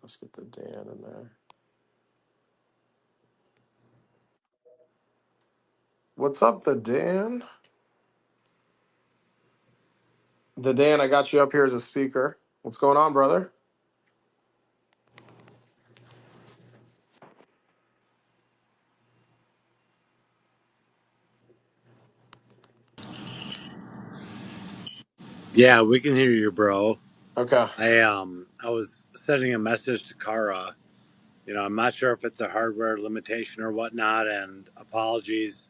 Let's get the Dan in there. What's up, the Dan? The Dan, I got you up here as a speaker. What's going on, brother? Yeah, we can hear you, bro. Okay. I was sending a message to Cara. I'm not sure if it's a hardware limitation or whatnot, and apologies.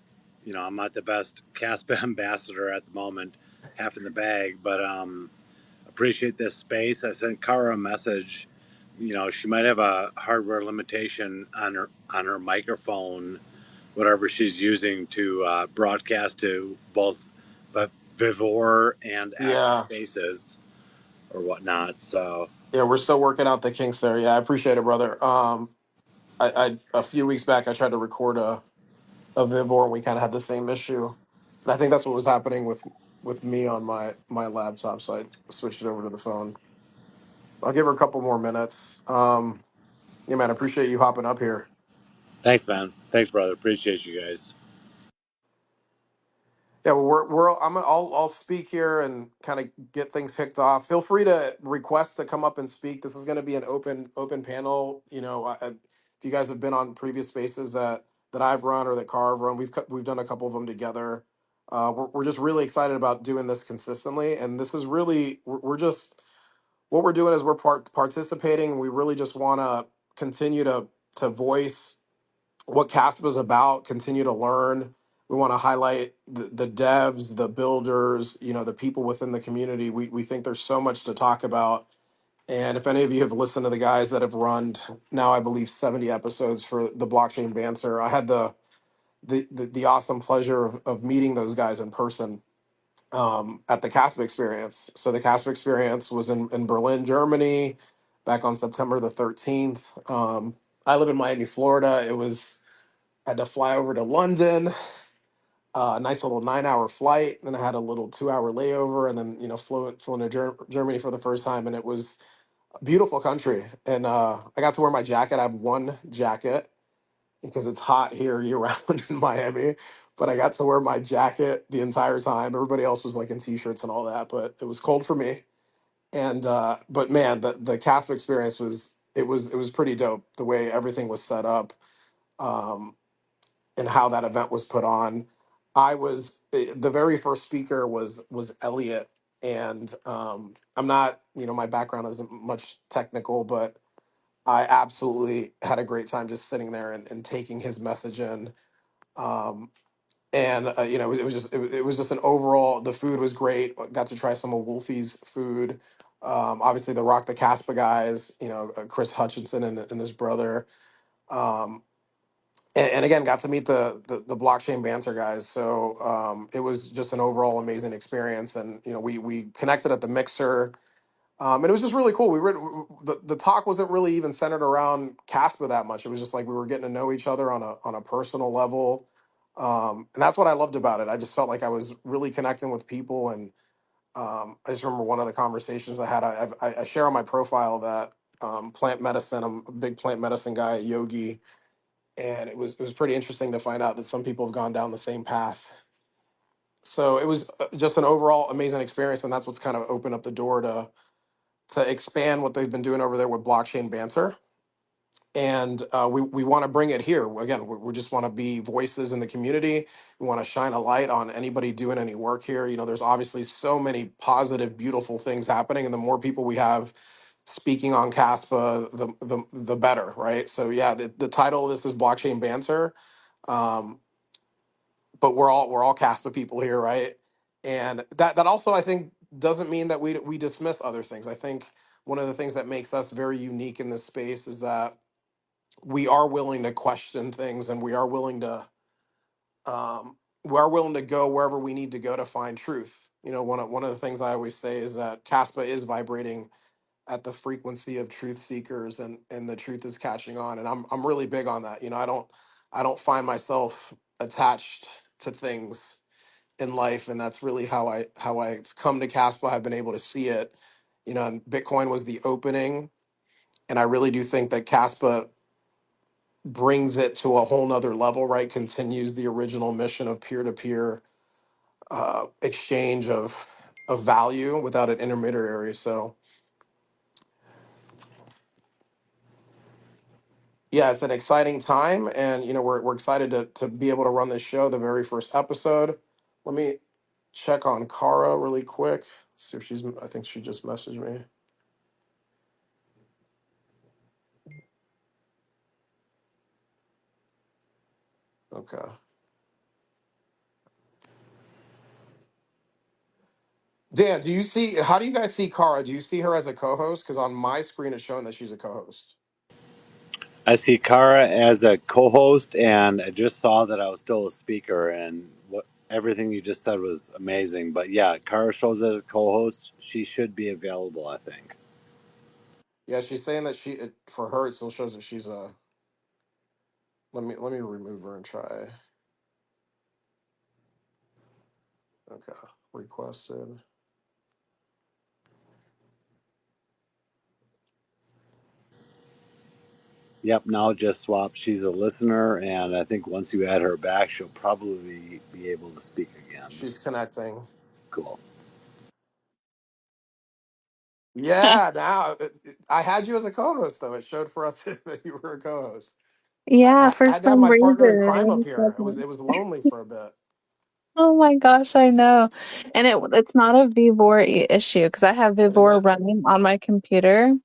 I'm not the best Kaspa ambassador at the moment, half in the bag, but appreciate this space. I sent Cara a message. She might have a hardware limitation on her microphone, whatever she's using to broadcast to both Vivor and actual Yeah. spaces or whatnot. So Yeah, we're still working out the kinks there. Yeah, I appreciate it, brother. I a few weeks back I tried to record a Vivor and we kind of had the same issue. And I think that's what was happening with me on my laptop, so I switched it over to the phone. I'll give her a couple more minutes. Yeah, man, I appreciate you hopping up here. thanks, man. Thanks, brother. Appreciate you guys. Yeah, well, I'll speak here and kind of get things kicked off. Feel free to request to come up and speak. This is going to be an open panel. If you guys have been on previous spaces that I've run or that Carr have run, we've done a couple of them together. We're just really excited about doing this consistently, and this is really we're just what we're doing is we're participating. We really just want to continue to voice what Casp is about, continue to learn. We want to highlight the devs, the builders, the people within the community. We think there's so much to talk about. And if any of you have listened to the guys that have run now, I believe 70 episodes for the Blockchain Banter, I had the awesome pleasure of meeting those guys in person at the Kaspa Experience. So the Kaspa Experience was in Berlin, Germany, back on September the 13th. I live in Miami, Florida. I had to fly over to London, a nice little 9-hour flight. Then I had a little 2-hour layover, and then flew into Germany for the first time, and it was a beautiful country. And I got to wear my jacket. I have one jacket because it's hot here year round in Miami, but I got to wear my jacket the entire time. Everybody else was like in t-shirts and all that, but it was cold for me. And but man, the Casp experience was pretty dope. The way everything was set up. Um, and how that event was put on. The very first speaker was Elliot, and I'm not, my background isn't much technical, but I absolutely had a great time just sitting there and taking his message in. Um, and it was just an overall. The food was great. Got to try some of Wolfie's food. Obviously, the Rock the Caspa guys, Chris Hutchinson and his brother. Um, and again got to meet the blockchain banter guys, so it was just an overall amazing experience. And we connected at the mixer, and it was just really cool. The talk wasn't really even centered around Caspa that much. It was just like we were getting to know each other on a personal level, and that's what I loved about it. I just felt like I was really connecting with people. And I just remember one of the conversations I had. I share on my profile that plant medicine, I'm a big plant medicine guy, yogi, and it was pretty interesting to find out that some people have gone down the same path. So it was just an overall amazing experience, and that's what's kind of opened up the door to expand what they've been doing over there with blockchain banter. And we want to bring it here again. We just want to be voices in the community. We want to shine a light on anybody doing any work here. There's obviously so many positive, beautiful things happening, and the more people we have speaking on Caspa, the better, right? So yeah, the title of this is blockchain banter. Um, but we're all Caspa people here, right? And that also, I think, doesn't mean that we dismiss other things. I think one of the things that makes us very unique in this space is that we are willing to question things, and we are willing to go wherever we need to go to find truth. One of the things I always say is that Caspa is vibrating at the frequency of truth seekers, and the truth is catching on. And I'm really big on that. I don't find myself attached to things in life, and that's really how I've come to Caspa. I've been able to see it. And Bitcoin was the opening, And I really do think that Kaspa brings it to a whole nother level, right? Continues the original mission of peer-to-peer exchange of value without an intermediary. So yeah, it's an exciting time, and we're excited to be able to run this show, the very first episode. Let me check on Cara really quick. See if she's. I think she just messaged me. Okay. Dan, do you see? How do you guys see Cara? Do you see her as a co-host? Because on my screen it's showing that she's a co-host. I see Cara as a co-host, and I just saw that I was still a speaker, and what everything you just said was amazing. But yeah, Cara shows as a co-host. She should be available, I think. Yeah, she's saying that for her it still shows that she's a. Let me remove her and try. Okay, requested. Yep, now just swap. She's a listener, and I think once you add her back, she'll probably be able to speak again. She's connecting. Cool. Yeah, now I had you as a co-host though. It showed for us that you were a co-host. Yeah, I for had to have some my reason partner in it crime up wouldn't here. let It was me. it was lonely for a bit. Oh my gosh, I know. And it's not a Vivor issue because I have What is Vivor it? running on my computer.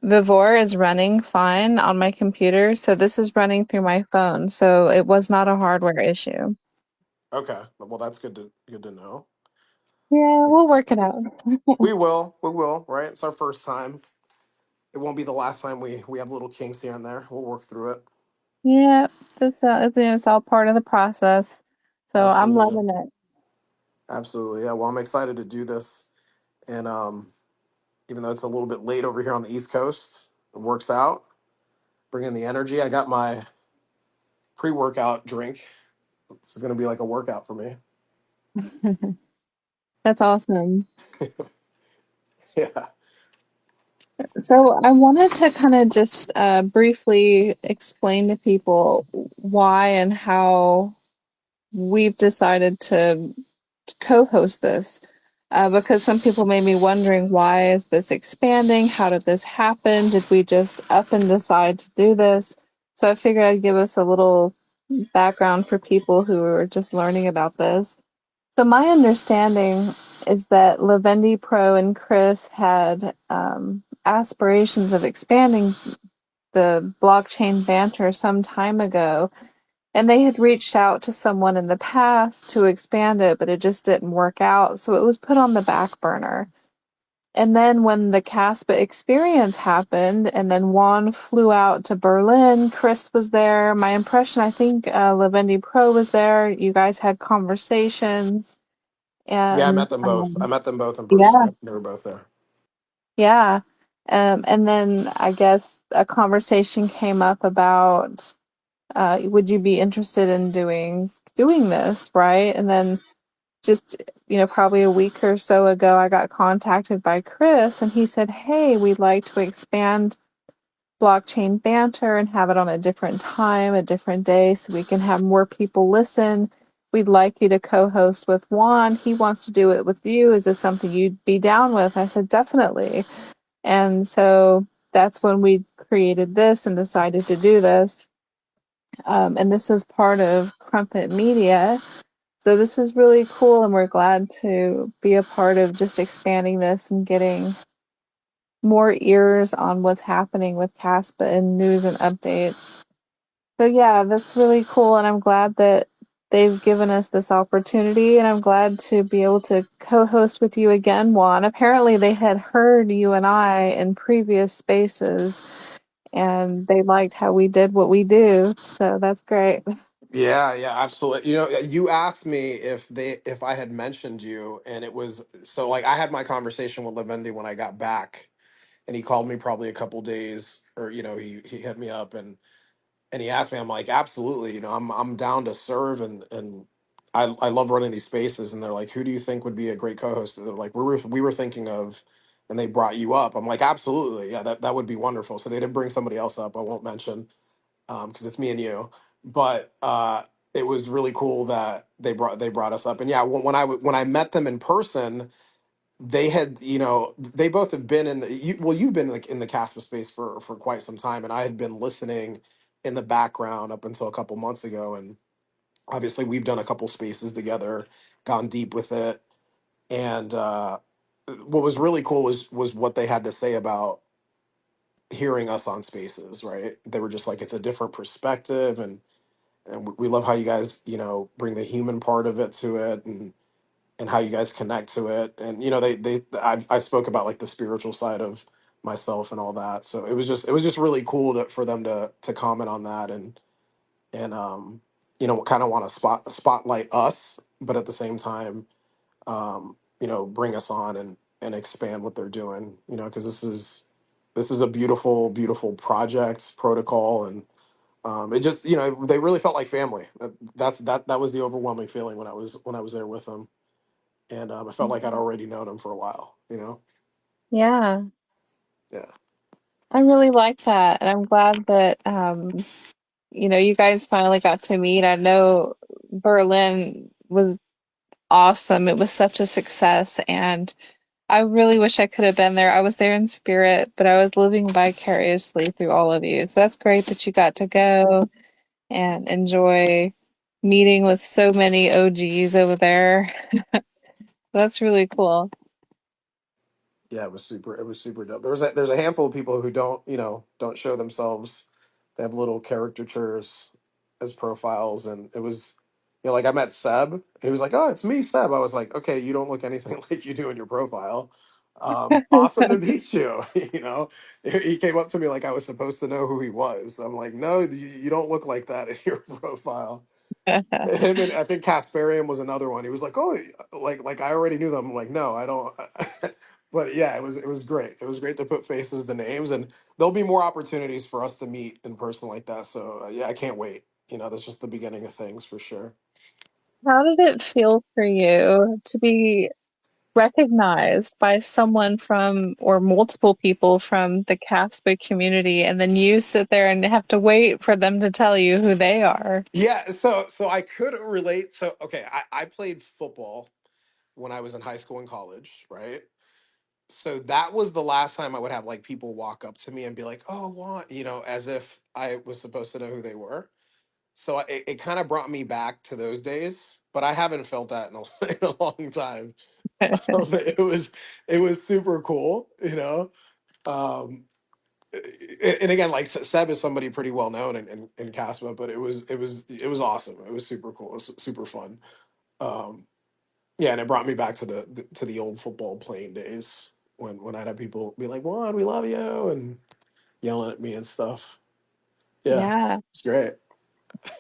Vivor is running fine on my computer, so this is running through my phone. So it was not a hardware issue. Okay, well that's good to know. Yeah, we'll work it out. We will. Right, it's our first time. It won't be the last time we have little kinks here and there. We'll work through it. Yeah, it's all part of the process. So I'm Absolutely, loving it. absolutely. Yeah. Well, I'm excited to do this, and even though it's a little bit late over here on the East Coast, it works out. Bring in the energy. I got my pre-workout drink. This is gonna be like a workout for me. That's awesome. Yeah. So I wanted to kind of just briefly explain to people why and how we've decided to co-host this. Because some people may be wondering, why is this expanding? How did this happen? Did we just up and decide to do this? So I figured I'd give us a little background for people who are just learning about this. So my understanding is that Lavendi Pro and Chris had aspirations of expanding the blockchain banter some time ago, and they had reached out to someone in the past to expand it, but it just didn't work out, so it was put on the back burner. And then when the Kaspa Experience happened, and then Juan flew out to Berlin, Chris was there. My impression, I think Lavendi Pro was there. You guys had conversations. Yeah, I And met them both. I met them both in person. yeah, Yep, they were both there. yeah. And then I guess a conversation came up about would you be interested in doing this, right? And then just probably a week or so ago, I got contacted by Chris, and he said, "Hey, we'd like to expand blockchain banter and have it on a different time, a different day, so we can have more people listen. We'd like you to co-host with Juan. He wants to do it with you. Is this something you'd be down with?" I said, "Definitely." And so that's when we created this and decided to do this. And this is part of Crumpet Media. So this is really cool, and we're glad to be a part of just expanding this and getting more ears on what's happening with Caspa and news and updates. So yeah, that's really cool, and I'm glad that they've given us this opportunity, and I'm glad to be able to co-host with you again, Juan. Apparently they had heard you and I in previous spaces, and they liked how we did what we do, so that's great. Yeah, yeah, absolutely. You asked me if I had mentioned you, and it was so like I had my conversation with Lavendi when I got back, and he called me probably a couple days, or he hit me up and he asked me. I'm like, absolutely. I'm down to serve, and I love running these spaces. And they're like, who do you think would be a great co-host? And they're like, we were thinking of and they brought you up. I'm like, absolutely, yeah, that would be wonderful. So they did bring somebody else up. I won't mention because it's me and you, but it was really cool that they brought us up. And yeah, when I met them in person, they had, they both have been in you've been like in the Caspa space for quite some time, and I had been listening in the background up until a couple months ago, and obviously we've done a couple spaces together, gone deep with it, and what was really cool was what they had to say about hearing us on spaces, right? They were just like, it's a different perspective, and we love how you guys, bring the human part of it to it, and how you guys connect to it. And I spoke about like the spiritual side of myself and all that, so it was just really cool for them to comment on that, and kind of want to spotlight us, but at the same time, bring us on and expand what they're doing, because this is a beautiful, beautiful project protocol, and it just, they really felt like family. That was the overwhelming feeling when I was there with them, and I felt like I'd already known them for a while. Yeah, Yeah. I really like that, and I'm glad that you guys finally got to meet. I know Berlin was awesome. It was such a success, and I really wish I could have been there. I was there in spirit, but I was living vicariously through all of you. So that's great that you got to go and enjoy meeting with so many OGs over there. That's really cool. Yeah, it was super dope. There's a handful of people who don't show themselves. They have little caricatures as profiles, and it was, like I met Seb, and he was like, "Oh, it's me, Seb." I was like, "Okay, you don't look anything like you do in your profile. Awesome to meet you." He came up to me like I was supposed to know who he was. I'm like, "No, you don't look like that in your profile." Him and I think Kasparian was another one. He was like, "Oh, like I already knew them." I'm like, "No, I don't." But yeah, it was great. It was great to put faces to names, and there'll be more opportunities for us to meet in person like that. So yeah, I can't wait. That's just the beginning of things for sure. How did it feel for you to be recognized by someone from, or multiple people from the Kaspa community, and then you sit there and have to wait for them to tell you who they are? Yeah, so I could relate. So okay, I played football when I was in high school and college, right? So that was the last time I would have like people walk up to me and be like, "Oh, Juan," as if I was supposed to know who they were. So it kind of brought me back to those days, but I haven't felt that in a, in a long time. It was super cool. Um, and again, like Seb is somebody pretty well known in Caspa, but it was awesome. It was super cool. It was super fun. Um, yeah, and it brought me back to the old football playing days when I'd have people be like, "Juan, we love you," and yelling at me and stuff. Yeah, Yeah. it's great.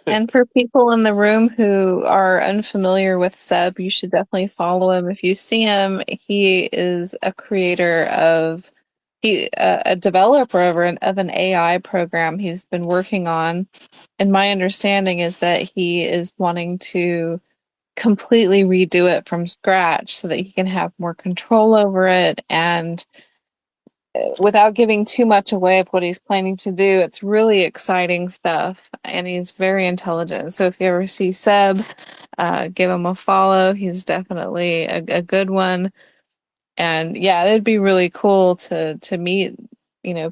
And for people in the room who are unfamiliar with Seb, you should definitely follow him. If you see him, he is a creator of a developer of an AI program he's been working on. And my understanding is that he is wanting to completely redo it from scratch so that he can have more control over it, and without giving too much away of what he's planning to do, it's really exciting stuff, and he's very intelligent. So if you ever see Seb, give him a follow. He's definitely a good one. And yeah, it'd be really cool to meet,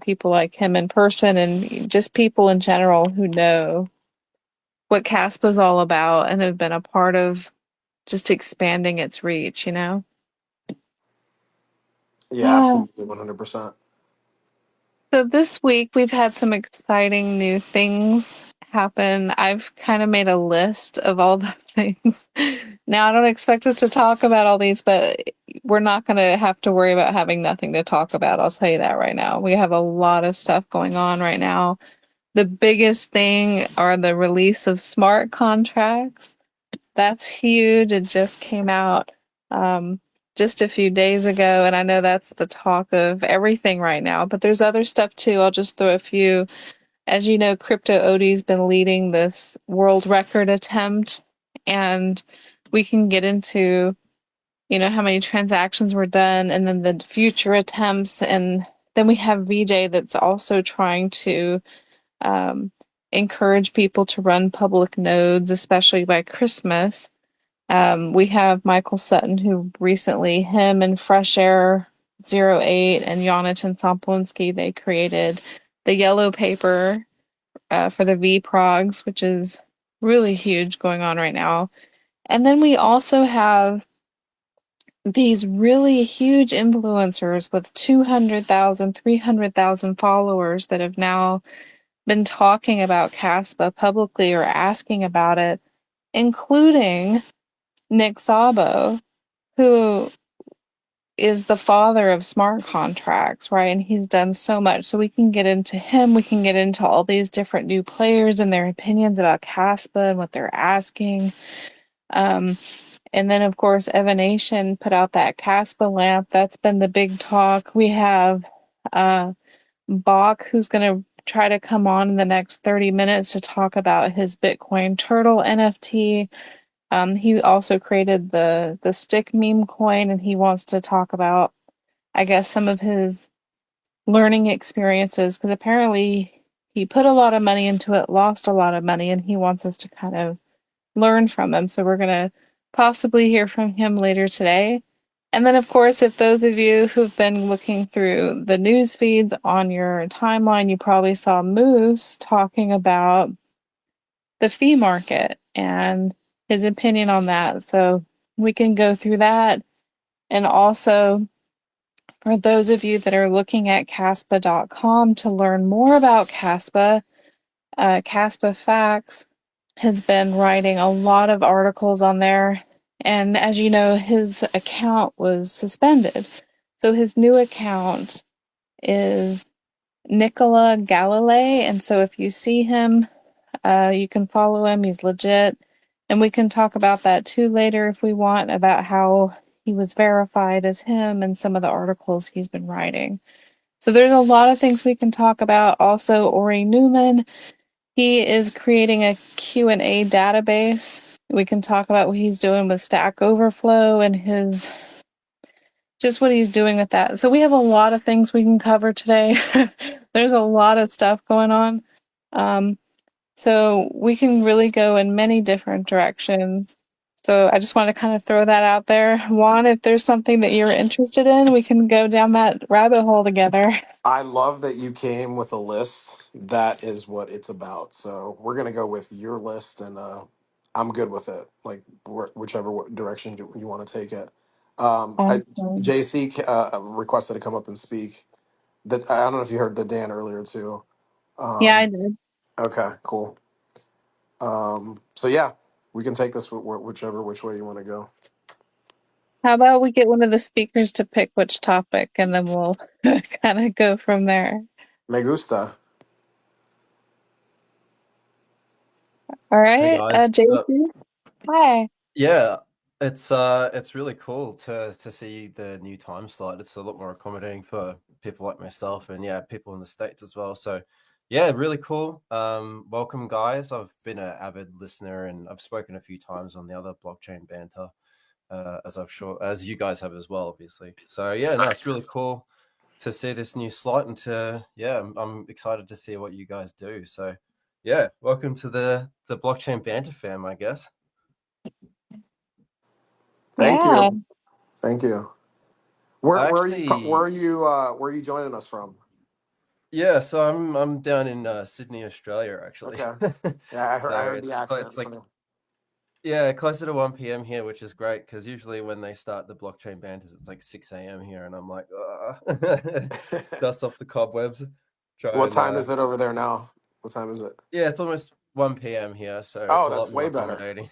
people like him in person, and just people in general who know what Caspa's all about and have been a part of just expanding its reach. Yeah, absolutely, 100%. So this week we've had some exciting new things happen. I've kind of made a list of all the things. Now, I don't expect us to talk about all these, but we're not going to have to worry about having nothing to talk about. I'll tell you that right now. We have a lot of stuff going on right now. The biggest thing are the release of smart contracts. That's huge. It just came out just a few days ago, and I know that's the talk of everything right now, but there's other stuff too. I'll just throw a few. As you know, Crypto Odie's been leading this world record attempt, and we can get into, how many transactions were done, and then the future attempts. And then we have VJ that's also trying to encourage people to run public nodes, especially by Christmas. We have Michael Sutton, who recently, him and Fresh Air 08 and Jonathan Somplinski, they created the yellow paper for the VProgs, which is really huge going on right now. And then we also have these really huge influencers with 200,000, 300,000 followers that have now been talking about Kaspa publicly or asking about it, including Nick Szabo, who is the father of smart contracts, right? And he's done so much. So we can get into him. We can get into all these different new players and their opinions about Kaspa and what they're asking. And then, of course, Evanation put out that Kaspa lamp. That's been the big talk. We have Bock, who's going to try to come on in the next 30 minutes to talk about his Bitcoin Turtle NFT. He also created the stick meme coin, and he wants to talk about, I guess, some of his learning experiences, because apparently he put a lot of money into it, lost a lot of money, and he wants us to kind of learn from him. So we're going to possibly hear from him later today. And then, of course, if those of you who've been looking through the news feeds on your timeline, you probably saw Moose talking about the fee market and his opinion on that. So we can go through that. And also, for those of you that are looking at Kaspa.com to learn more about Kaspa, Kaspa Facts has been writing a lot of articles on there. And as you know, his account was suspended. So his new account is Nicola Galilei. And so if you see him, you can follow him. He's legit. And we can talk about that too later if we want, about how he was verified as him and some of the articles he's been writing. So there's a lot of things we can talk about. Also, Ori Newman, he is creating a Q&A database. We can talk about what he's doing with Stack Overflow and his just what he's doing with that. So we have a lot of things we can cover today. There's a lot of stuff going on. So we can really go in many different directions. So I just want to kind of throw that out there. Juan, if there's something that you're interested in, we can go down that rabbit hole together. I love that you came with a list. That is what it's about. So we're gonna go with your list, and I'm good with it. Like whichever direction you want to take it. Awesome. JC requested to come up and speak. That I don't know if you heard the Dan earlier too. Yeah, I Um, did. okay, cool. So yeah, we can take this which way you want to go. How about we get one of the speakers to pick which topic and then we'll kind of go from there. Me gusta. All Hey right, guys. JC. Hi. Yeah, it's really cool to see the new time slot. It's a lot more accommodating for people like myself and yeah, people in the States as well. So yeah, really cool. Welcome guys. I've been an avid listener and I've spoken a few times on the other Blockchain Banter, as you guys have as well, obviously. So yeah, no, it's really cool to see this new slot and I'm excited to see what you guys do. So yeah, welcome to the Blockchain Banter fam, I guess. Thank Yeah. you. Thank you. I Where are you actually, where are you joining us from? yeah, so I'm down in Sydney, Australia, actually. Okay. Yeah, So I heard the it's accent. like So. yeah, closer to 1 p.m. here, which is great because usually when they start the blockchain banters, it's like 6 a.m. here, and I'm like, dust off the cobwebs. Try What and time is it over there now? What time is it? yeah, it's almost 1 p.m. here, so it's Oh, a that's lot more way better. accommodating.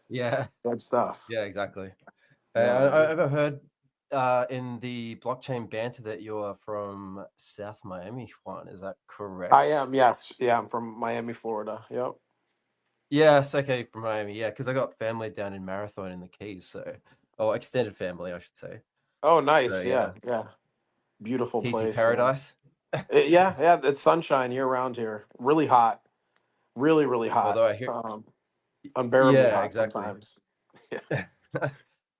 Yeah, Good stuff. yeah, exactly. Hey, Yeah, I man. ever heard in the blockchain banter that you're from South Miami, Juan? Is that I correct? am, yes. Yeah, I'm from Miami, Florida. Yep. Yeah, it's okay from Miami. Yeah, because I got family down in Marathon in the Keys, extended family, I should say. Oh, So nice. yeah, Yeah, yeah. Beautiful Keysy place, man. paradise. Yeah, yeah, it's sunshine year round here. Really hot. Really, really hot. Although I hear, Unbearably yeah, hot exactly. sometimes. Yeah.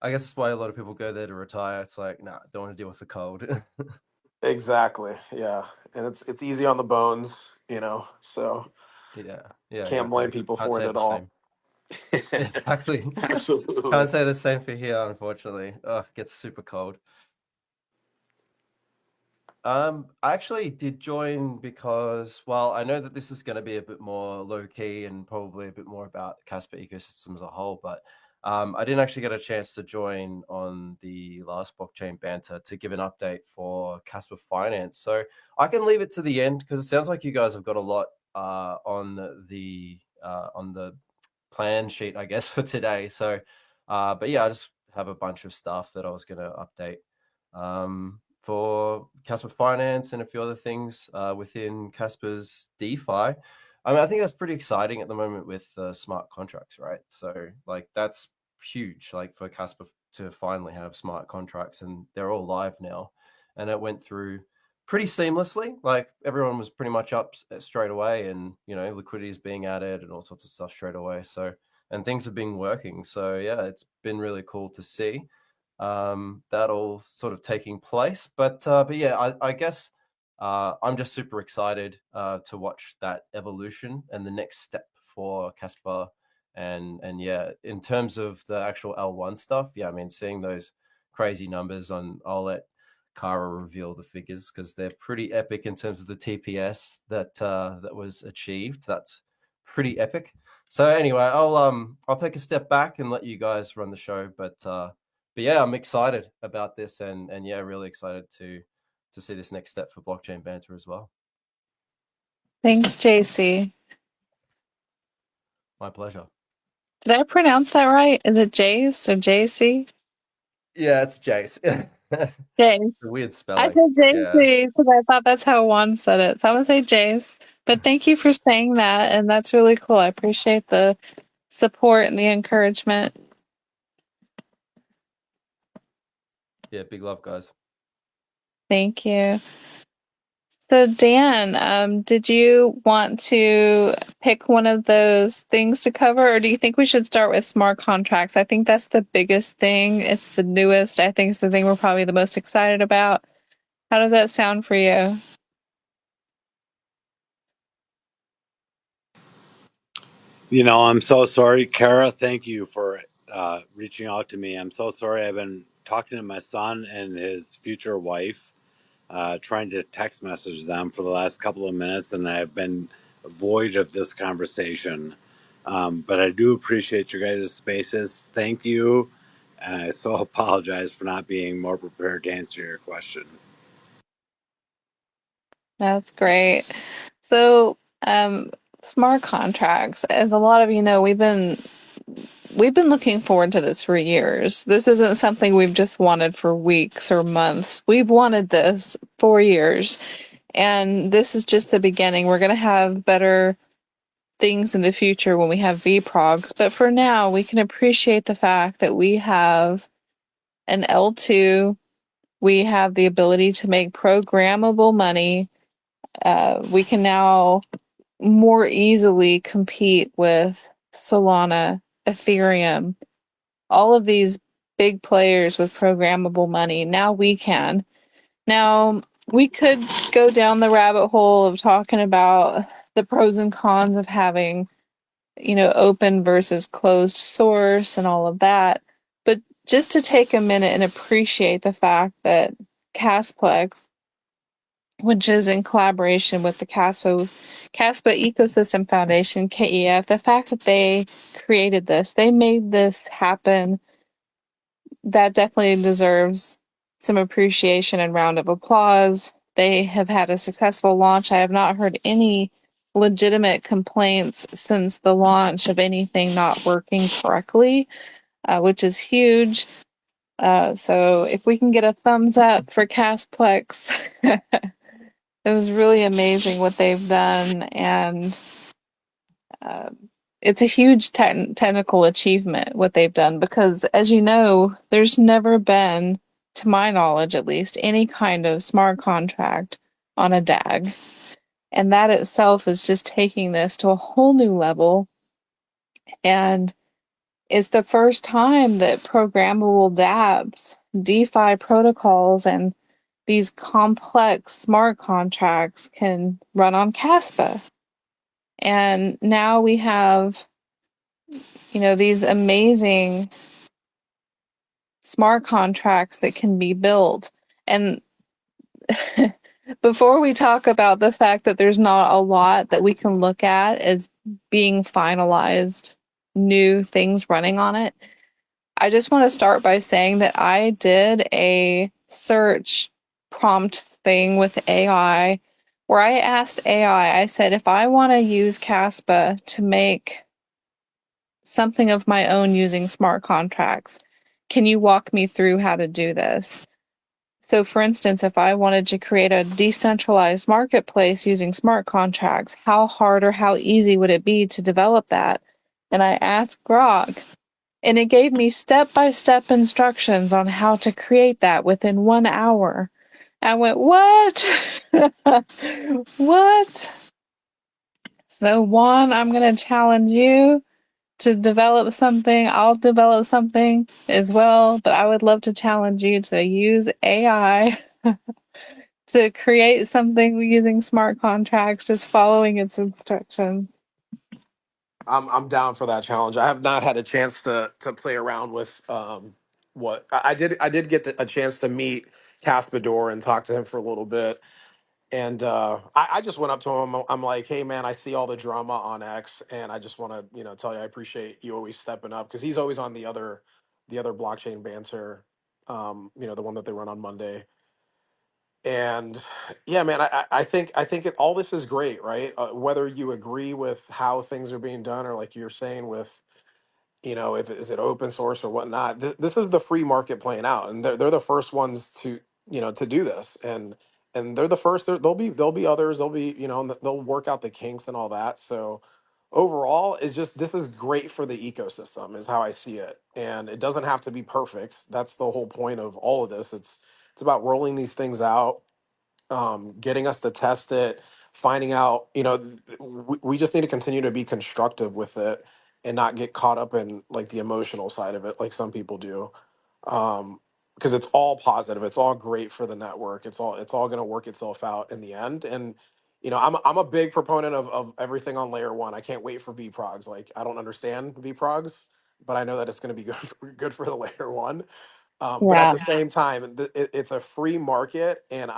I guess that's why a lot of people go there to retire. It's like, nah, don't want to deal with the cold. Exactly. Yeah. And it's easy on the bones, so Yeah, yeah, can't exactly. blame people Can't for it say at the all. same. Exactly. Absolutely. Can't say the same for here, unfortunately. Oh, it gets super cold. I actually did join because, well, I know that this is going to be a bit more low key and probably a bit more about Casper ecosystem as a whole, but I didn't actually get a chance to join on the last Blockchain Banter to give an update for Kaspa Finance. So I can leave it to the end because it sounds like you guys have got a lot on the plan sheet, I guess, for today. So, but yeah, I just have a bunch of stuff that I was going to update for Kaspa Finance and a few other things within Kaspa's DeFi. I mean, I think that's pretty exciting at the moment with smart contracts, right? So, like, that's huge, like, for Kaspa to finally have smart contracts, and they're all live now. And it went through pretty seamlessly. Like, everyone was pretty much up straight away, and liquidity is being added and all sorts of stuff straight away. So, and things have been working. So yeah, it's been really cool to see that all sort of taking place. But yeah, I guess I'm just super excited to watch that evolution and the next step for Kaspa. And yeah, in terms of the actual L1 stuff, yeah, I mean, seeing those crazy numbers I'll let Cara reveal the figures because they're pretty epic in terms of the TPS that was achieved. That's pretty epic. So anyway, I'll take a step back and let you guys run the show. But yeah, I'm excited about this, and yeah, really excited to see this next step for Blockchain Banter as well. Thanks, JC. My pleasure. Did I pronounce that right? Is it Jace or JC? Yeah, it's Jace. Jace. It's a weird I spelling. said Yeah. JC because I thought that's how Juan said it. So I'm going to say Jace. But thank you for saying that. And that's really cool. I appreciate the support and the encouragement. Yeah, big love, guys. Thank you. So, Dan, did you want to pick one of those things to cover, or do you think we should start with smart contracts? I think that's the biggest thing. It's the newest. I think it's the thing we're probably the most excited about. How does that sound for you? I'm so sorry, Kara. Thank you for reaching out to me. I'm so sorry. I've been talking to my son and his future wife, trying to text message them for the last couple of minutes, and I've been void of this conversation. But I do appreciate your guys' spaces. Thank you. And I so apologize for not being more prepared to answer your question. That's great. So, smart contracts, as a lot of you know, we've been looking forward to this for years. This isn't something we've just wanted for weeks or months. We've wanted this for years. And this is just the beginning. We're going to have better things in the future when we have VProgs. But for now, we can appreciate the fact that we have an L2. We have the ability to make programmable money. We can now more easily compete with Solana, Ethereum, all of these big players with programmable money. Now we can. Now, we could go down the rabbit hole of talking about the pros and cons of having, open versus closed source and all of that. But just to take a minute and appreciate the fact that Kasplex, which is in collaboration with the Kaspa Ecosystem Foundation, KEF, the fact that they created this, they made this happen, that definitely deserves some appreciation and round of applause. They have had a successful launch. I have not heard any legitimate complaints since the launch of anything not working correctly, which is huge. So if we can get a thumbs up for Kasplex, it was really amazing what they've done, and uh, it's a huge technical achievement what they've done because, as you know, there's never been, to my knowledge at least, any kind of smart contract on a DAG. And that itself is just taking this to a whole new level. And It's the first time that programmable dApps, DeFi protocols, and these complex smart contracts can run on Kaspa. And now we have, these amazing smart contracts that can be built. And before we talk about the fact that there's not a lot that we can look at as being finalized, new things running on it, I just want to start by saying that I did a search prompt thing with AI where I asked AI, I said, if I want to use Kaspa to make something of my own using smart contracts, can you walk me through how to do this? So, for instance, if I wanted to create a decentralized marketplace using smart contracts, how hard or how easy would it be to develop that? And I asked Grok, and it gave me step-by-step instructions on how to create that within 1 hour. I went, what? What? So, Juan, I'm going to challenge you to develop something. I'll develop something as well, but I would love to challenge you to use AI to create something using smart contracts, just following its instructions. I'm down for that challenge. I have not had a chance to play around with what I did get a chance to meet Caspador and talk to him for a little bit. And I just went up to him. I'm like, hey man, I see all the drama on X, and I just want to tell you I appreciate you always stepping up, because he's always on the other blockchain banter, the one that they run on Monday. And yeah, man, I think all this is great, right? Whether you agree with how things are being done, or like you're saying with if is it open source or whatnot. This is the free market playing out, and they're the first ones to do this, and they're the first. There'll be others. There'll be and they'll work out the kinks and all that. So overall, it's just this is great for the ecosystem, is how I see it, and it doesn't have to be perfect. That's the whole point of all of this. It's about rolling these things out, getting us to test it, finding out, we just need to continue to be constructive with it and not get caught up in like the emotional side of it, like some people do. Because it's all positive, it's all great for the network, it's all going to work itself out in the end. And I'm a big proponent of everything on layer one. I can't wait for vprogs. Like, I don't understand vprogs, but I know that it's going to be good for the layer one. But at Yeah. the same time, it's a free market, and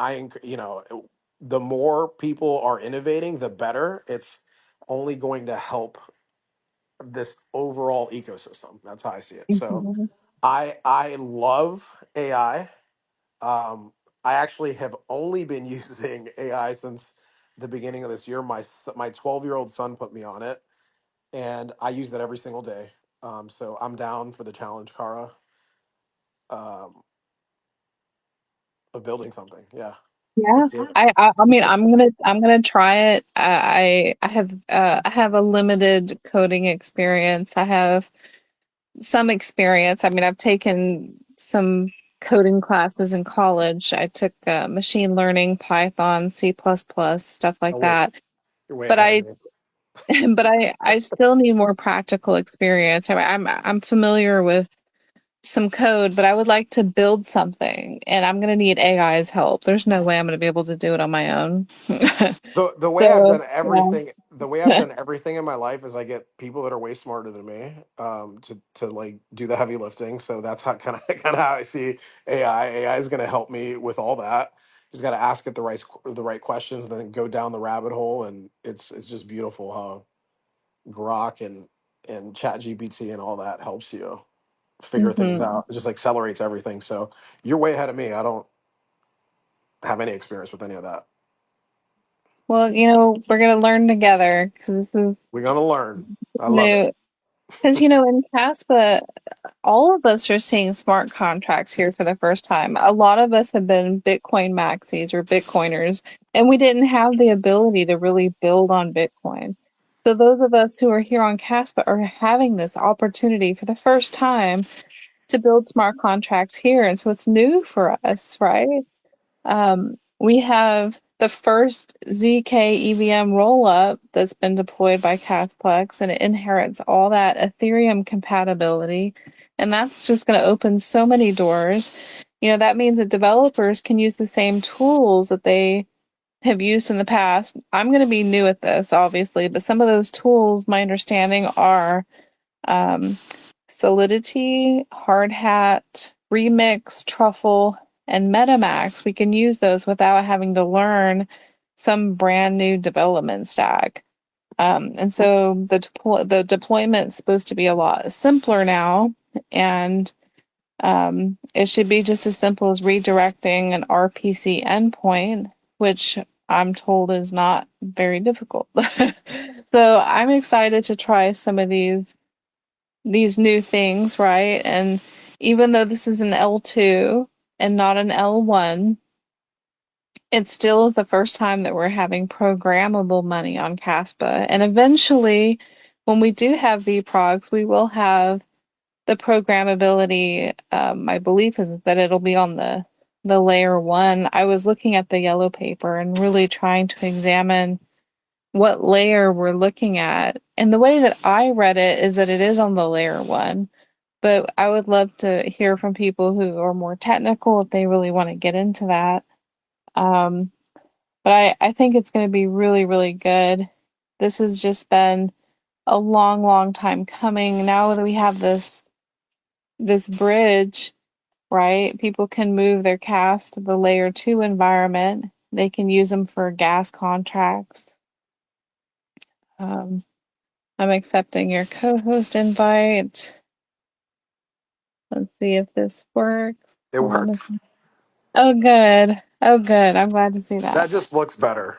the more people are innovating, the better. It's only going to help this overall ecosystem. That's how I see it. So Mhm. I love AI. I actually have only been using AI since the beginning of this year. My 12-year-old son put me on it, and I use it every single day. So I'm down for the challenge, Cara. Um, of building something. Yeah, Yeah. let's do it. I mean, I'm gonna try it. I have a limited coding experience. I have some experience. I mean, I've taken some coding classes in college. I took machine learning, Python, C++, stuff I like wish that. you're way But ahead of I me. but I still need more practical experience. I'm familiar with some code, but I would like to build something, and I'm gonna need AI's help. There's no way I'm gonna be able to do it on my own. The way I've So done yeah. everything, the way I've done everything in my life is I get people that are way smarter than me, to like do the heavy lifting. So that's how kind of how I see AI. AI is going to help me with all that. Just got to ask it the right questions, and then go down the rabbit hole, and it's just beautiful how Grok and Chat GPT and all that helps you figure things hmm out. It just accelerates everything. So you're way ahead of me. I don't have any experience with any of that. Well, we're gonna learn together because this is We're gonna learn. I love it. new. Because in Caspa, all of us are seeing smart contracts here for the first time. A lot of us have been Bitcoin maxis or Bitcoiners, and we didn't have the ability to really build on Bitcoin. So those of us who are here on Caspa are having this opportunity for the first time to build smart contracts here, and so it's new for us, right? We have the first zkEVM rollup that's been deployed by Kasplex, and it inherits all that Ethereum compatibility. And that's just going to open so many doors. You know, that means that developers can use the same tools that they have used in the past. I'm going to be new at this, obviously, but some of those tools, my understanding, are Solidity, Hardhat, Remix, Truffle, and MetaMask. We can use those without having to learn some brand new development stack. And so the deployment is supposed to be a lot simpler now, and it should be just as simple as redirecting an RPC endpoint, which I'm told is not very difficult. So I'm excited to try some of these new things, right? And even though this is an L2 and not an L1, it still is the first time that we're having programmable money on Kaspa. And eventually, when we do have VProgs, we will have the programmability. My belief is that it'll be on the layer one. I was looking at the yellow paper and really trying to examine what layer we're looking at. And the way that I read it is that it is on the layer one. But I would love to hear from people who are more technical if they really want to get into that. But I think it's going to be really, really good. This has just been a long, long time coming. Now that we have this bridge, right? People can move their CAS to the layer 2 environment. They can use them for gas contracts. I'm accepting your co-host invite. Let's see if this works. It worked. Oh, good. Oh, good. I'm glad to see that. That just looks better.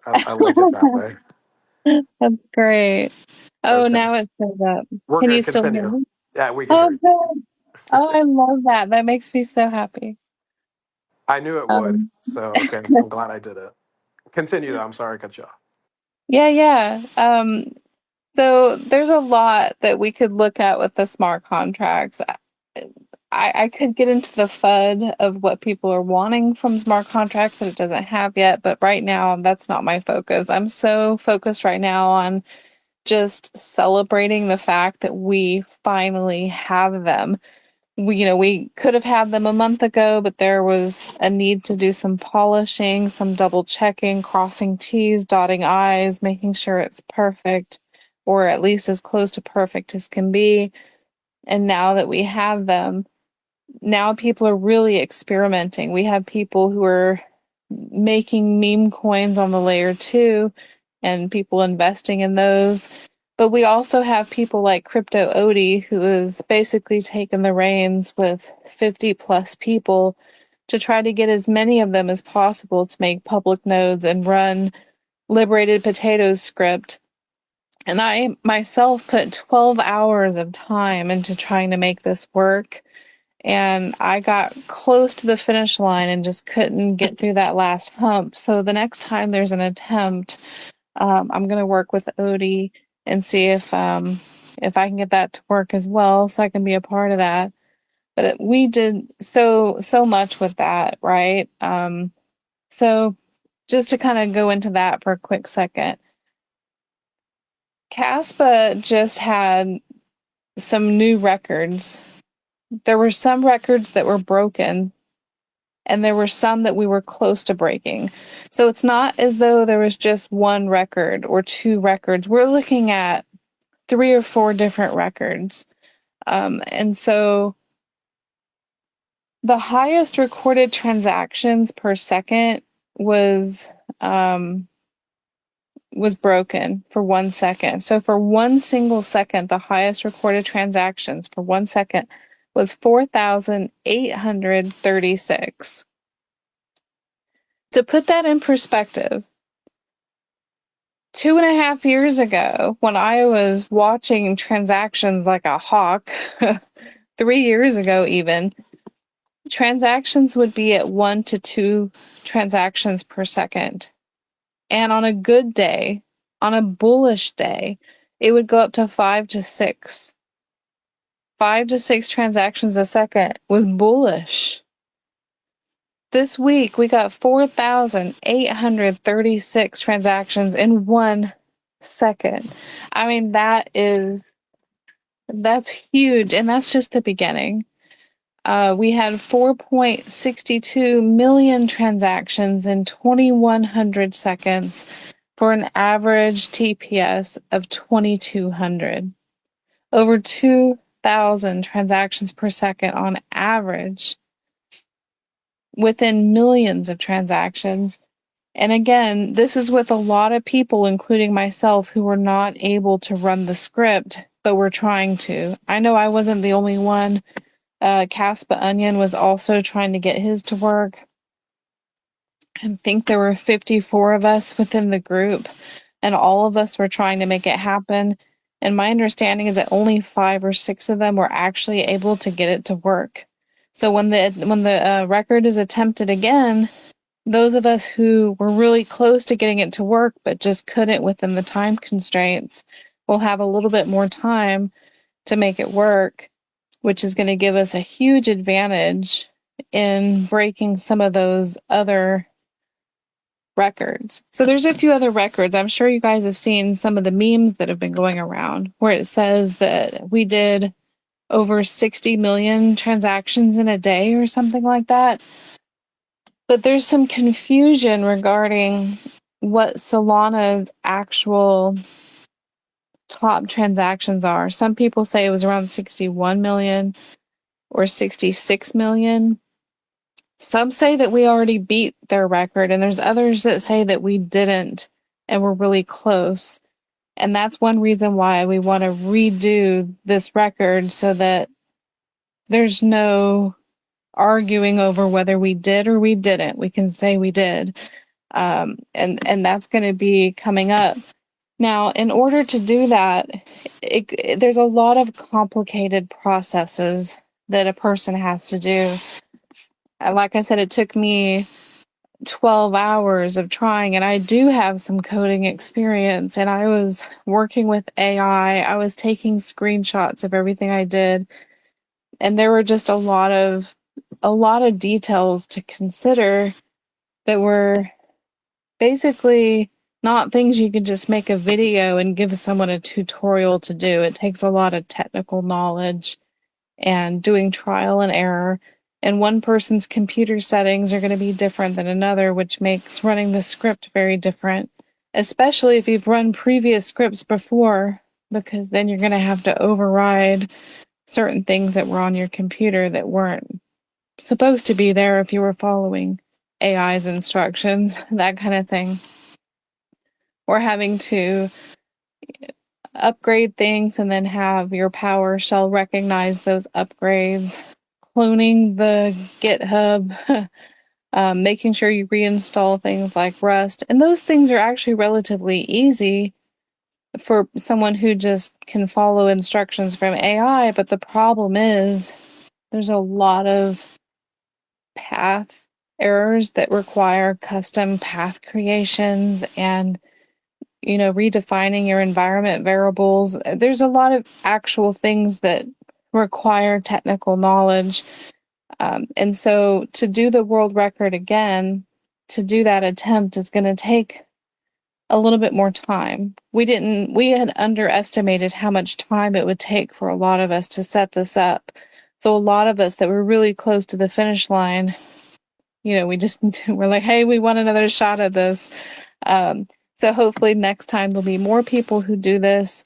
I like it that way. That's great. Oh, Okay. now it shows up. We're Can you good. still hear Continue. me? Yeah, we can Oh, hear you. good. Oh, I love that. That makes me so happy. I knew it would. Um, So, okay. I'm glad I did it. Continue, though. I'm sorry I cut you off. yeah, yeah. So there's a lot that we could look at with the smart contracts. I could get into the FUD of what people are wanting from smart contracts that it doesn't have yet, but right now that's not my focus. I'm so focused right now on just celebrating the fact that we finally have them. We could have had them a month ago, but there was a need to do some polishing, some double checking, crossing T's, dotting I's, making sure it's perfect, or at least as close to perfect as can be. And now that we have them, now people are really experimenting. We have people who are making meme coins on the layer 2 and people investing in those. But we also have people like Crypto Odie, who has basically taken the reins with 50 plus people to try to get as many of them as possible to make public nodes and run liberated potatoes script. And I myself put 12 hours of time into trying to make this work. And I got close to the finish line and just couldn't get through that last hump. So the next time there's an attempt, I'm going to work with Odie and see if I can get that to work as well, so I can be a part of that. But we did so much with that, right? So just to kind of go into that for a quick second, Kaspa just had some new records. There were some records that were broken, and there were some that we were close to breaking. So it's not as though there was just one record or two records. We're looking at 3 or 4 different records. And so the highest recorded transactions per second was broken for 1 second. So for 1 single second, the highest recorded transactions for 1 second was 4,836. To put that in perspective, 2.5 years ago, when I was watching transactions like a hawk, 3 years ago even, transactions would be at 1 to 2 transactions per second. And on a good day, on a bullish day, it would go up to 5 to 6. 5 to 6 transactions a second was bullish. This week we got 4,836 transactions in 1 second. I mean, that's huge, and that's just the beginning. We had 4.62 million transactions in 2,100 seconds for an average TPS of 2,200. Over 2,000 transactions per second on average within millions of transactions. And again, this is with a lot of people, including myself, who were not able to run the script, but were trying to. I know I wasn't the only one. Kaspa Onion was also trying to get his to work. I think there were 54 of us within the group, and all of us were trying to make it happen. And my understanding is that only 5 or 6 of them were actually able to get it to work. So when the record is attempted again, those of us who were really close to getting it to work but just couldn't within the time constraints will have a little bit more time to make it work, which is going to give us a huge advantage in breaking some of those other records. So there's a few other records. I'm sure you guys have seen some of the memes that have been going around where it says that we did over 60 million transactions in a day or something like that. But there's some confusion regarding what Solana's actual top transactions are. Some people say it was around 61 million or 66 million. Some say that we already beat their record, and there's others that say that we didn't and we're really close. And that's one reason why we want to redo this record so that there's no arguing over whether we did or we didn't. We can say we did. And that's going to be coming up. Now, in order to do that, there's a lot of complicated processes that a person has to do. Like I said, it took me 12 hours of trying, and I do have some coding experience, and I was working with AI. I was taking screenshots of everything I did, and there were just a lot of details to consider that were basically not things you could just make a video and give someone a tutorial to do. It takes a lot of technical knowledge and doing trial and error. And one person's computer settings are going to be different than another, which makes running the script very different, especially if you've run previous scripts before, because then you're going to have to override certain things that were on your computer that weren't supposed to be there if you were following AI's instructions, that kind of thing. Or having to upgrade things and then have your PowerShell recognize those upgrades, cloning the GitHub, making sure you reinstall things like Rust. And those things are actually relatively easy for someone who just can follow instructions from AI. But the problem is there's a lot of path errors that require custom path creations and redefining your environment variables. There's a lot of actual things that require technical knowledge. And so to do the world record again, to do that attempt is going to take a little bit more time. We had underestimated how much time it would take for a lot of us to set this up. So a lot of us that were really close to the finish line, we're like, hey, we want another shot at this. So hopefully next time there'll be more people who do this.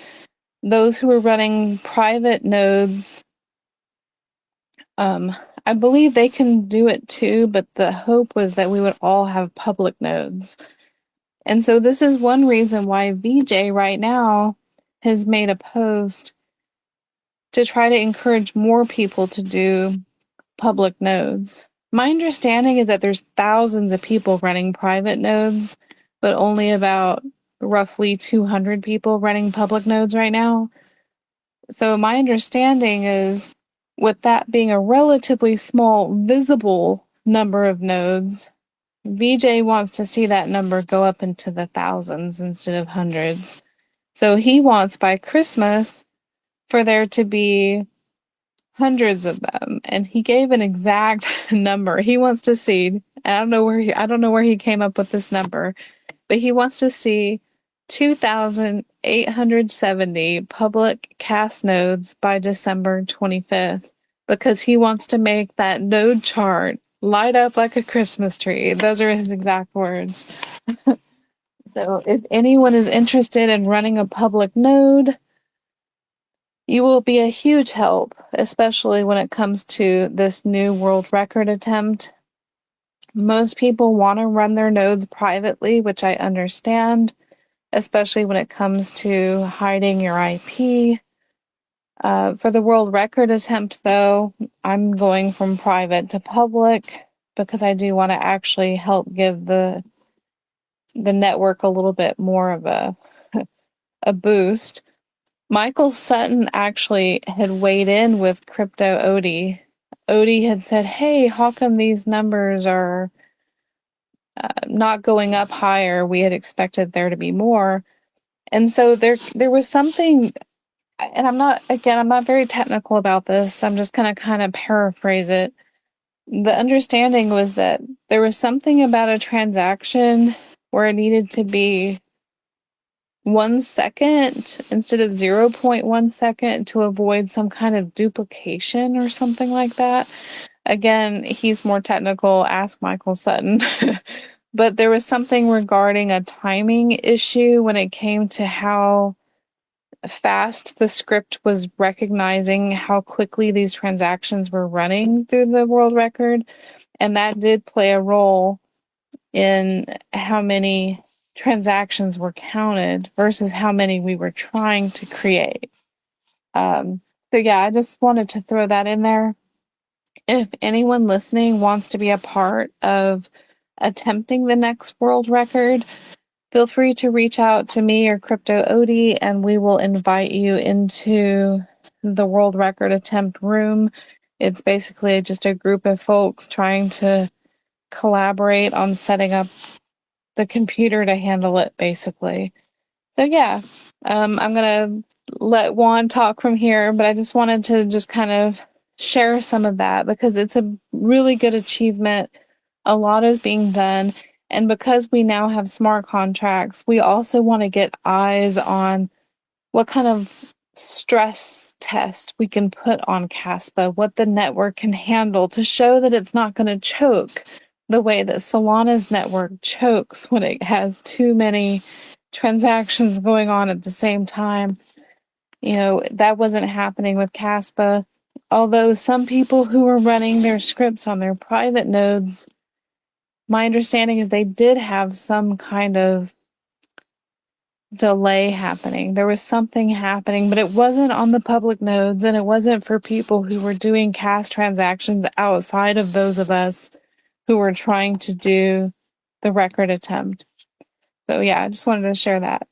Those who are running private nodes, I believe they can do it too, but the hope was that we would all have public nodes. And so this is one reason why VJ right now has made a post to try to encourage more people to do public nodes. My understanding is that there's thousands of people running private nodes, but only about roughly 200 people running public nodes right now. So my understanding is, with that being a relatively small visible number of nodes, VJ wants to see that number go up into the thousands instead of hundreds. So he wants by Christmas for there to be hundreds of them, and he gave an exact number. He wants to see, I don't know where he came up with this number, but he wants to see 2,870 public CAS nodes by December 25th because he wants to make that node chart light up like a Christmas tree. Those are his exact words. So if anyone is interested in running a public node, you will be a huge help, especially when it comes to this new world record attempt. Most people want to run their nodes privately, which I understand, especially when it comes to hiding your IP. For the world record attempt, though, I'm going from private to public because I do want to actually help give the network a little bit more of a boost. Michael Sutton actually had weighed in with Crypto Odie. Odie had said, "Hey, how come these numbers are not going up higher? We had expected there to be more." And so there was something, and I'm not very technical about this. I'm just going to kind of paraphrase it. The understanding was that there was something about a transaction where it needed to be 1 second instead of 0.1 second to avoid some kind of duplication or something like that. Again, he's more technical. Ask Michael Sutton. But there was something regarding a timing issue when it came to how fast the script was recognizing how quickly these transactions were running through the world record. And that did play a role in how many transactions were counted versus how many we were trying to create. So yeah, I just wanted to throw that in there. If anyone listening wants to be a part of attempting the next world record, feel free to reach out to me or Crypto Odie, and we will invite you into the world record attempt room. It's basically just a group of folks trying to collaborate on setting up the computer to handle it, basically. So yeah, I'm gonna let Juan talk from here, but I just wanted to just kind of share some of that because it's a really good achievement. A lot is being done, and because we now have smart contracts, we also want to get eyes on what kind of stress test we can put on Kaspa, what the network can handle to show that it's not going to choke the way that Solana's network chokes when it has too many transactions going on at the same time. You know, that wasn't happening with Kaspa. Although some people who were running their scripts on their private nodes, my understanding is they did have some kind of delay happening. There was something happening, but it wasn't on the public nodes and it wasn't for people who were doing cash transactions outside of those of us who were trying to do the record attempt. So yeah, I just wanted to share that.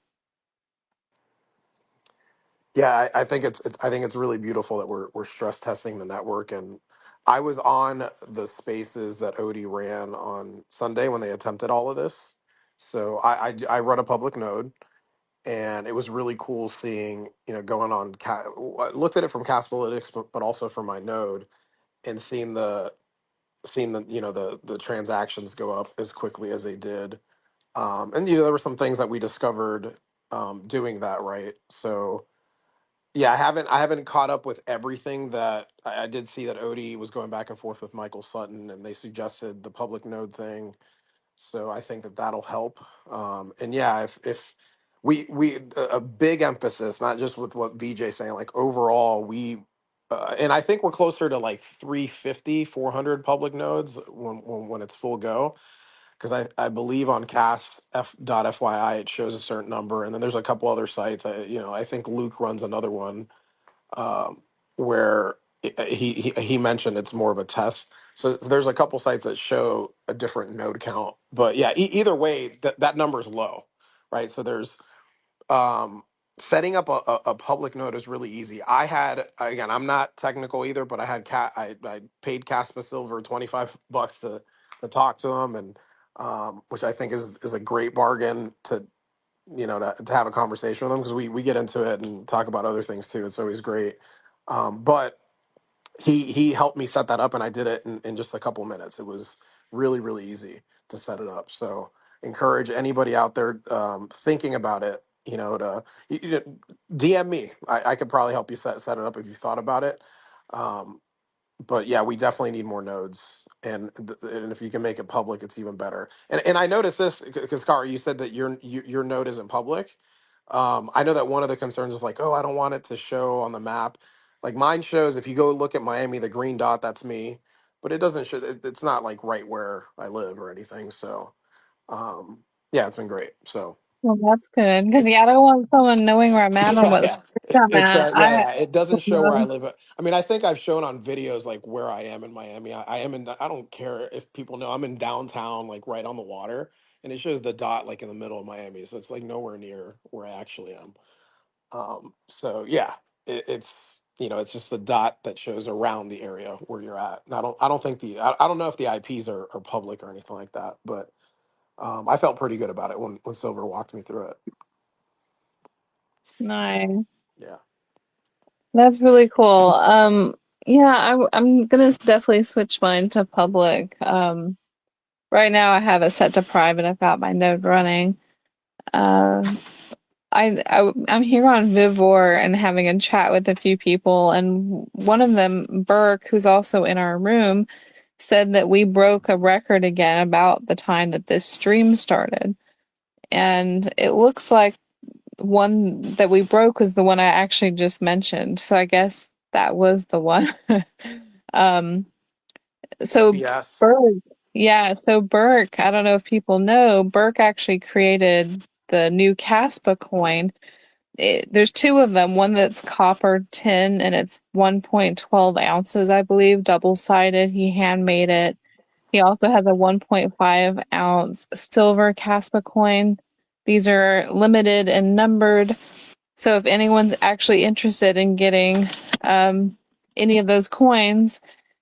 Yeah, I think I think it's really beautiful that we're stress testing the network. And I was on the spaces that Odie ran on Sunday when they attempted all of this. So I run a public node, and it was really cool seeing, going on. I looked at it from Caspelytics, but also from my node, and seeing the the transactions go up as quickly as they did. And there were some things that we discovered doing that, right. So yeah, I haven't caught up with everything that I did see that Odie was going back and forth with Michael Sutton, and they suggested the public node thing. So I think that that'll help. And yeah, if we a big emphasis, not just with what VJ saying, like overall, and I think we're closer to like 350, 400 public nodes when it's full go. Because I believe on FYI it shows a certain number, and then there's a couple other sites. I think Luke runs another one, where he mentioned it's more of a test. So there's a couple sites that show a different node count, but yeah, either way, that number is low, right? So there's setting up a public node is really easy. Again, I'm not technical either, but I paid Caspa Silver $25 to talk to him, and which I think is a great bargain to have a conversation with him, because we get into it and talk about other things too. It's always great. But he helped me set that up, and I did it in just a couple minutes. It was really really easy to set it up. So encourage anybody out there thinking about it, to DM me. I could probably help you set it up if you thought about it. Um, but yeah, we definitely need more nodes, and if you can make it public, it's even better. And I noticed this because Kara, you said that your node isn't public. I know that one of the concerns is like, oh, I don't want it to show on the map. Like mine shows, if you go look at Miami, the green dot, that's me, but it doesn't show. It's not like right where I live or anything. So um, yeah, it's been great. So. Well, that's good because yeah, I don't want someone knowing where I'm at on Yeah, what yeah. street I'm It's at. yeah, yeah. It doesn't show where I Um, live. I mean, I think I've shown on videos like where I am in Miami. I am in. I don't care if people know I'm in downtown, like right on the water, and it shows the dot like in the middle of Miami. So it's like nowhere near where I actually am. So yeah, it's it's just the dot that shows around the area where you're at. And I don't think I don't know if the IPs are public or anything like that, but I felt pretty good about it when Silver walked me through it. nice. Yeah. That's really cool. Yeah, I'm gonna definitely switch mine to public. Right now I have it set to private. I've got my node running. Uh, I'm here on Vivor and having a chat with a few people, and one of them, Burke, who's also in our room, said that we broke a record again about the time that this stream started. And it looks like one that we broke was the one I actually just mentioned. So I guess that was the one. um, so Yes. Burke, yeah, so Burke, I don't know if people know, Burke actually created the new Kaspa coin. There's two of them, one that's copper tin and it's 1.12 ounces, I believe, double-sided. He handmade it. He also has a 1.5 ounce silver Kaspa coin. These are limited and numbered. So if anyone's actually interested in getting any of those coins,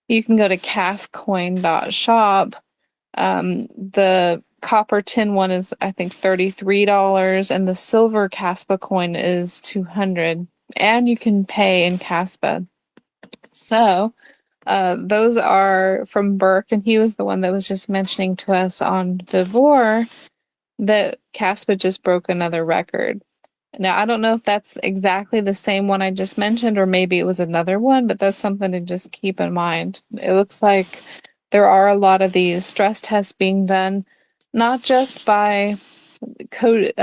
you can go to castcoin.shop. The copper tin one is, I think, $33, and the silver Kaspa coin is $200, and you can pay in Kaspa. So those are from Burke, and he was the one that was just mentioning to us on Vivor that Kaspa just broke another record. Now, I don't know if that's exactly the same one I just mentioned, or maybe it was another one, but that's something to just keep in mind. It looks like there are a lot of these stress tests being done, not just by Crypto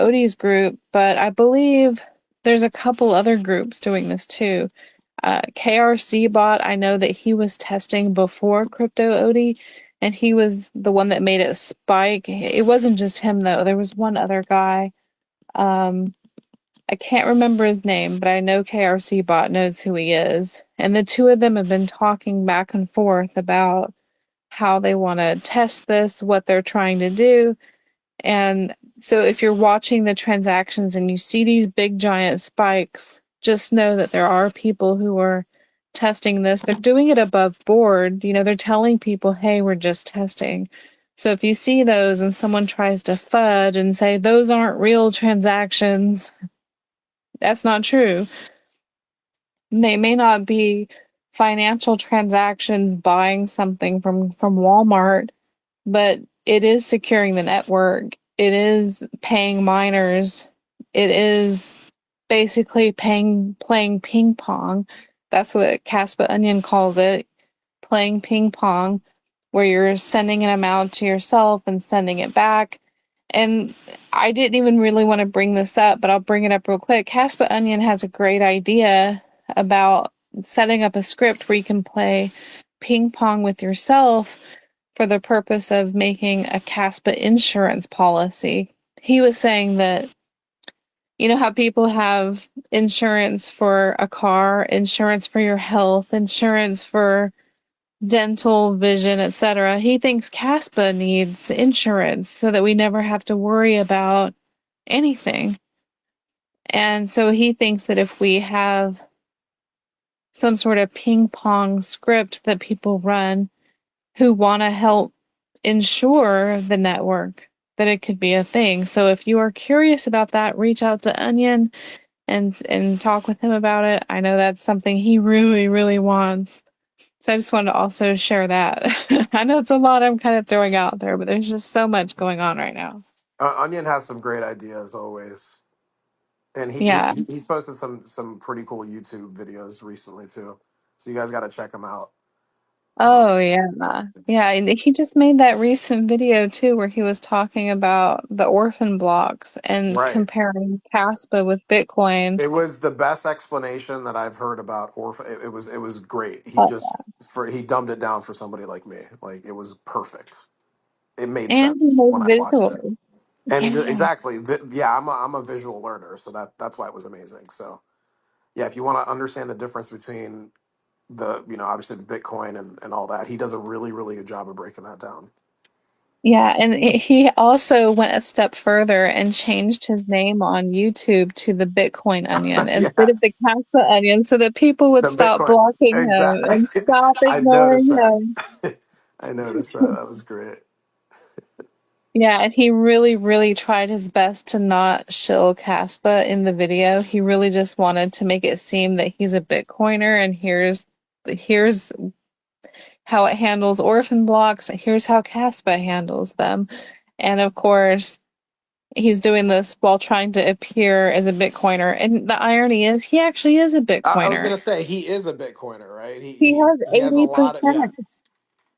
Odie's group, but I believe there's a couple other groups doing this too. KRC Bot, I know that he was testing before Crypto Odie, and he was the one that made it spike. It wasn't just him though. There was one other guy. Um, I can't remember his name, but I know KRC Bot knows who he is. And the two of them have been talking back and forth about how they want to test this, what they're trying to do. And so if you're watching the transactions and you see these big giant spikes, just know that there are people who are testing this. They're doing it above board. They're telling people, hey, we're just testing. So if you see those and someone tries to FUD and say those aren't real transactions, that's not true. They may not be financial transactions buying something from Walmart, but it is securing the network. It is paying miners. It is basically playing ping pong. That's what Kaspa Onion calls it, playing ping pong, where you're sending an amount to yourself and sending it back. And I didn't even really want to bring this up, but I'll bring it up real quick. Kaspa Onion has a great idea about setting up a script where you can play ping pong with yourself for the purpose of making a Kaspa insurance policy. He was saying that, how people have insurance for a car, insurance for your health, insurance for dental, vision, etc. He thinks Kaspa needs insurance so that we never have to worry about anything. And so he thinks that if we have some sort of ping pong script that people run who want to help ensure the network, that it could be a thing. So if you are curious about that, reach out to Onion. and talk with him about it. I know that's something he really, really wants. So I just wanted to also share that. I know it's a lot I'm kind of throwing out there, but there's just so much going on right now. Onion has some great ideas always, and Yeah. he's posted some pretty cool YouTube videos recently too. So you guys got to check him out. Oh, Um, yeah. Yeah, and he just made that recent video too where he was talking about the orphan blocks and right. comparing Kaspa with Bitcoin. It was the best explanation that I've heard about orphan. It was great. Uh, He dumbed it down for somebody like me. Like it was perfect. It made and he sense when made I watched it. visuals. And Yeah. exactly, yeah, I'm a visual learner, so that's why it was amazing. So yeah, if you want to understand the difference between obviously the Bitcoin and all that, he does a really really good job of breaking that down. Yeah, and he also went a step further and changed his name on YouTube to the Bitcoin Onion instead of the Yes, Kaspa Onion so that people would the stop Bitcoin, blocking him and exactly. stop I ignoring noticed that. him. I noticed that. That was great. Yeah, and he really, really tried his best to not shill Kaspa in the video. He really just wanted to make it seem that he's a Bitcoiner and here's how it handles orphan blocks, here's how Kaspa handles them. And of course, he's doing this while trying to appear as a Bitcoiner. And the irony is he actually is a I was Bitcoiner. gonna say he is a Bitcoiner, right? He has He has a lot of 80%.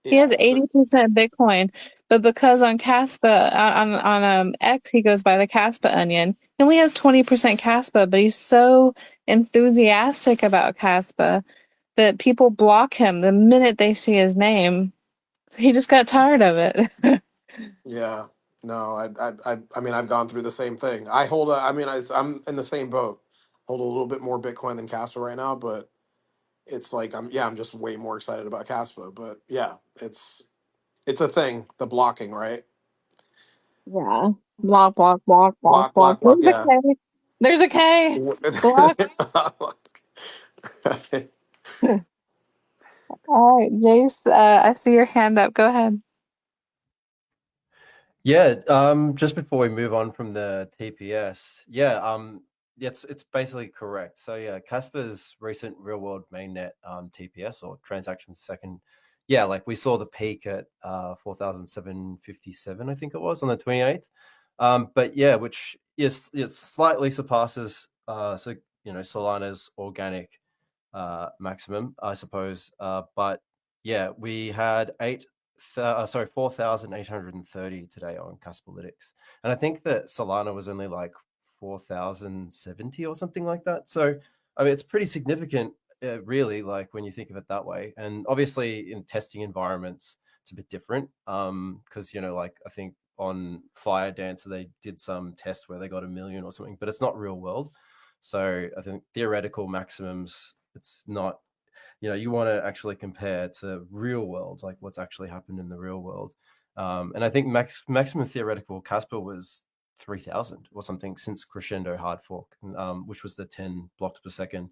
He has yeah. So 80% Bitcoin, but because on Kaspa on X he goes by the Kaspa Onion, he only has 20% Kaspa, but he's so enthusiastic about Kaspa that people block him the minute they see his name. He just got tired of it. yeah, no, I mean I've gone through the same thing. I hold a, I mean I'm in the same boat. Hold a little bit more Bitcoin than Casper right now, but it's like I'm just way more excited about Casper. But yeah, it's a thing. The blocking, right? Yeah. Block, block, block, block, Block, block. block, block. Yeah. There's a K. Block. All right, Jace, I see your hand up. Go ahead. Yeah, just before we move on from the TPS, it's basically correct. So yeah, Casper's recent real world mainnet TPS or transaction second, yeah, like we saw the peak at 4,757, I think it was on the 28th. But yeah, which is it slightly surpasses Solana's organic maximum, I suppose. But yeah, we had 4,830 today on Kasplex, and I think that Solana was only like 4,070 or something like that. So I mean, it's pretty significant, really, like when you think of it that way. And obviously, in testing environments, it's a bit different, because like I think on Fire Dancer they did some tests where they got 1 million or something, but it's not real world. So I think theoretical maximums, it's not, you want to actually compare to real world, like what's actually happened in the real world. And I think maximum theoretical Casper was 3,000 or something since Crescendo hard fork, which was the 10 blocks per second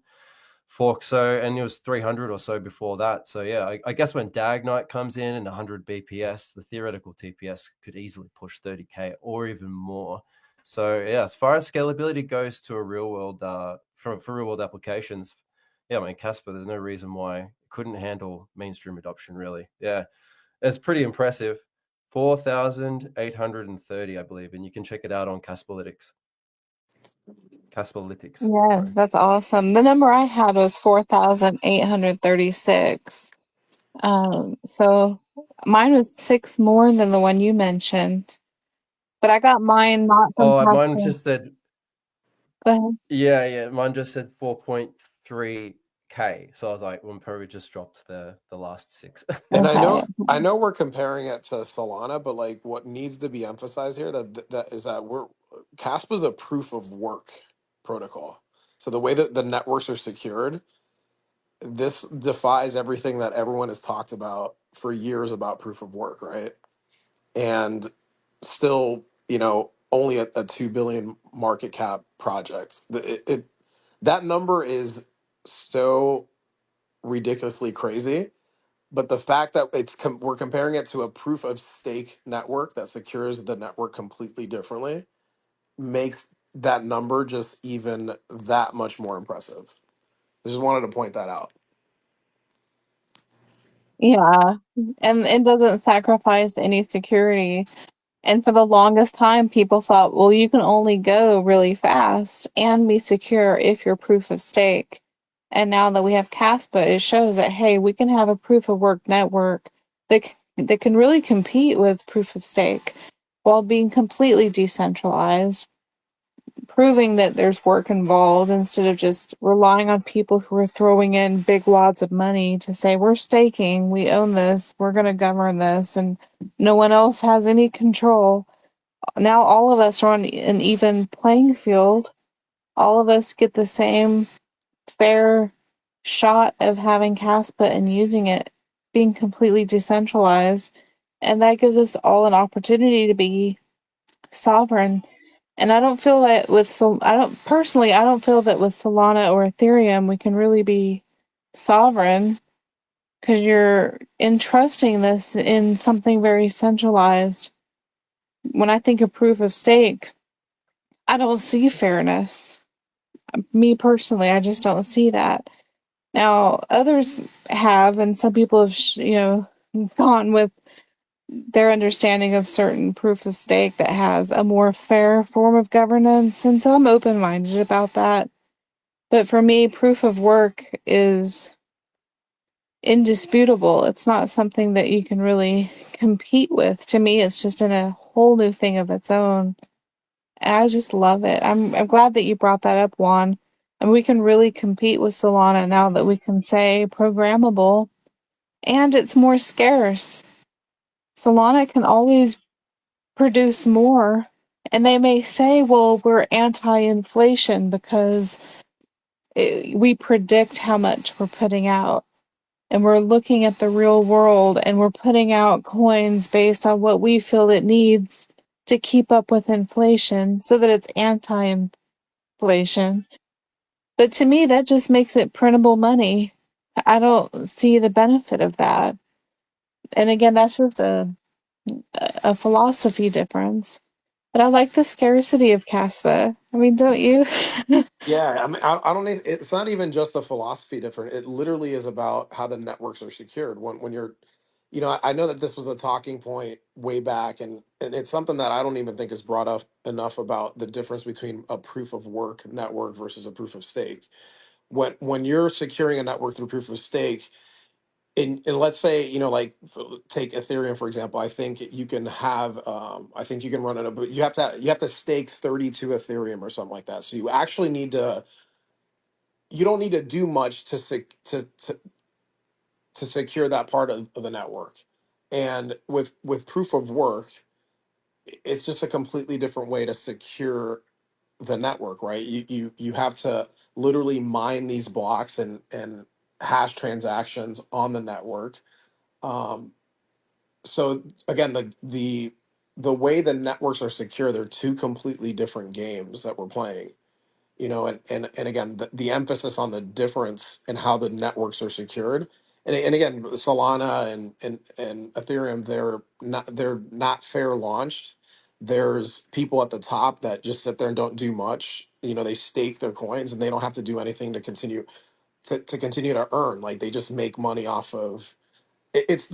fork. So, and it was 300 or so before that. So yeah, I guess when Dag Knight comes in and 100 BPS, the theoretical TPS could easily push 30K or even more. So yeah, as far as scalability goes to a real world, for real world applications, yeah, I mean, Casper, there's no reason why it couldn't handle mainstream adoption, really. Yeah, it's pretty impressive. 4,830, I believe, and you can check it out on Kaspalytics. Kaspalytics, Yes, sorry. that's awesome. The number I had was 4,836. So mine was six more than the one you mentioned, but I got mine not from Oh, mine Costco. just said, Go ahead. yeah, mine just said 4.3K. So I was like, well, probably just dropped the last six. And Okay. I know we're comparing it to Solana, but like what needs to be emphasized here that is that CASP is a proof of work protocol. So the way that the networks are secured, this defies everything that everyone has talked about for years about proof of work, right? And still, only a 2 billion market cap project. That number is so ridiculously crazy, but the fact that we're comparing it to a proof of stake network that secures the network completely differently makes that number just even that much more impressive. I just wanted to point that out. Yeah. And it doesn't sacrifice any security. And for the longest time, people thought, well, you can only go really fast and be secure if you're proof of stake. And now that we have Kaspa, it shows that, hey, we can have a proof of work network that can really compete with proof of stake while being completely decentralized, proving that there's work involved instead of just relying on people who are throwing in big wads of money to say, we're staking, we own this, we're going to govern this, and no one else has any control. Now all of us are on an even playing field. All of us get the same fair shot of having Caspa and using it, being completely decentralized. And that gives us all an opportunity to be sovereign. And I don't feel that I don't feel that with Solana or Ethereum we can really be sovereign because you're entrusting this in something very centralized. When I think of proof of stake, I don't see fairness. Me personally, I just don't see that. Now, others have, and some people have, gone with their understanding of certain proof of stake that has a more fair form of governance, and so I'm open-minded about that. But for me, proof of work is indisputable. It's not something that you can really compete with. To me, it's just in a whole new thing of its own. I just love it. I'm glad that you brought that up, Juan. And we can really compete with Solana now that we can say programmable and it's more scarce. Solana can always produce more. And they may say, well, we're anti-inflation because we predict how much we're putting out. And we're looking at the real world and we're putting out coins based on what we feel it needs to keep up with inflation so that it's anti-inflation. But to me, that just makes it printable money. I don't see the benefit of that. And again, that's just a philosophy difference. But I like the scarcity of Caspa. I mean, don't you? Yeah, I mean, I don't. It's not even just a philosophy different. It literally is about how the networks are secured. When you're, I know that this was a talking point way back, and it's something that I don't even think is brought up enough about the difference between a proof of work network versus a proof of stake. When you're securing a network through proof of stake, and let's say like take Ethereum for example, I think you can have I think you can run it, but you have to stake 32 Ethereum or something like that. So you don't need to do much to secure that part of the network. And with proof of work, it's just a completely different way to secure the network, right? You have to literally mine these blocks and hash transactions on the network. Um, so again, the way the networks are secure, they're two completely different games that we're playing. And again, the emphasis on the difference in how the networks are secured. And again, Solana and Ethereum, they're not fair launched. There's people at the top that just sit there and don't do much. They stake their coins and they don't have to do anything to continue to earn. Like they just make money off of it's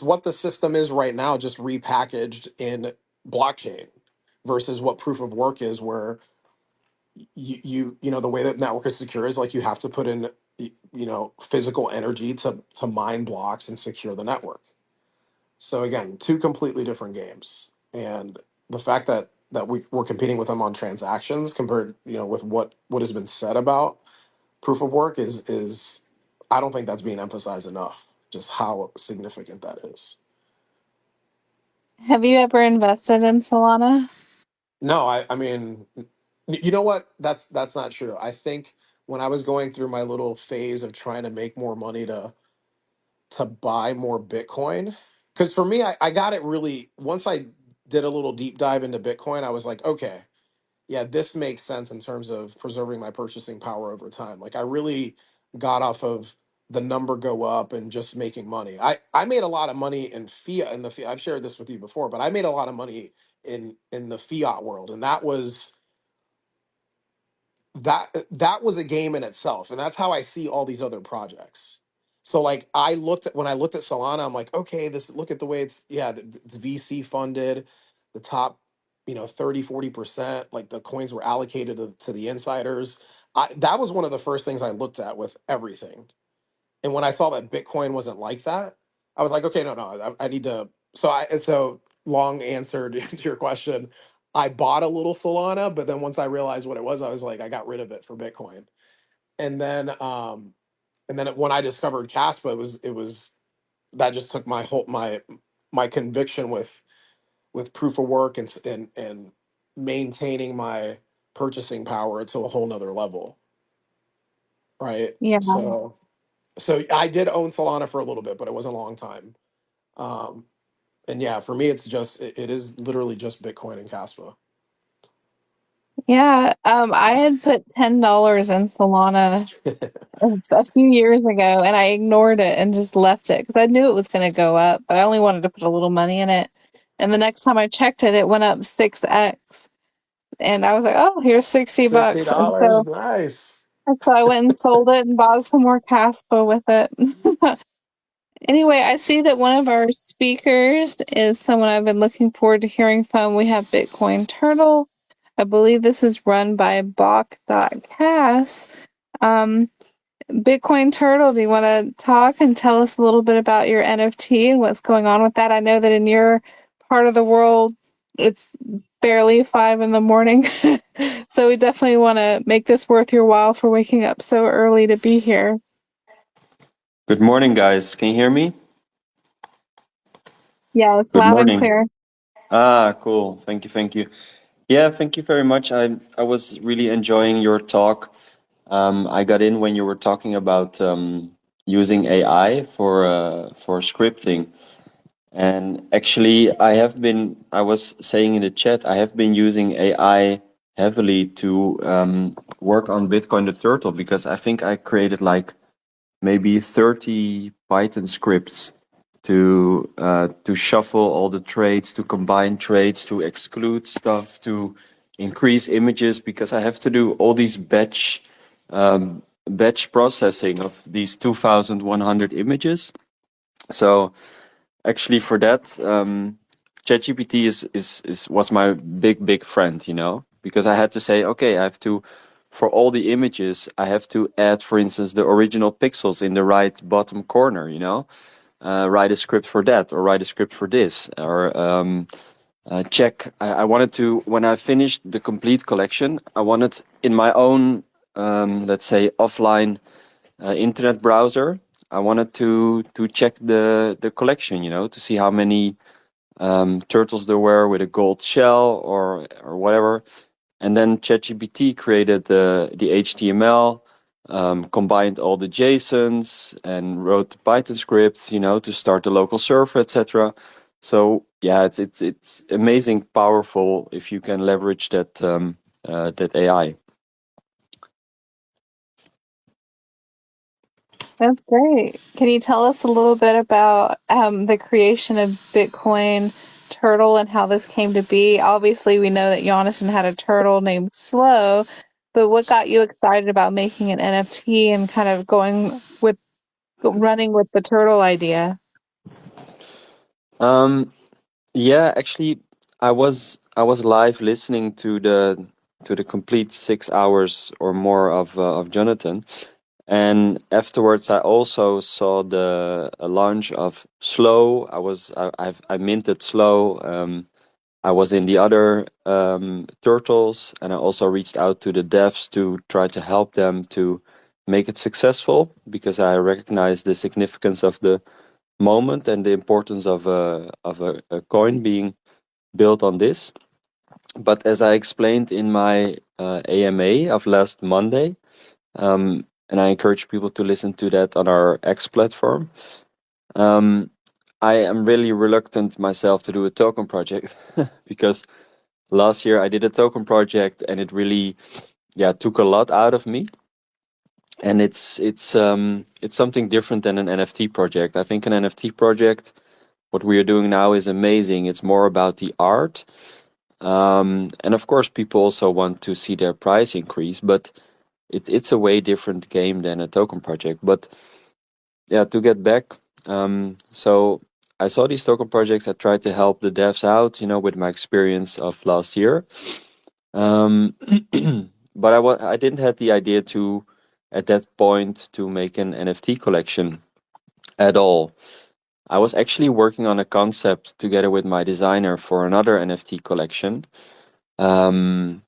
what the system is right now, just repackaged in blockchain versus what proof of work is, where the way that network is secure is like you have to put in physical energy to mine blocks and secure the network. So again, two completely different games, and the fact that we're competing with them on transactions compared with what has been said about proof of work is I don't think that's being emphasized enough, just how significant that is. Have you ever invested in Solana? No, I mean, you know what? That's not true. I think when I was going through my little phase of trying to make more money to buy more Bitcoin, because for me, I got it really once I did a little deep dive into Bitcoin, I was like, okay, yeah, this makes sense in terms of preserving my purchasing power over time. Like I really got off of the number go up and just making money. I made a lot of money in fiat in the fiat. I've shared this with you before, but I made a lot of money in the fiat world, and that was that was a game in itself, and that's how I see all these other projects. So like when I looked at Solana, I'm like, okay, this look at the way it's VC funded, the top 30-40%, like the coins were allocated to the insiders. That was one of the first things I looked at with everything. And when I saw that Bitcoin wasn't like that, I was like, okay, no, I need to. So long answer to your question. I bought a little Solana, but then once I realized what it was, I was like, I got rid of it for Bitcoin. And then when I discovered Kaspa, it was that just took my conviction with proof of work and maintaining my purchasing power to a whole nother level, right? Yeah. So I did own Solana for a little bit, but it wasn't a long time. Um, and yeah, for me, it is literally just Bitcoin and Kaspa. Yeah. I had put $10 in Solana a few years ago, and I ignored it and just left it because I knew it was going to go up, but I only wanted to put a little money in it. And the next time I checked it, it went up 6x. And I was like, oh, here's 60 Sixty bucks. And dollars, nice. so I went and sold it and bought some more Caspa with it. Anyway, I see that one of our speakers is someone I've been looking forward to hearing from. We have Bitcoin Turtle. I believe this is run by Bock.cas. Bitcoin Turtle, do you want to talk and tell us a little bit about your NFT and what's going on with that? I know that in your part of the world, it's barely 5 in the morning. So we definitely want to make this worth your while for waking up so early to be here. Good morning, guys. Can you hear me? Yeah, it's Good loud and morning. clear. Cool. Thank you. Thank you. Yeah, thank you very much. I was really enjoying your talk. I got in when you were talking about using AI for scripting. And actually, I was saying in the chat, I have been using AI heavily to work on Bitcoin the Turtle because I think I created like maybe 30 Python scripts to shuffle all the trades, to combine trades, to exclude stuff, to increase images, because I have to do all these batch processing of these 2,100 images. So actually, for that, ChatGPT was my big friend, because I had to say, okay, I have to. For all the images, I have to add, for instance, the original pixels in the right bottom corner, write a script for that, or write a script for this, or check. I wanted to, when I finished the complete collection, I wanted in my own, let's say, offline internet browser, I wanted to check the collection, to see how many turtles there were with a gold shell or whatever. And then ChatGPT created the HTML, combined all the JSONs and wrote the Python scripts, to start the local server, etc. So yeah, it's amazing, powerful if you can leverage that AI. That's great. Can you tell us a little bit about the creation of Bitcoin Turtle and how this came to be? Obviously, we know that Jonathan had a turtle named Slow, but what got you excited about making an NFT and kind of running with the turtle idea? Yeah, actually, I was live listening to the complete 6 hours or more of Jonathan. And afterwards, I also saw the launch of Slow. I minted Slow. I was in the other turtles, and I also reached out to the devs to try to help them to make it successful, because I recognize the significance of the moment and the importance of a coin being built on this. But as I explained in my AMA of last Monday, and I encourage people to listen to that on our X platform. I am really reluctant myself to do a token project because last year I did a token project and it really, took a lot out of me. And it's something different than an NFT project. I think an NFT project, what we are doing now, is amazing. It's more about the art, and of course, people also want to see their price increase, but it's a way different game than a token project. But yeah, to get back, so I saw these token projects. I tried to help the devs out, with my experience of last year. But I didn't have the idea to, at that point, to make an NFT collection at all. I was actually working on a concept together with my designer for another NFT collection. And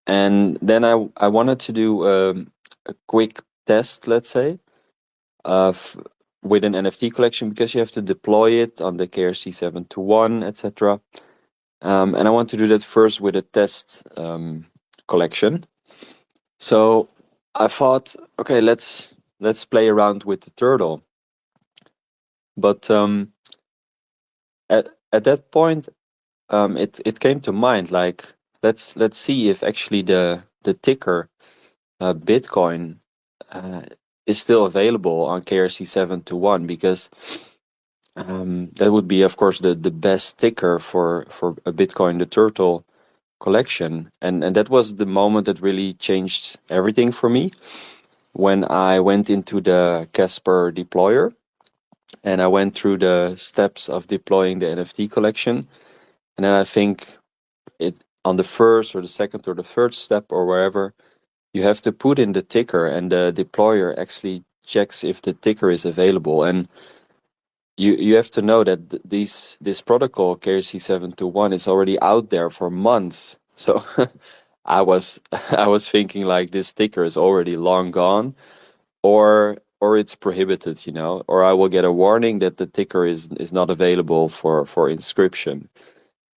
then I wanted to do a quick test, let's say, of with an NFT collection, because you have to deploy it on the KRC 721, etc. And I want to do that first with a test collection. So I thought, okay, let's play around with the turtle. But at that point, it came to mind, like, let's see if actually the ticker Bitcoin is still available on KRC 721, because that would be, of course, the best ticker for a Bitcoin the Turtle collection. And that was the moment that really changed everything for me, when I went into the Casper deployer and I went through the steps of deploying the NFT collection. And then I think it on the first or the second or the third step or wherever, you have to put in the ticker, and the deployer actually checks if the ticker is available. And you have to know that this protocol KRC 721 is already out there for months. So I was thinking, like, this ticker is already long gone, or it's prohibited, or I will get a warning that the ticker is not available for inscription.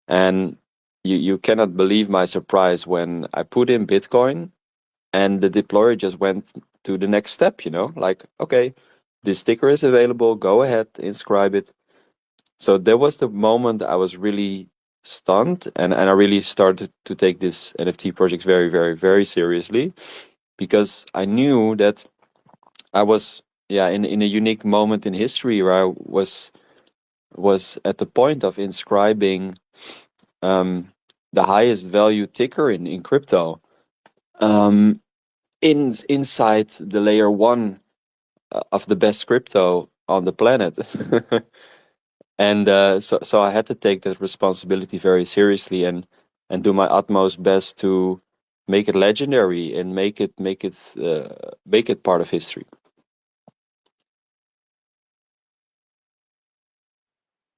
And you cannot believe my surprise when I put in Bitcoin and the deployer just went to the next step, like, okay, this sticker is available, go ahead, inscribe it. So that was the moment I was really stunned, and I really started to take this NFT project very, very, very seriously, because I knew that I was in a unique moment in history where I was at the point of inscribing the highest value ticker in crypto inside the layer 1 of the best crypto on the planet. And so I had to take that responsibility very seriously, and do my utmost best to make it legendary and make it part of history.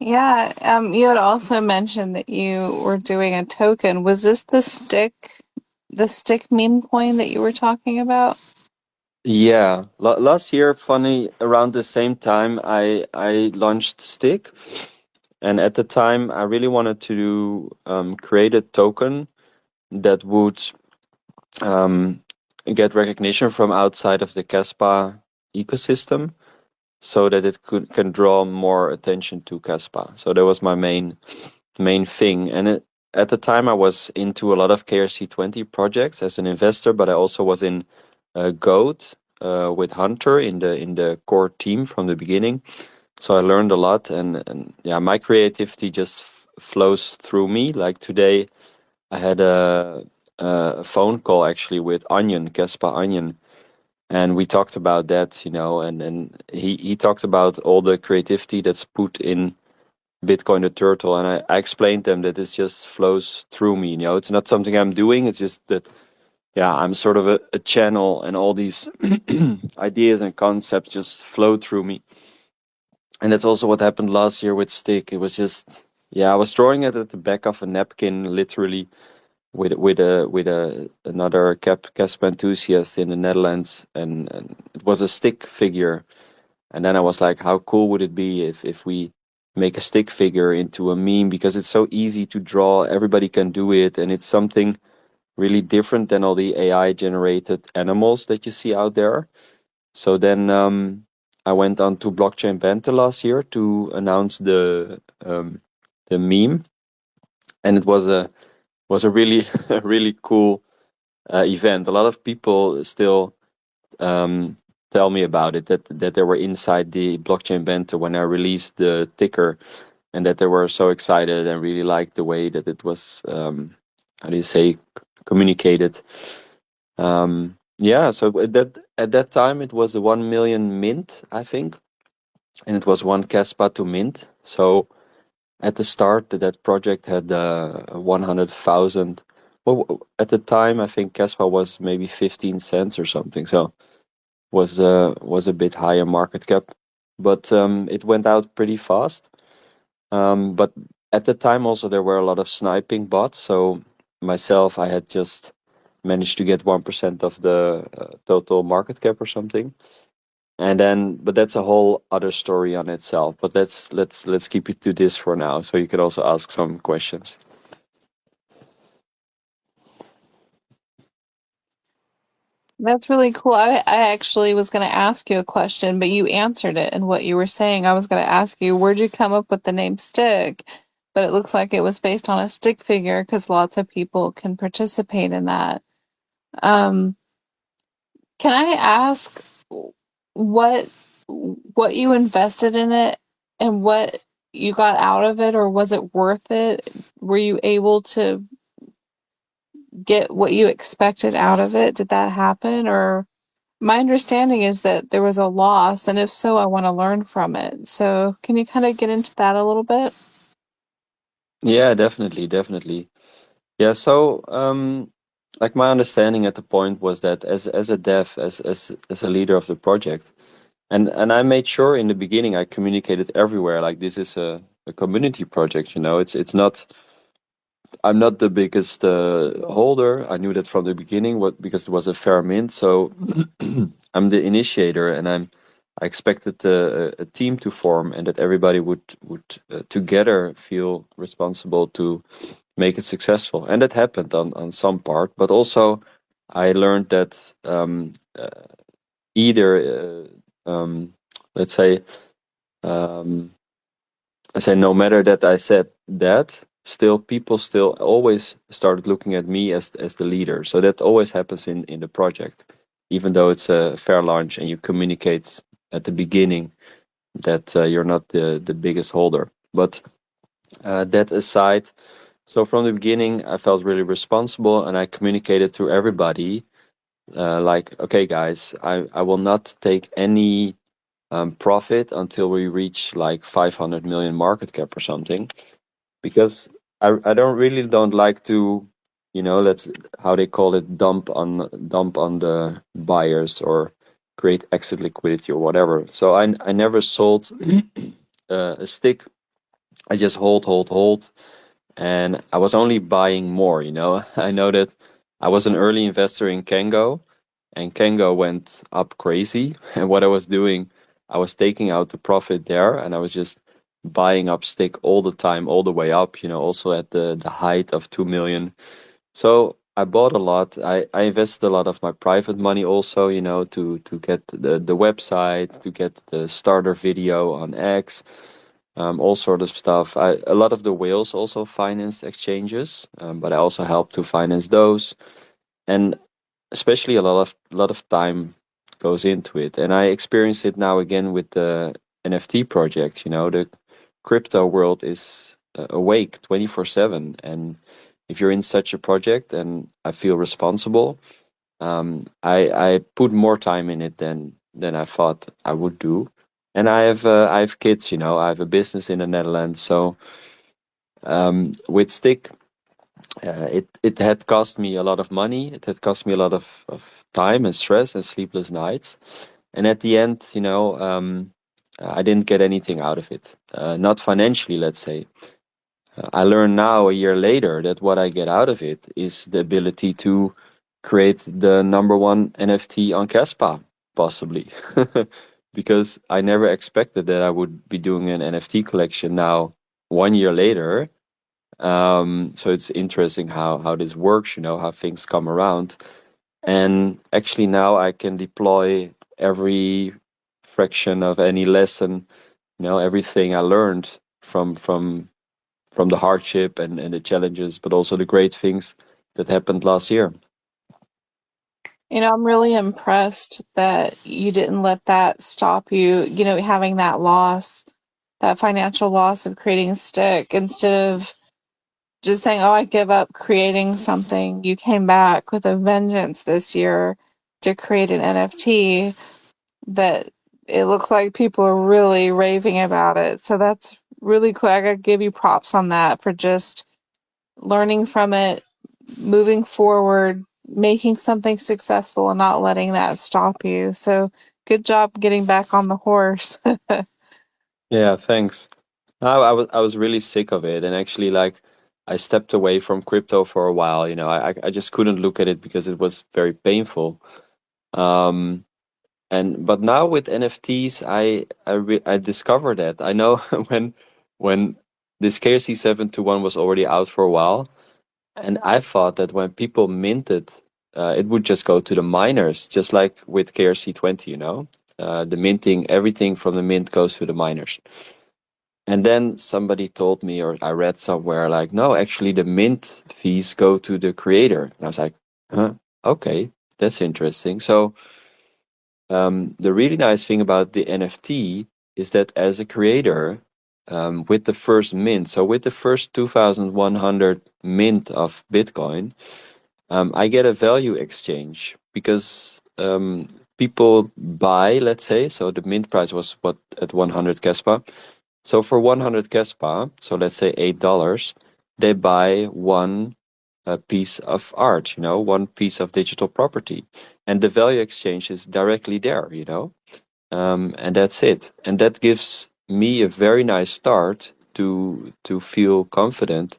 Yeah, you had also mentioned that you were doing a token. Was this the stick meme coin that you were talking about? Yeah, last year, funny, around the same time, I launched Stick, and at the time, I really wanted to create a token that would get recognition from outside of the Kaspa ecosystem, so that it can draw more attention to Kaspa. So that was my main thing. And at the time, I was into a lot of KRC20 projects as an investor, but I also was in Goat with Hunter in the core team from the beginning. So I learned a lot, and yeah, my creativity just flows through me. Like today, I had a phone call actually with Onion, Kaspa Onion, and we talked about that, and he talked about all the creativity that's put in Bitcoin the Turtle, and I explained them that it just flows through me. It's not something I'm doing. It's just that, yeah, I'm sort of a channel, and all these ideas and concepts just flow through me. And that's also what happened last year with Stick. It was just, I was drawing it at the back of a napkin, literally, with another Kaspa enthusiast in the Netherlands, and it was a stick figure. And then I was like, how cool would it be if we make a stick figure into a meme, because it's so easy to draw, everybody can do it, and it's something really different than all the AI generated animals that you see out there. So then I went on to Blockchain Banter last year to announce the meme, and it was a really a really cool event. A lot of people still tell me about it, that they were inside the Blockchain Banter when I released the ticker, and that they were so excited and really liked the way that it was, how do you say, communicated. yeah, so at that time it was a 1 million mint, I think, and it was one Kaspa to mint. So at the start, that project had 100,000. Well, at the time, I think Kaspa was maybe 15 cents or something. So was a bit higher market cap, but it went out pretty fast. But at the time also there were a lot of sniping bots. So myself, I had just managed to get 1% of the total market cap or something. And then, but that's a whole other story on itself. But let's keep it to this for now, so you could also ask some questions. That's really cool. I actually was going to ask you a question, but you answered it in what you were saying. I was going to ask you, where'd you come up with the name Stick? But it looks like it was based on a stick figure because lots of people can participate in that. Um, can I ask what what you invested in it and what you got out of it, or was it worth it? Were you able to get what you expected out of it? Did that happen? Or my understanding is that there was a loss, and if so, I want to learn from it. So can you kind of get into that a little bit? Yeah, definitely. Yeah, so like my understanding at the point was that as a dev, as a leader of the project, and I made sure in the beginning I communicated everywhere like this is a community project, you know. It's not, I'm not the biggest holder. I knew that from the beginning, because it was a fair mint. So I'm the initiator, and I expected a team to form, and that everybody would together feel responsible to make it successful. And that happened on some part, but also I learned that either let's say I say no matter that I said that, still people still always started looking at me as the leader. So that always happens in the project, even though it's a fair launch and you communicate at the beginning that you're not the biggest holder. But that aside, so from the beginning I felt really responsible, and I communicated to everybody like, okay guys, I will not take any profit until we reach like 500 million market cap or something, because I don't like to, you know, that's how they call it, dump on the buyers or create exit liquidity or whatever. So I never sold a stick. I just hold, and I was only buying more, you know. I know that I was an early investor in Kango, and Kango went up crazy. And what I was doing, I was taking out the profit there, and I was just buying up stick all the time, all the way up, you know, also at the height of 2 million. So I bought a lot. I invested a lot of my private money also, you know, to get the website, to get the starter video on X, all sort of stuff. A lot of the whales also financed exchanges, but I also helped to finance those. And especially a lot of time goes into it, and I experience it now again with the NFT project. You know, the crypto world is awake 24/7, and if you're in such a project, and I feel responsible, I put more time in it than I thought I would do. And I have kids, you know. I have a business in the Netherlands, so with Stick, it had cost me a lot of money. It had cost me a lot of time and stress and sleepless nights. And at the end, you know, I didn't get anything out of it. Not financially, let's say. I learn now, a year later, that what I get out of it is the ability to create the #1 NFT on Kaspa, possibly. Because I never expected that I would be doing an NFT collection now 1 year later. So it's interesting how this works, you know, how things come around. And actually now I can deploy every fraction of any lesson, you know, everything I learned from the hardship and the challenges, but also the great things that happened last year. You know, I'm really impressed that you didn't let that stop you, you know, having that loss, that financial loss of creating Stick, instead of just saying, oh, I give up creating something. You came back with a vengeance this year to create an NFT that it looks like people are really raving about it. So that's really cool. I gotta give you props on that for just learning from it, moving forward, making something successful and not letting that stop you. So good job getting back on the horse. Yeah, thanks. No, I was really sick of it, and actually, like, I stepped away from crypto for a while. You know, I just couldn't look at it because it was very painful. Um, but now with NFTs, I discovered that I know when this KRC 721 was already out for a while, and I thought that when people minted, it would just go to the miners, just like with KRC 20. You know, the minting, everything from the mint goes to the miners. And then somebody told me, or I read somewhere, like, no, actually the mint fees go to the creator. And I was like, huh, okay, that's interesting. So the really nice thing about the NFT is that as a creator, with the first mint, so with the first 2,100 mint of Bitcoin, I get a value exchange because people buy, let's say, so the mint price was what, at 100 Kaspa. So for 100 Kaspa, so let's say $8, they buy one piece of art, you know, one piece of digital property. And the value exchange is directly there, you know, and that's it. And that gives me a very nice start to feel confident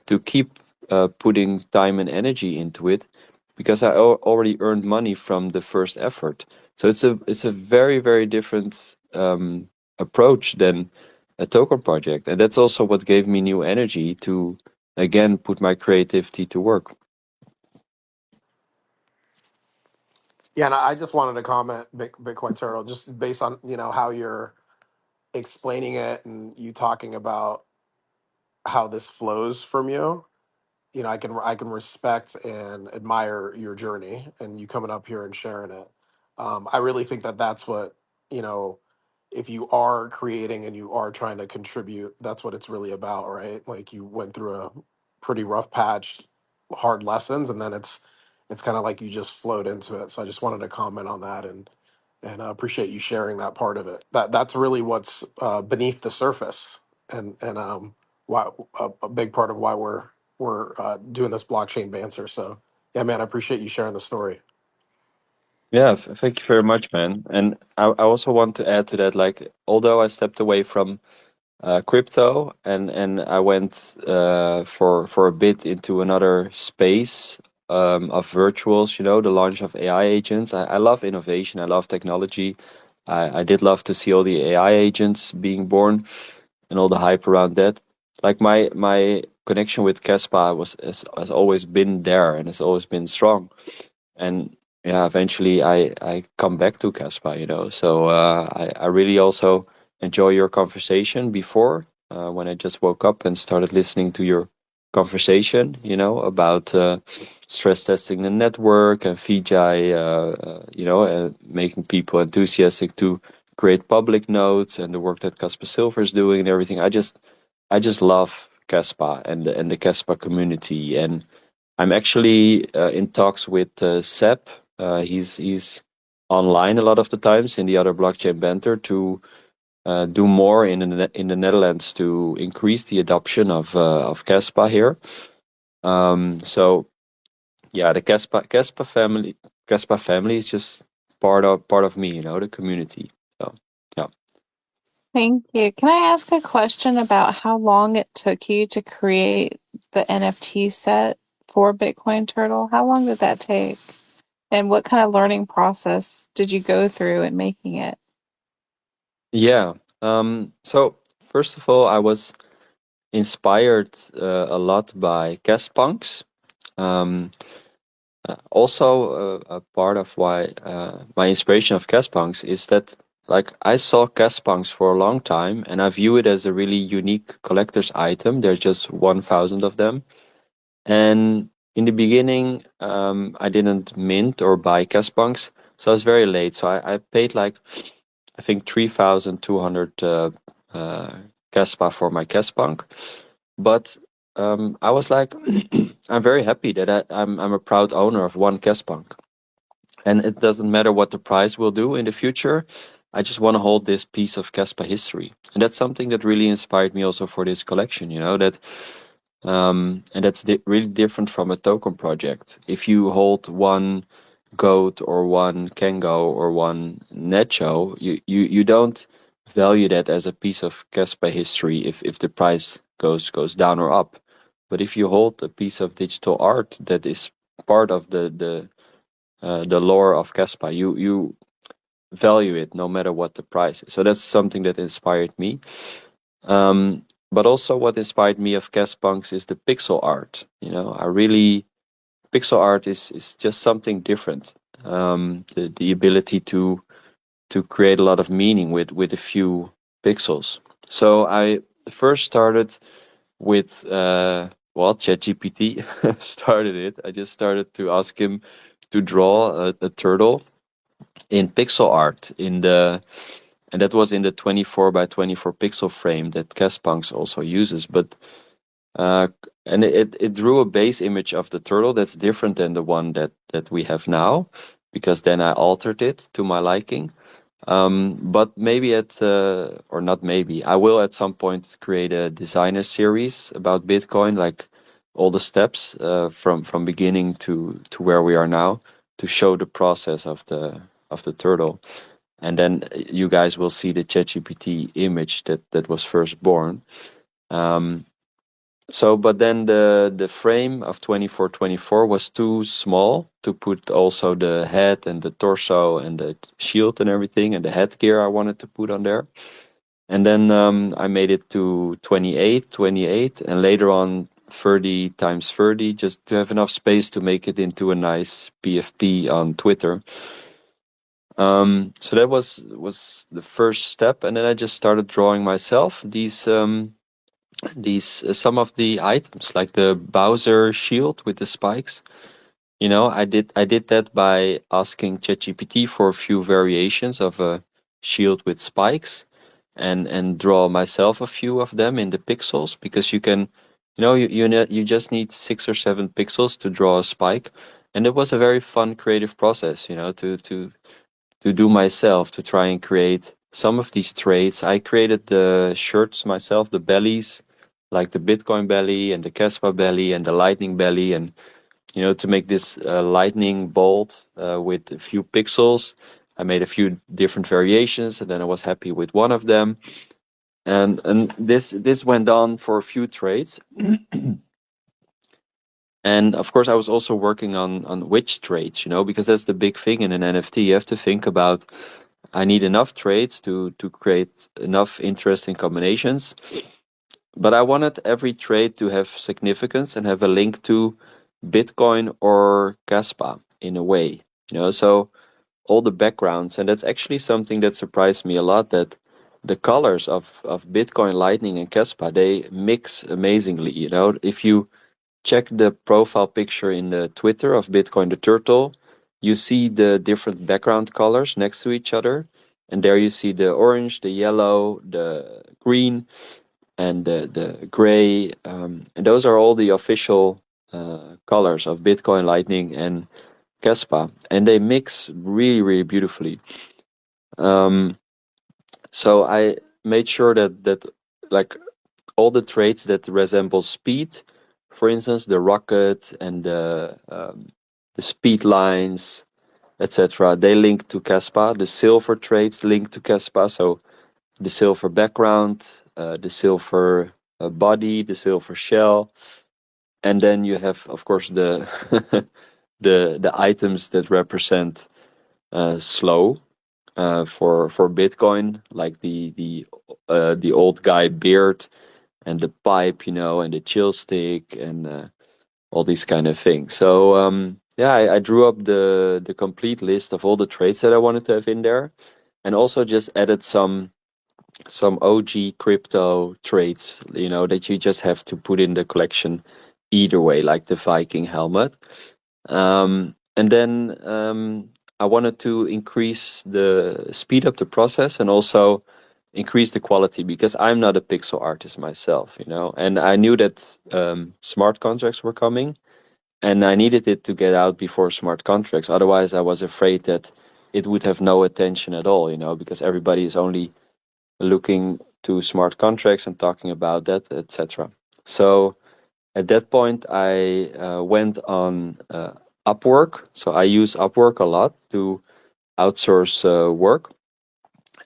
to keep putting time and energy into it, because I already earned money from the first effort. So it's a very, very different approach than a token project, and that's also what gave me new energy to again put my creativity to work. Yeah, and I just wanted to comment, Bitcoin Turtle, just based on how you're explaining it and you talking about how this flows from you. I can respect and admire your journey and you coming up here and sharing it. I really think that that's what you know. If you are creating and you are trying to contribute, that's what it's really about, right? Like you went through a pretty rough patch, hard lessons, and then it's kind of like you just flowed into it. So I just wanted to comment on that and I appreciate you sharing that part of it. That's really what's beneath the surface, and why a big part of why we're doing this blockchain banter. So yeah, man, I appreciate you sharing the story. Yeah, thank you very much, man. And I also want to add to that, like, although I stepped away from crypto and I went for a bit into another space of virtuals, you know, the launch of AI agents. I love innovation. I love technology. I did love to see all the AI agents being born and all the hype around that. Like my connection with Kaspa has always been there and has always been strong. And yeah, eventually I come back to Kaspa, you know. So I really also enjoy your conversation before, when I just woke up and started listening to your conversation, you know, about stress testing the network and Vijay, making people enthusiastic to create public nodes and the work that Kaspa Silver is doing and everything. I just love Kaspa and the Kaspa community, and I'm actually in talks with Seb. He's online a lot of the times in the other Blockchain Banter to do more in the Netherlands to increase the adoption of Kaspa here. So yeah, the Kaspa family is just part of me, you know, the community. So yeah. Thank you. Can I ask a question about how long it took you to create the NFT set for Bitcoin Turtle? How long did that take? And what kind of learning process did you go through in making it? Yeah. So first of all, I was inspired a lot by Caspunks. Um, Also, a part of why my inspiration of Caspunks is that, like, I saw Caspunks for a long time, and I view it as a really unique collector's item. There's just 1,000 of them, and in the beginning, I didn't mint or buy Caspunks, so I was very late. So I paid like, I think 3,200 Caspa for my Caspunk, but I was like, I'm very happy that I'm a proud owner of one Caspunk. and it doesn't matter what the price will do in the future. I just want to hold this piece of Kaspa history, and that's something that really inspired me also for this collection. You know that, and that's really different from a token project. If you hold one goat or one Kango or one Necho, you don't value that as a piece of Kaspa history if the price goes down or up. But if you hold a piece of digital art that is part of the lore of Kaspa, you value it no matter what the price is. So that's something that inspired me. But also what inspired me of Caspunks is the pixel art. You know, pixel art is just something different. The ability to create a lot of meaning with a few pixels. So I first started with ChatGPT started it. I just started to ask him to draw a turtle in pixel art and that was in the 24 by 24 pixel frame that Caspunks also uses. But and it drew a base image of the turtle that's different than the one that we have now, because then I altered it to my liking. But maybe or not maybe, I will at some point create a designer series about Bitcoin, like all the steps from beginning to where we are now, to show the process of the turtle. And then you guys will see the ChatGPT image that was first born. But then the frame of 2424 was too small to put also the head and the torso and the shield and everything and the headgear I wanted to put on there. And then I made it to 28, and later on 30 times 30, just to have enough space to make it into a nice PFP on Twitter. So that was the first step, and then I just started drawing myself these some of the items, like the Bowser shield with the spikes. You know, I did that by asking ChatGPT for a few variations of a shield with spikes, and draw myself a few of them in the pixels, because you can, you know, you just need 6 or 7 pixels to draw a spike, and it was a very fun creative process, you know, to do myself, to try and create some of these traits. I created the shirts myself, the bellies, like the Bitcoin belly and the Kaspa belly and the lightning belly, and you know, to make this lightning bolt with a few pixels. I made a few different variations, and then I was happy with one of them. And this went on for a few traits. And of course, I was also working on which traits, you know, because that's the big thing in an NFT. You have to think about, I need enough traits to create enough interesting combinations. But I wanted every trait to have significance and have a link to Bitcoin or Kaspa in a way, you know, so all the backgrounds. And that's actually something that surprised me a lot, that the colors of Bitcoin, Lightning, and Kaspa, they mix amazingly. You know, if you check the profile picture in the Twitter of Bitcoin the Turtle, you see the different background colors next to each other. And there you see the orange, the yellow, the green, and the gray. And those are all the official colors of Bitcoin, Lightning, and Kaspa. And they mix really, really beautifully. So I made sure that like all the traits that resemble speed, for instance, the rocket and the speed lines, etc., they link to Kaspa. The silver traits link to Kaspa. So the silver background, the silver body, the silver shell, and then you have, of course, the the items that represent slow for Bitcoin, like the old guy beard and the pipe, you know, and the chill stick and all these kind of things. So yeah, I drew up the complete list of all the traits that I wanted to have in there, and also just added some OG crypto traits, you know, that you just have to put in the collection either way, like the Viking helmet. And then I wanted to increase the speed up the process and also increase the quality, because I'm not a pixel artist myself, you know, and I knew that smart contracts were coming, and I needed it to get out before smart contracts. Otherwise, I was afraid that it would have no attention at all, because everybody is only looking to smart contracts and talking about that, etc. So at that point, I went on Upwork. So I use Upwork a lot to outsource work,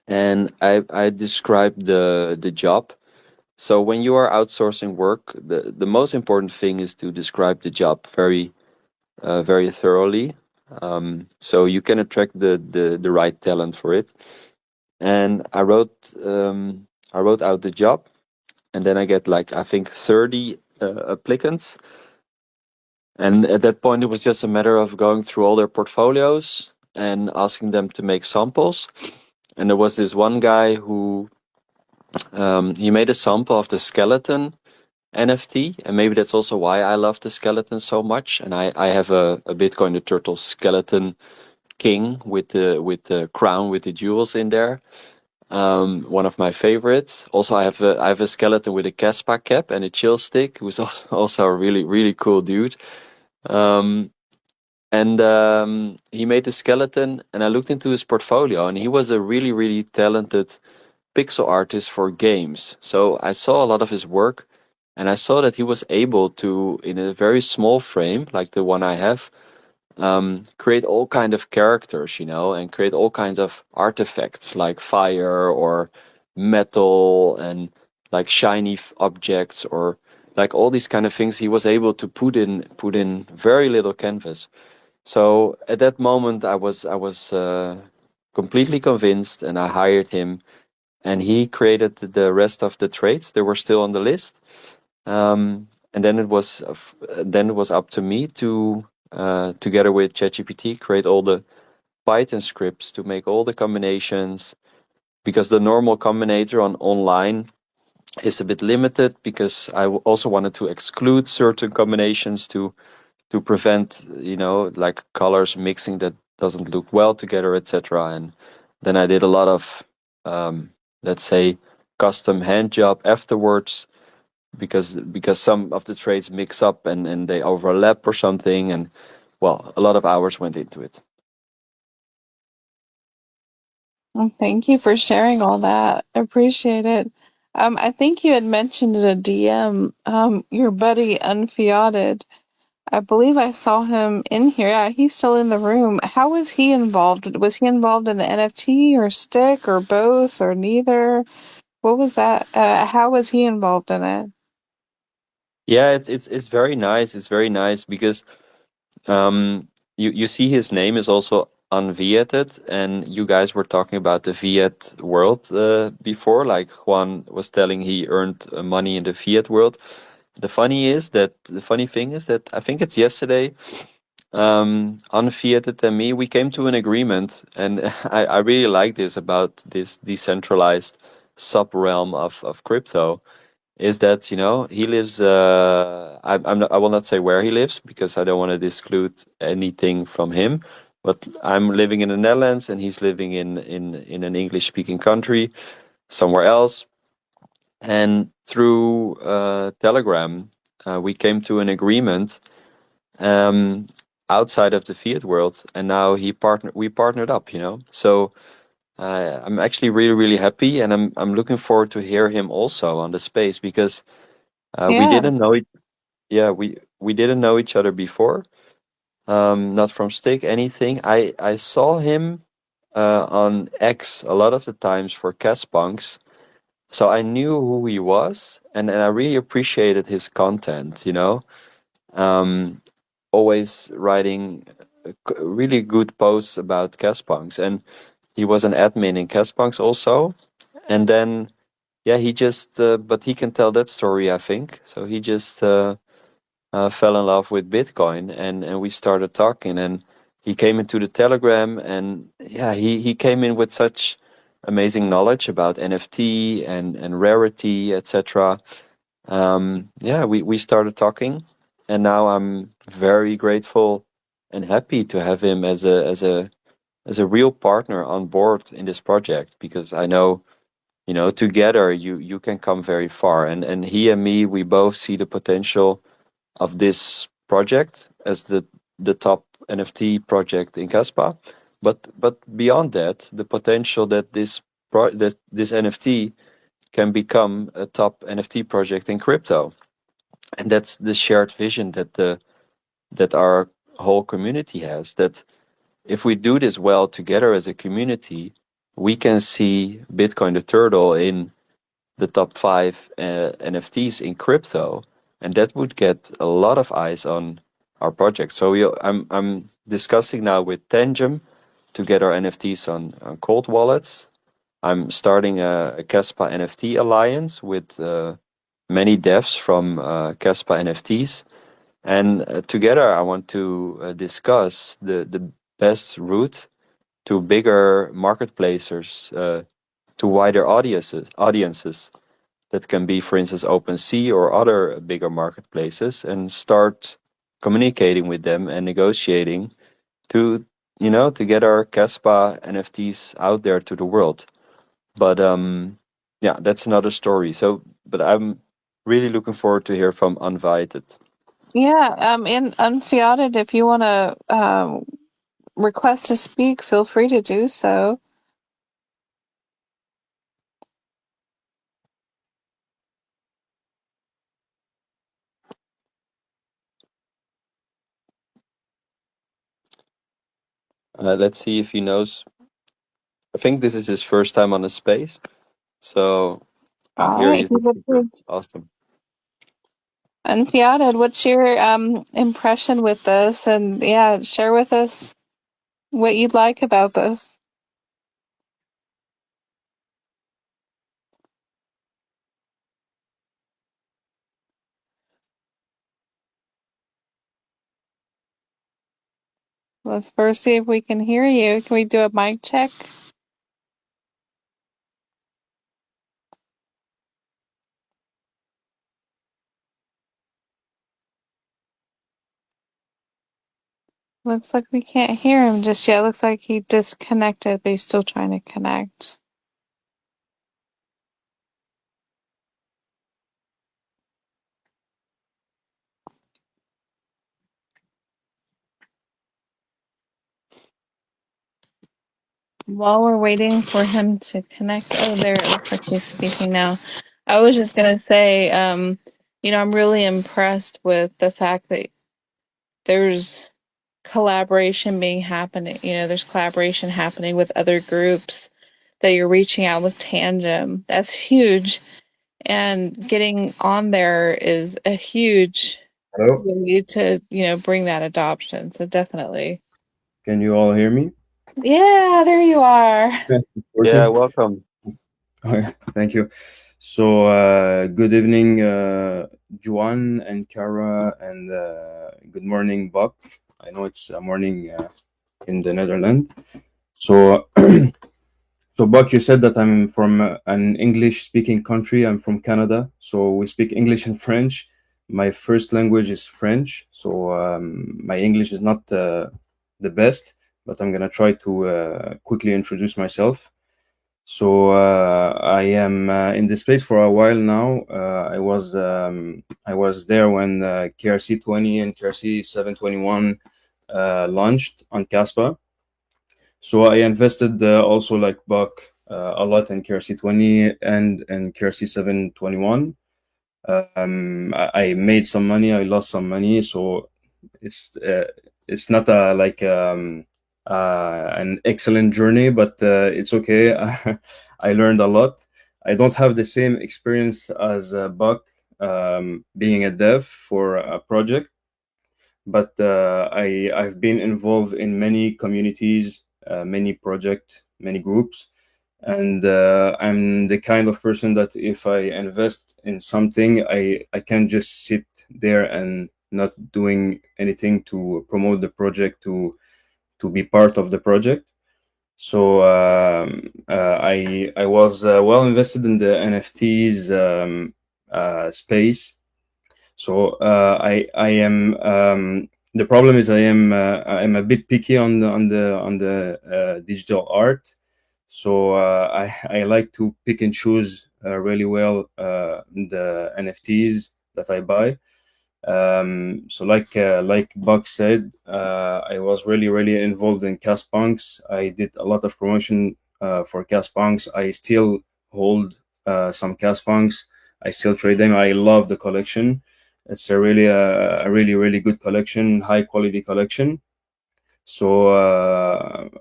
and I described the job. So when you are outsourcing work, the most important thing is to describe the job very thoroughly, so you can attract the right talent for it. And I wrote out the job, and then I get like, I think, 30 applicants. And at that point, it was just a matter of going through all their portfolios and asking them to make samples. And there was this one guy who he made a sample of the skeleton NFT, and maybe that's also why I love the skeleton so much. And I have a Bitcoin Turtle skeleton king with the crown with the jewels in there. One of my favorites. Also, I have a skeleton with a Kaspa cap and a chill stick, who's also a really cool dude. He made the skeleton, and I looked into his portfolio, and he was a really talented pixel artist for games. So I saw a lot of his work, and I saw that he was able to, in a very small frame like the one I have, create all kind of characters, and create all kinds of artifacts like fire or metal and like shiny objects, or like all these kind of things he was able to put in very little canvas. So at that moment I was completely convinced, and I hired him, and he created the rest of the traits. They were still on the list. And then it was up to me to together with ChatGPT, create all the Python scripts to make all the combinations, because the normal combinator online is a bit limited, because I also wanted to exclude certain combinations to prevent, like colors mixing that doesn't look well together, etc. And then I did a lot of, let's say, custom hand job afterwards, because some of the traits mix up and they overlap or something, and well, a lot of hours went into it. Well, thank you for sharing all that. I appreciate it. I think you had mentioned in a DM, your buddy Unfiated. I believe I saw him in here. Yeah, he's still in the room. How was he involved? Was he involved in the NFT or stick or both or neither? What was that? How was he involved in it? Yeah, it's very nice. It's very nice because you see his name is also unviated, and you guys were talking about the fiat world before. Like Juan was telling, he earned money in the fiat world. The funny thing is that I think it's yesterday, unfiated and me, we came to an agreement, and I really like this about this decentralized sub realm of crypto, is that he lives. I will not say where he lives, because I don't want to exclude anything from him. But I'm living in the Netherlands, and he's living in an English speaking country somewhere else. And through Telegram, we came to an agreement outside of the fiat world, and now we partnered up. So I'm actually really happy, and I'm looking forward to hear him also on the space, because we Yeah. didn't know it. Yeah, we didn't know each other before. Not from Stick, anything. I saw him on X a lot of the times for Caspunks, so I knew who he was, and I really appreciated his content. Always writing really good posts about Caspunks, and he was an admin in Caspunks also. And then, yeah, he just, but he can tell that story, I think. So he just fell in love with Bitcoin, and we started talking, and he came into the Telegram, and yeah, he came in with such amazing knowledge about NFT and rarity, etc. Yeah, we started talking, and now I'm very grateful and happy to have him as a real partner on board in this project, because I know, together you can come very far, and he and me, we both see the potential of this project, as the top NFT project in Kaspa. But beyond that, the potential that this NFT can become a top NFT project in crypto, and that's the shared vision that our whole community has. That if we do this well together as a community, we can see Bitcoin the Turtle in the top 5 NFTs in crypto, and that would get a lot of eyes on our project. So I'm discussing now with Tangem to get our NFTs on cold wallets. I'm starting a Kaspa NFT alliance with many devs from Kaspa NFTs, and together I want to discuss the best route to bigger marketplaces, to wider audiences that can be, for instance, OpenSea or other bigger marketplaces, and start communicating with them and negotiating to to get our Kaspa NFTs out there to the world. But yeah, that's another story. So, but I'm really looking forward to hear from Unvited. Yeah, and Unfiated, if you want to request to speak, feel free to do so. Let's see if he knows. I think this is his first time on the space. So All here right, he's the he's speaker. approved. Awesome. Unfiated, what's your impression with this? And yeah, share with us what you'd like about this. Let's first see if we can hear you. Can we do a mic check? Looks like we can't hear him just yet. Looks like he disconnected, but he's still trying to connect. While we're waiting for him to connect, oh, there, it looks like he's speaking now. I was just gonna say, I'm really impressed with the fact that there's collaboration being happening. There's collaboration happening with other groups that you're reaching out with Tangem. That's huge. And getting on there is a huge Hello, way to, bring that adoption. So definitely. can you all hear me? Yeah, there you are. Yeah, Working? welcome. Thank you. So, good evening, Juan and Cara, and good morning, Bock. I know it's morning in the Netherlands. So, so Bock, you said that I'm from an English-speaking country. I'm from Canada, so we speak English and French. My first language is French, so my English is not the best, but I'm gonna try to quickly introduce myself. So I am in this space for a while now. I was there when KRC 20 and KRC 721 launched on Kaspa. So I invested also like Bock a lot in KRC 20 and KRC 721. I made some money. I lost some money. So it's not an excellent journey, but it's okay. I learned a lot. I don't have the same experience as Bock being a dev for a project, but I've been involved in many communities, many projects, many groups, and I'm the kind of person that if I invest in something, I can't just sit there and not doing anything to promote the project, to be part of the project. So I was well invested in the NFTs space. So I am the problem is I'm a bit picky on the digital art. So I like to pick and choose really well the NFTs that I buy. So like Bock said, I was really involved in Kaspunks. I did a lot of promotion for Kaspunks. I still hold some Kaspunks. I still trade them. I love the collection. It's a really good collection, high quality collection. So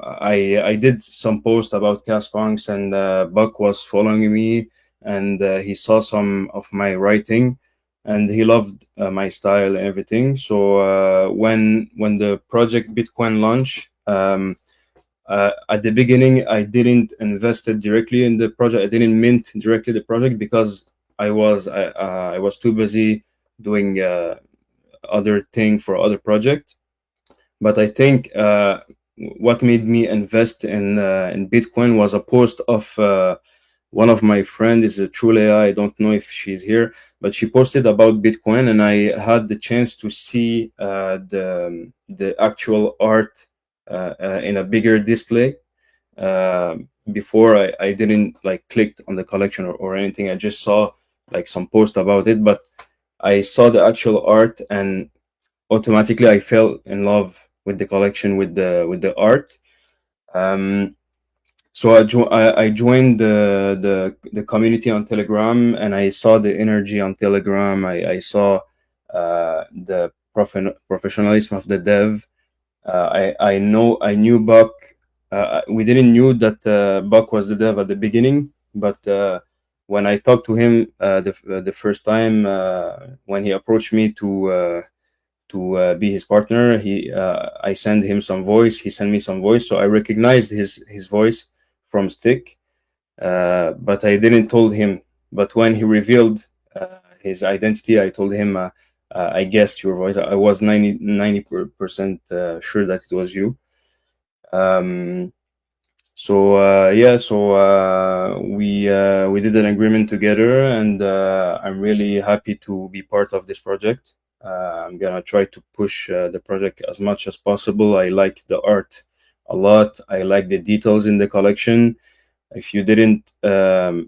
I did some post about Kaspunks, and Buck was following me, and he saw some of my writing, and he loved my style and everything. So when the project Bitcoin launched, at the beginning I didn't invest it directly in the project. I didn't mint directly the project because I was too busy doing other thing for other project. But I think what made me invest in Bitcoin was a post of one of my friends, is a true AI. I don't know if she's here, but she posted about Bitcoin, and I had the chance to see the actual art in a bigger display. Before I didn't like clicked on the collection or anything. I just saw like some post about it, but I saw the actual art, and automatically I fell in love with the collection, with the art. So I joined the community on Telegram, and I saw the energy on Telegram. I saw the professionalism of the dev. I knew Buck. We didn't knew that Buck was the dev at the beginning, but when I talked to him the first time, when he approached me to be his partner, I sent him some voice. He sent me some voice, so I recognized his voice from Stick, but I didn't told him. But when he revealed his identity, I told him, I guessed your voice. I was 90% sure that it was you. We did an agreement together, and I'm really happy to be part of this project. I'm gonna try to push the project as much as possible. I like the art a lot. I like the details in the collection. If you didn't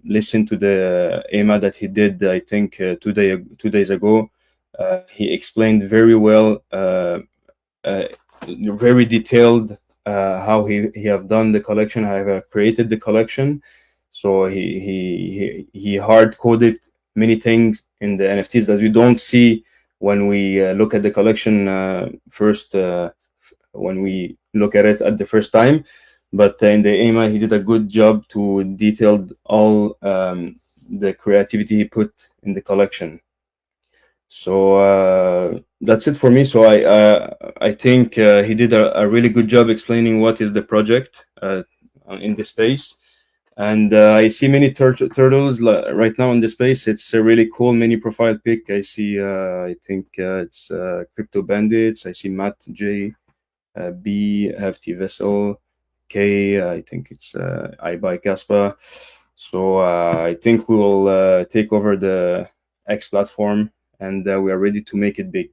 listen to the EMA that he did, I think 2 days ago, he explained very well, very detailed, how he have done the collection, how he have created the collection. So he hard coded many things in the NFTs that we don't see when we look at the collection first, when we look at it at the first time. But in the EMA, he did a good job to detail all the creativity he put in the collection. So that's it for me. So I think he did a really good job explaining what is the project in the space. And I see many turtles right now in the space. It's a really cool mini profile pic. I see, I think it's Crypto Bandits. I see Matt J, B, Hefty Vessel, K. I think it's I buy Kaspa. So I think we will take over the X platform, and we are ready to make it big.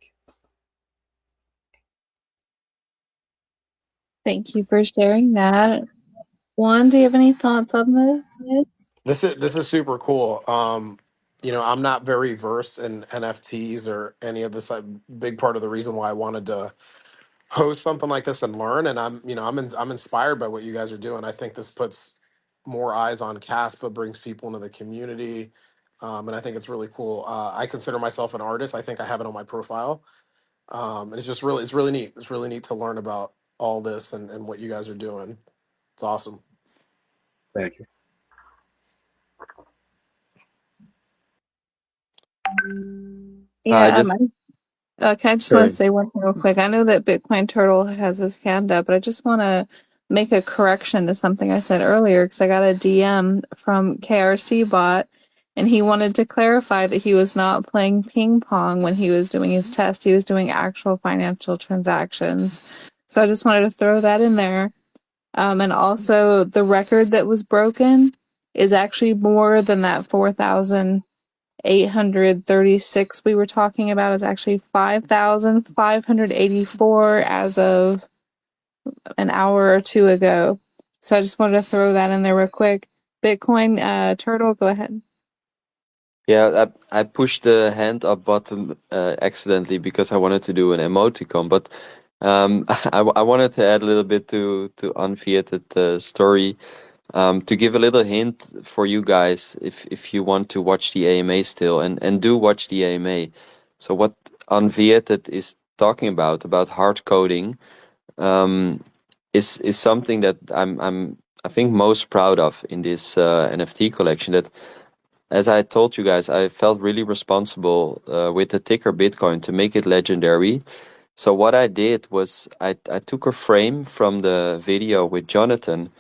Thank you for sharing that. Juan, do you have any thoughts on this? This is super cool. I'm not very versed in NFTs or any of this. A big part of the reason why I wanted to host something like this and learn. And I'm inspired by what you guys are doing. I think this puts more eyes on Caspa, brings people into the community, and I think it's really cool. I consider myself an artist. I think I have it on my profile, and it's really neat. It's really neat to learn about all this and what you guys are doing. It's awesome. Thank you. Yeah, Just can I just want to sorry. say one thing real quick? I know that Bitcoin Turtle has his hand up, but I just want to make a correction to something I said earlier because I got a DM from KRC Bot, and he wanted to clarify that he was not playing ping pong when he was doing his test. He was doing actual financial transactions. So I just wanted to throw that in there. And also, the record that was broken is actually more than that 4,836 we were talking about. Is actually 5,584 as of an hour or two ago. So I just wanted to throw that in there real quick. Bitcoin Turtle, go ahead. Yeah, I pushed the hand up button accidentally because I wanted to do an emoticon, but I wanted to add a little bit to Unfeated story. To give a little hint for you guys, if you want to watch the AMA still, and do watch the AMA. So what Unvetted is talking about hard coding, is something that I think most proud of in this NFT collection. That, as I told you guys, I felt really responsible with the ticker Bitcoin to make it legendary. So what I did was I took a frame from the video with Jonathan,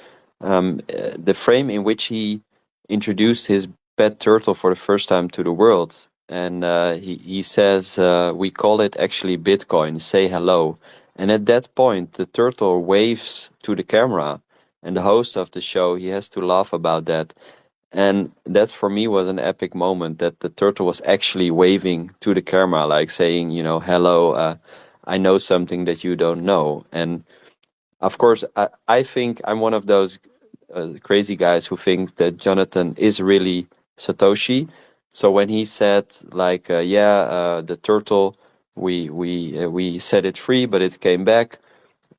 the frame in which he introduced his pet turtle for the first time to the world. And he says, we call it actually Bitcoin, say hello. And at that point, the turtle waves to the camera. And the host of the show, he has to laugh about that. And that for me was an epic moment, that the turtle was actually waving to the camera, like saying, hello, I know something that you don't know. And of course, I think I'm one of those crazy guys who think that Jonathan is really Satoshi. So when he said, like, the turtle, we set it free, but it came back.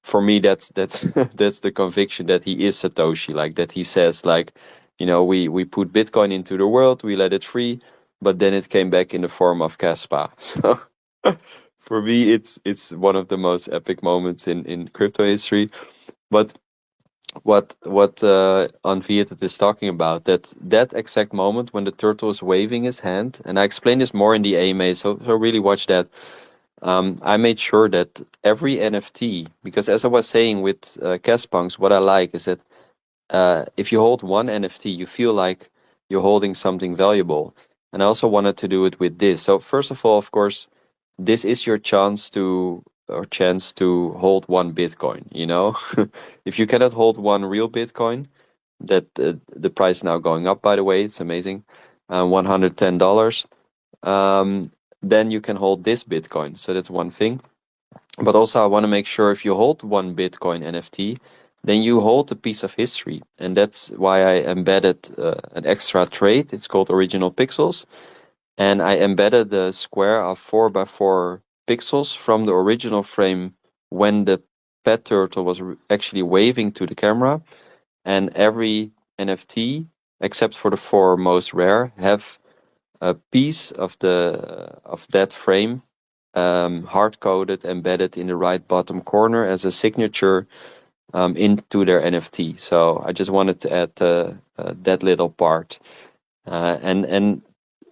For me, that's that's the conviction that he is Satoshi. Like, that he says, like, we put Bitcoin into the world, we let it free, but then it came back in the form of Kaspa. So for me, it's one of the most epic moments in crypto history. But what Unveiled is talking about, that exact moment when the turtle is waving his hand, and I explained this more in the AMA, so really watch that. I made sure that every NFT, because as I was saying with Caspunks, what I like is that if you hold one NFT, you feel like you're holding something valuable. And I also wanted to do it with this. So first of all, of course, this is your chance to hold one Bitcoin. If you cannot hold one real Bitcoin, that the price now going up, by the way, it's amazing, $110. Then you can hold this Bitcoin. So that's one thing. But also I want to make sure if you hold one Bitcoin NFT, then you hold a piece of history. And that's why I embedded an extra trait. It's called Original Pixels. And I embedded the square of 4x4 pixels from the original frame when the pet turtle was actually waving to the camera. And every NFT, except for the four most rare, have a piece of that frame hard coded, embedded in the right bottom corner as a signature into their NFT. So I just wanted to add that little part. And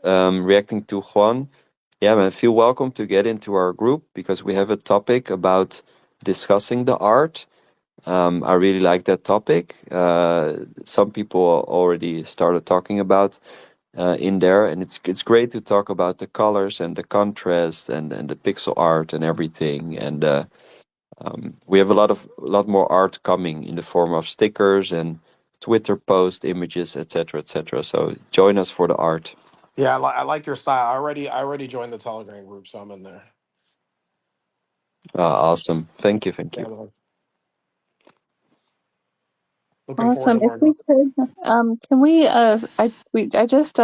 reacting to Juan, yeah, man, feel welcome to get into our group because we have a topic about discussing the art. I really like that topic. Some people already started talking about in there, and it's great to talk about the colors and the contrast and the pixel art and everything. And we have a lot more art coming in the form of stickers and Twitter post images, etc., etc. So join us for the art. Yeah, I like your style. I already joined the Telegram group, so I'm in there. Awesome. Thank you. Yeah, man. Looking forward to Awesome. If learning. we could, can we, I just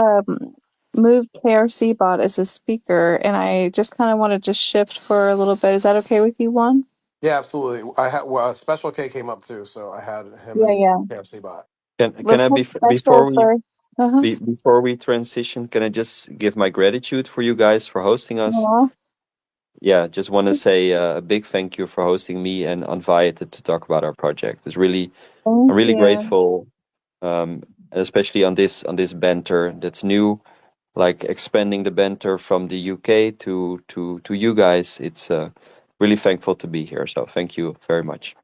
moved KRC Bot as a speaker, and I just kind of wanted to shift for a little bit. Is that okay with you, Juan? Yeah, absolutely. I had Special K came up too, so I had him Yeah, and yeah. KFC bot. Can Let's I have be special first. Uh-huh. before we transition? Can I just give my gratitude for you guys for hosting us? Aw, Yeah, just want to say a big thank you for hosting me and Unviated to talk about our project. I'm thank really you. grateful, especially on this banter that's new, like expanding the banter from the UK to you guys. It's really thankful to be here. So thank you very much.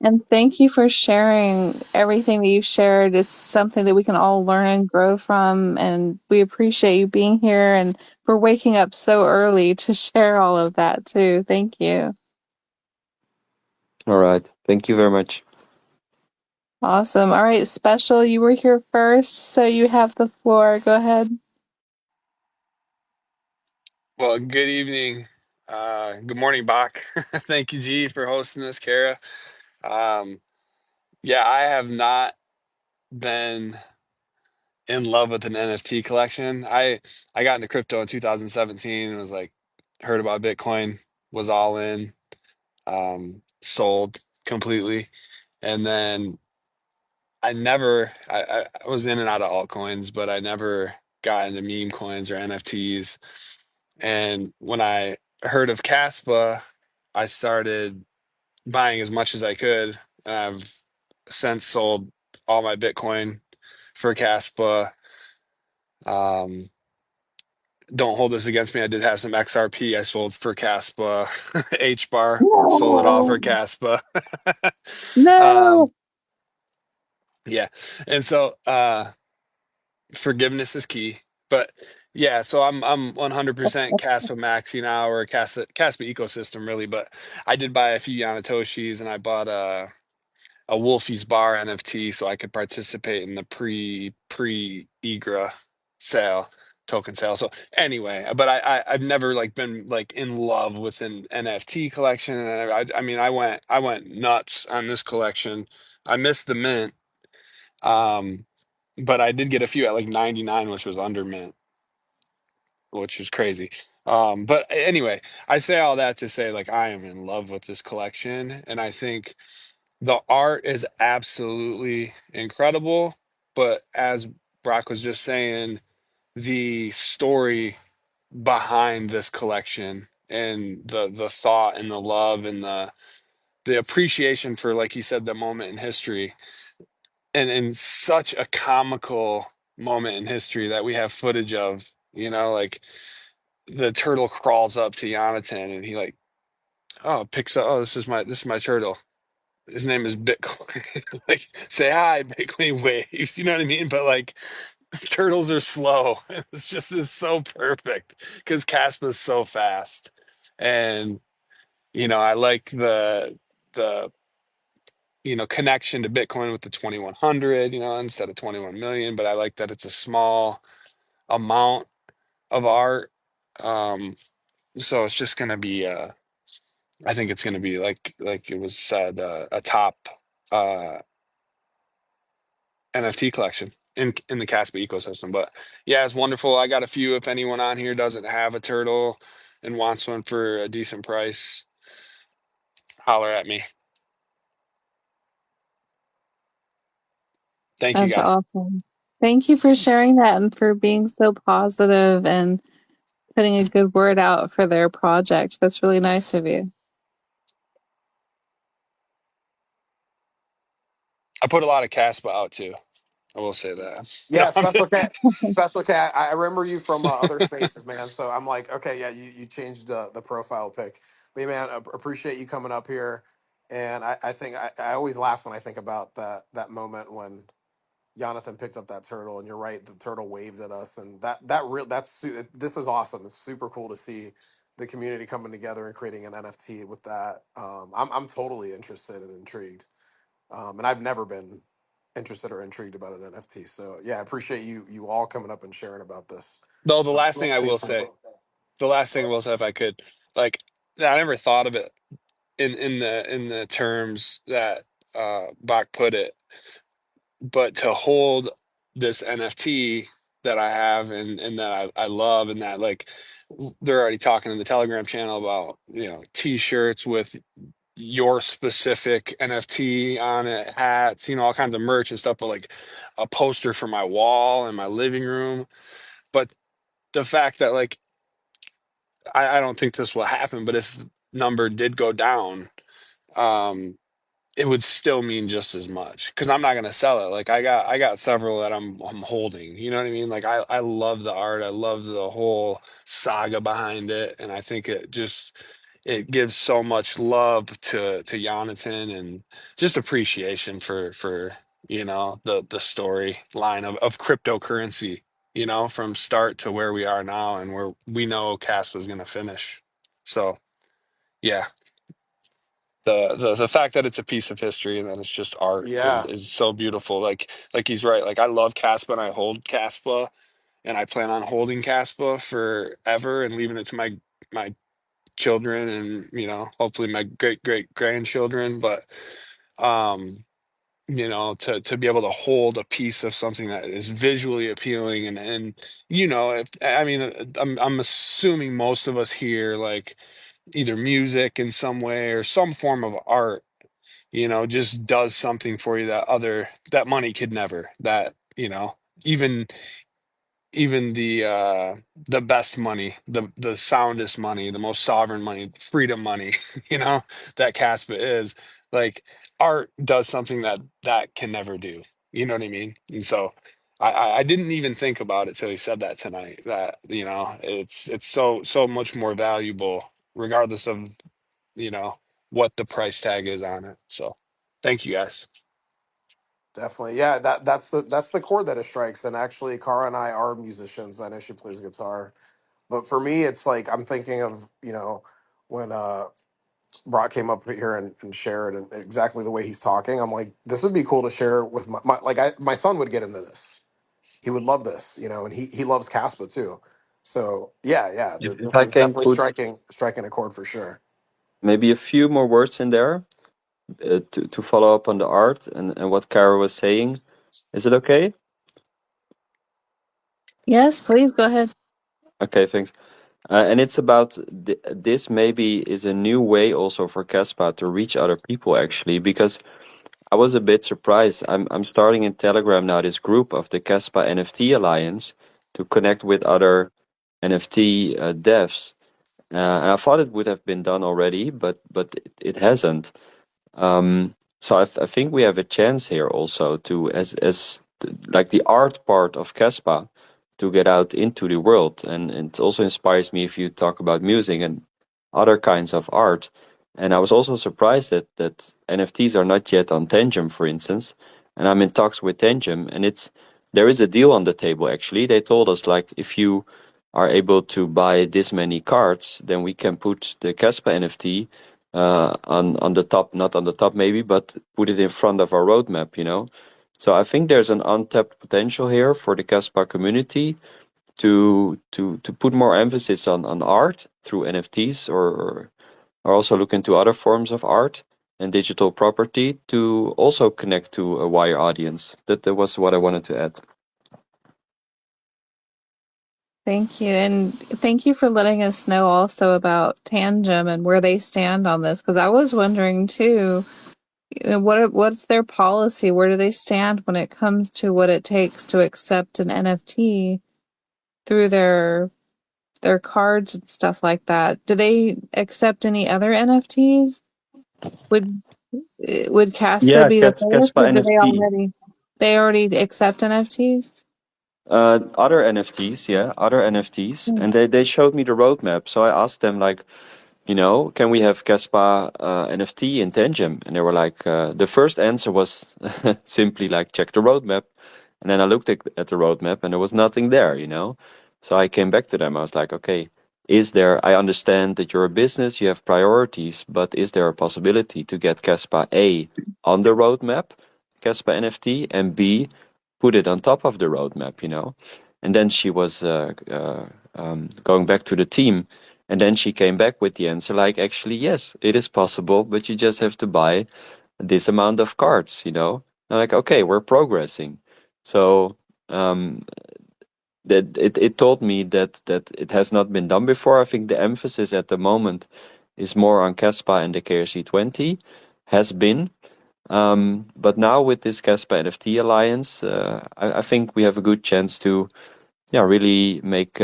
And thank you for sharing everything that you've shared. It's something that we can all learn and grow from. And we appreciate you being here and for waking up so early to share all of that too. Thank you. All right, thank you very much. Awesome. All right, Special, you were here first, so you have the floor. Go ahead. Well, good evening. Good morning, Bock. Thank you, G, for hosting this, Cara. Yeah, I have not been in love with an NFT collection. I got into crypto in 2017 and was like, heard about Bitcoin, was all in, sold completely. And then I was in and out of altcoins, but I never got into meme coins or NFTs. And when I heard of Kaspa, I started buying as much as I could. And I've since sold all my Bitcoin for Kaspa. Um, don't hold this against me. I did have some XRP I sold for Kaspa. H bar, sold it all No, for Kaspa. no. Yeah. And so forgiveness is key. But yeah, so I'm 100% Kaspa maxi now, or Kaspa ecosystem really. But I did buy a few Yanatoshis, and I bought a Wolfie's Bar NFT so I could participate in the pre Egra sale, token sale. So anyway, but I've never like been like in love with an NFT collection, and I mean I went nuts on this collection. I missed the mint, um, but I did get a few at like 99, which was under mint, which is crazy. But anyway, I say all that to say like I am in love with this collection, and I think the art is absolutely incredible, but as Brock was just saying, the story behind this collection and the thought and the love and the appreciation for, like you said, the moment in history, and such a comical moment in history that we have footage of, like the turtle crawls up to Jonathan and he like, oh, picks up, oh, this is my turtle. His name is Bitcoin. Like, say hi, Bitcoin waves. You know what I mean? But like, turtles are slow. It's so perfect because Caspa's so fast, and I like the connection to Bitcoin with the 2100. Instead of 21 million, but I like that it's a small amount of art. Um, so it's just gonna be. I think it's gonna be like it was said, a top. NFT collection in the Kaspa ecosystem. But yeah, it's wonderful. I got a few. If anyone on here doesn't have a turtle and wants one for a decent price, holler at me. Thank you That's guys. awesome. Thank you for sharing that and for being so positive and putting a good word out for their project. That's really nice of you. I put a lot of Kaspa out too. I will say that. No, Yeah, I'm special cat, special cat. I remember you from other spaces, man. So I'm like, okay, yeah, you changed the profile pic. But yeah, man, appreciate you coming up here. And I think I always laugh when I think about that moment when Jonathan picked up that turtle, and you're right, the turtle waved at us, and this is awesome. It's super cool to see the community coming together and creating an NFT with that. I'm totally interested and intrigued, and I've never been interested or intrigued about an NFT. So yeah, I appreciate you all coming up and sharing about this. though. The last thing I will say, if I could, like, I never thought of it in the terms that Bach put it, but to hold this NFT that I have and that I love, and that like they're already talking in the Telegram channel about t-shirts with your specific NFT on it, hats, all kinds of merch and stuff, but like a poster for my wall in my living room. But the fact that like I don't think this will happen, but if number did go down, um it would still mean just as much because I'm not gonna sell it. Like I got several that I'm holding. You know what I mean? Like I love the art. I love the whole saga behind it, and I think it gives so much love to Jonathan and just appreciation for the storyline of cryptocurrency. From start to where we are now and where we know Casp was gonna finish. So yeah, the fact that it's a piece of history and that it's just art is Yeah, is so beautiful. Like he's right. Like I love Caspa and I hold Caspa and I plan on holding Caspa forever and leaving it to my children and hopefully my great great grandchildren. But um you know, to be able to hold a piece of something that is visually appealing. And you know, if I mean, I'm assuming most of us here like either music in some way or some form of art, you know, just does something for you that money could never. That, you know, even even the best money, the soundest money, the most sovereign money, freedom money, you know, that Caspa is, like, art does something that can never do. You know what I mean? And so I didn't even think about it till he said that tonight, that, you know, it's so much more valuable regardless of, you know, what the price tag is on it. So thank you guys. Definitely. Yeah, that's the chord that it strikes. And actually Cara and I are musicians. I know she plays guitar. But for me it's like I'm thinking of, you know, when Brock came up here and shared and exactly the way he's talking, I'm like, this would be cool to share with my son would get into this. He would love this, you know, and he loves Caspa too. So yeah, If this I is can definitely put striking a chord for sure. maybe a few more words in there to follow up on the art and what Kara was saying. Is it okay? Yes, please go ahead. Okay, thanks. And it's about this maybe is a new way also for Caspa to reach other people actually, because I was a bit surprised. I'm starting in Telegram now this group of the Kaspa NFT Alliance to connect with other NFT devs. And I thought it would have been done already, but it hasn't. So I think we have a chance here also to like the art part of Caspa to get out into the world, and it also inspires me if you talk about music and other kinds of art. And I was also surprised that NFTs are not yet on Tangem, for instance, and I'm in talks with Tangem, and there is a deal on the table actually. They told us like if you are able to buy this many cards, then we can put the Caspa NFT on the top, not on the top maybe, but put it in front of our roadmap, you know. So I think there's an untapped potential here for the Kaspa community to put more emphasis on art through NFTs or also look into other forms of art and digital property to also connect to a wider audience. That was what I wanted to add. Thank you. And thank you for letting us know also about Tangem and where they stand on this, because I was wondering too, what's their policy? Where do they stand when it comes to what it takes to accept an NFT through their cards and stuff like that? Do they accept any other NFTs? Would would Caspa Yeah, be the first, Kaspa or do NFT. they already accept NFTs? Other NFTs, yeah, other NFTs, and they showed me the roadmap. So I asked them like, you know, can we have Kaspa NFT in Tangem? And they were like, the first answer was simply like, check the roadmap. And then I looked at the roadmap and there was nothing there, you know? So I came back to them. I was like, okay, I understand that you're a business, you have priorities, but is there a possibility to get Kaspa A on the roadmap, Kaspa NFT, and B, put it on top of the roadmap, you know? And then she was going back to the team. And then she came back with the answer like, actually, yes, it is possible, but you just have to buy this amount of cards, you know? I'm like, okay, we're progressing. So that it told me that it has not been done before. I think the emphasis at the moment is more on Kaspa and the KRC 20 has been. But now with this Kaspa NFT Alliance, I think we have a good chance to really make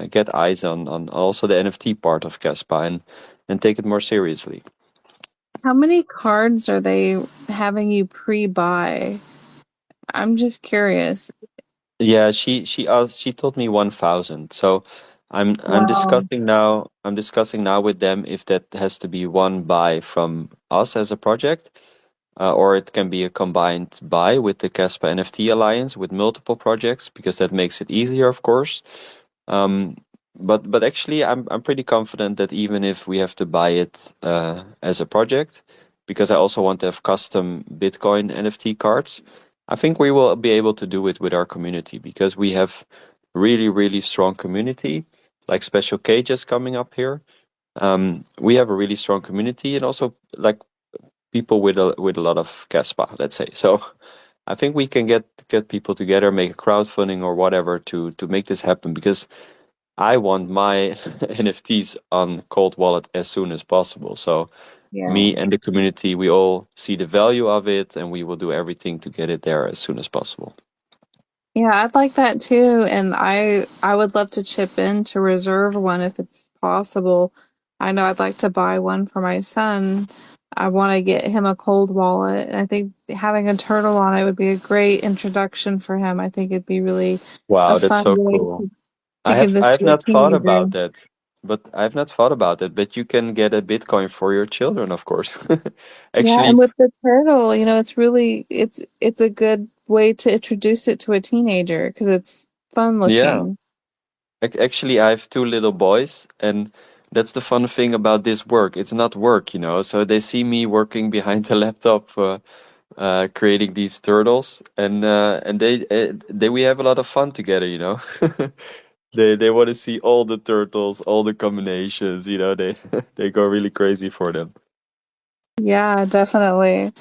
get eyes on also the NFT part of Kaspa and take it more seriously. How many cards are they having you pre-buy? I'm just curious. Yeah, she told me 1,000. So I'm Wow. discussing now. I'm discussing now with them if that has to be one buy from us as a project, or it can be a combined buy with the Kaspa NFT Alliance with multiple projects because that makes it easier, of course. Um, but actually, I'm pretty confident that even if we have to buy it as a project, because I also want to have custom Bitcoin NFT cards, I think we will be able to do it with our community because we have really strong community, like Special K just coming up here. We have a really strong community, and also like people with a lot of Kaspa, let's say. So I think we can get people together, make a crowdfunding or whatever to make this happen, because I want my NFTs on cold wallet as soon as possible. So Yeah. me and the community, we all see the value of it, and we will do everything to get it there as soon as possible. Yeah, I'd like that too, and I would love to chip in to reserve one if it's possible. I know I'd like to buy one for my son. I want to get him a cold wallet, and I think having a turtle on it would be a great introduction for him. I think it'd be really a Wow, that's fun so way cool. to give I this have to a not thought teenager. about that, but I've not thought about it. But you can get a Bitcoin for your children, of course. Yeah, and Actually, with the turtle, it's really it's a good way to introduce it to a teenager because it's fun yeah. looking. Actually, I have two little boys, and that's the fun thing about this work. It's not work, So they see me working behind the laptop, creating these turtles, and they we have a lot of fun together. They want to see all the turtles, all the combinations. They they go really crazy for them. Yeah, definitely.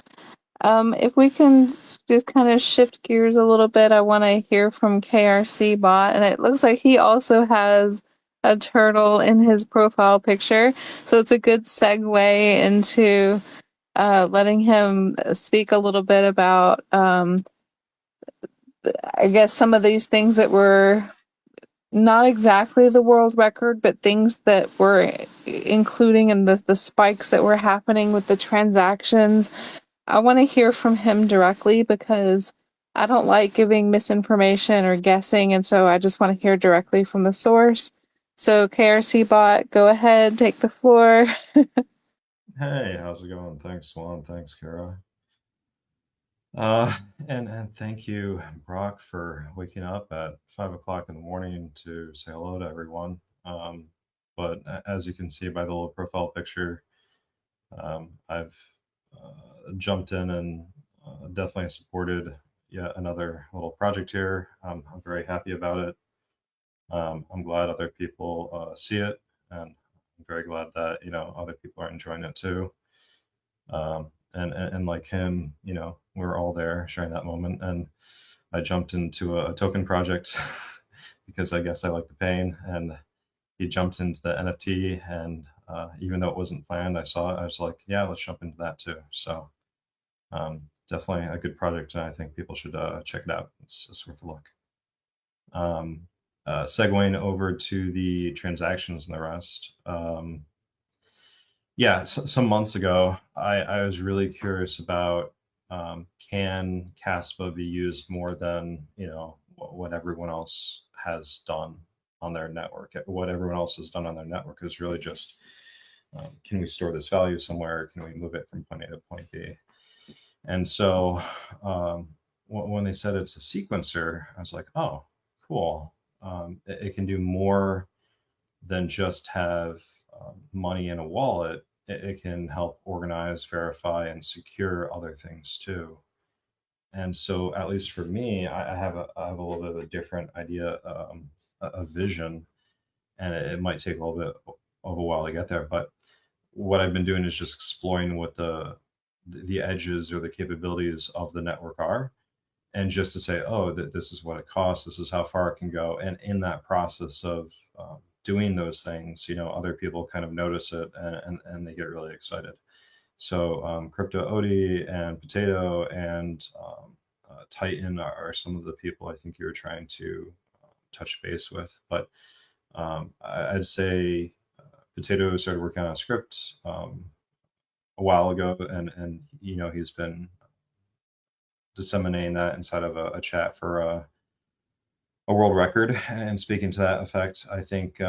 If we can just kind of shift gears a little bit, I want to hear from KRC Bot, and it looks like he also has a turtle in his profile picture, so it's a good segue into letting him speak a little bit about, I guess, some of these things that were not exactly the world record, but things that were including in the spikes that were happening with the transactions. I want to hear from him directly because I don't like giving misinformation or guessing, and so I just want to hear directly from the source. So, KRC Bot, go ahead, take the floor. Hey, how's it going? Thanks, Juan. Thanks, Cara. And thank you, Brock, for waking up at 5 o'clock in the morning to say hello to everyone. But as you can see by the little profile picture, I've jumped in and definitely supported yet another little project here. I'm very happy about it. I'm glad other people see it, and I'm very glad that other people are enjoying it too. And like him, we're all there sharing that moment. And I jumped into a token project because I guess I like the pain. And he jumped into the NFT, and even though it wasn't planned, I saw it. I was like, yeah, let's jump into that too. So definitely a good project, and I think people should check it out. It's worth a look. Segueing over to the transactions and the rest. Yeah, some months ago, I was really curious about can Kaspa be used more than what everyone else has done on their network. What everyone else has done on their network is really just can we store this value somewhere? Can we move it from point A to point B? And so when they said it's a sequencer, I was like, oh, cool. It can do more than just have money in a wallet. It can help organize, verify, and secure other things too. And so, at least for me, I have a little bit of a different idea, a vision, and it might take a little bit of a while to get there. But what I've been doing is just exploring what the edges or the capabilities of the network are, and just to say, oh, this is what it costs, this is how far it can go. And in that process of doing those things, other people kind of notice it, and they get really excited. So Crypto Odie and Potato and Titan are some of the people I think you were trying to touch base with. But I'd say Potato started working on a script a while ago, and he's been disseminating that inside of a chat for a world record. And speaking to that effect, I think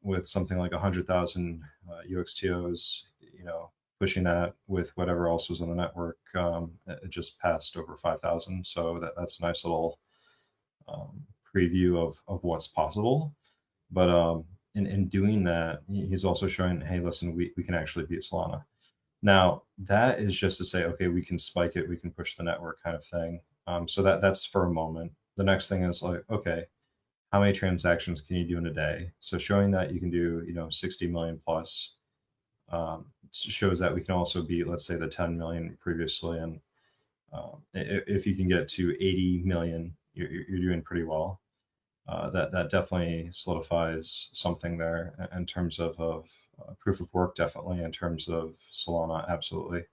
with something like 100,000 UXTOs, pushing that with whatever else was on the network, it just passed over 5,000. So that's a nice little preview of what's possible. But in doing that, he's also showing, hey, listen, we can actually beat Solana. Now, that is just to say, okay, we can spike it, we can push the network kind of thing. So that's for a moment. The next thing is like, okay, how many transactions can you do in a day? So showing that you can do, 60 million plus shows that we can also beat, let's say, the 10 million previously. And if you can get to 80 million, you're doing pretty well. That definitely solidifies something there in terms of proof of work, definitely in terms of Solana, absolutely.